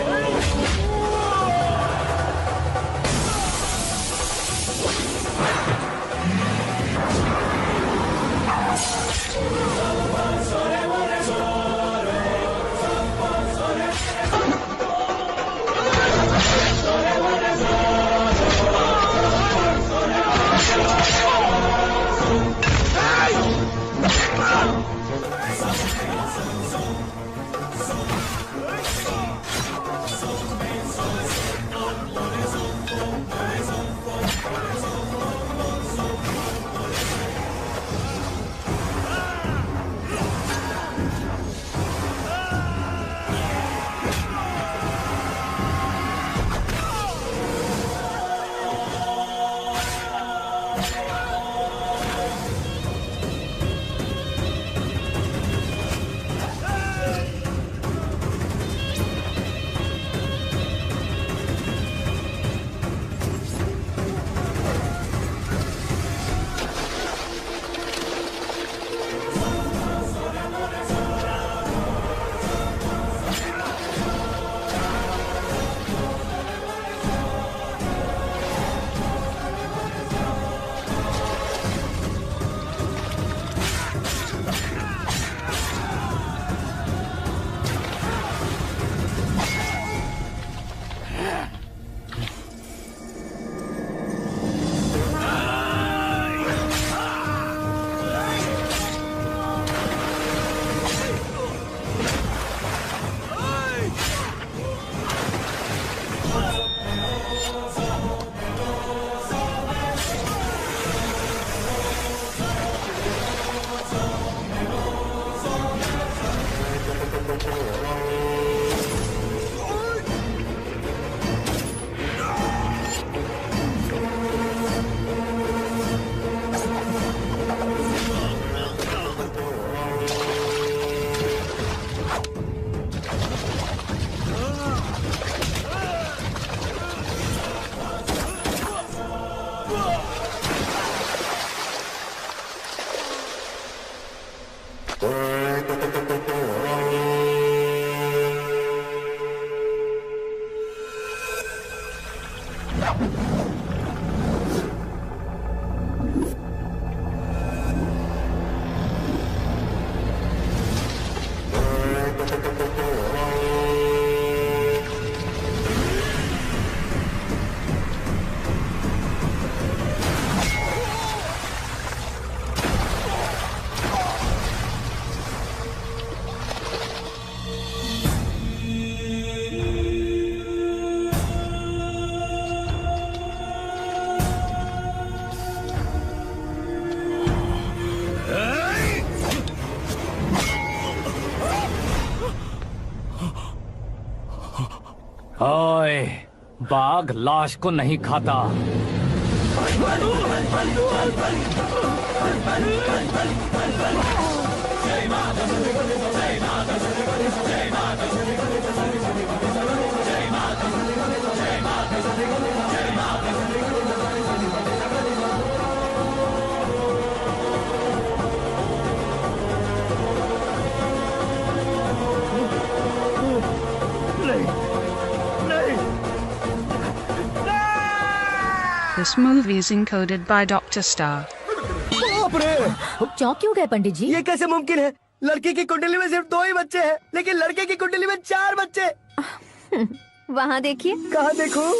ओए, बाघ लाश को नहीं खाता। This movie is encoded by Dr. Star. बाप रे! चौंक क्यों गए पंडित जी? ये कैसे मुमकिन है? लड़की की कुंडली में सिर्फ 2 ही बच्चे हैं, लेकिन लड़के की कुंडली में 4 बच्चे। वहाँ देखिए। कहाँ देखूं?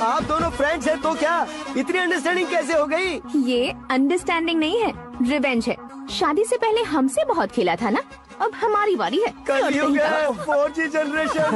आप दोनों फ्रेंड्स हैं तो क्या? इतनी अंडरस्टैंडिंग कैसे हो गई? ये अंडरस्टैंडिंग नहीं है, रिवेंज है। शादी से पहले हमसे बहुत खेला था ना, अब हमारी बारी है। कलयुग है, 4G जनरेशन।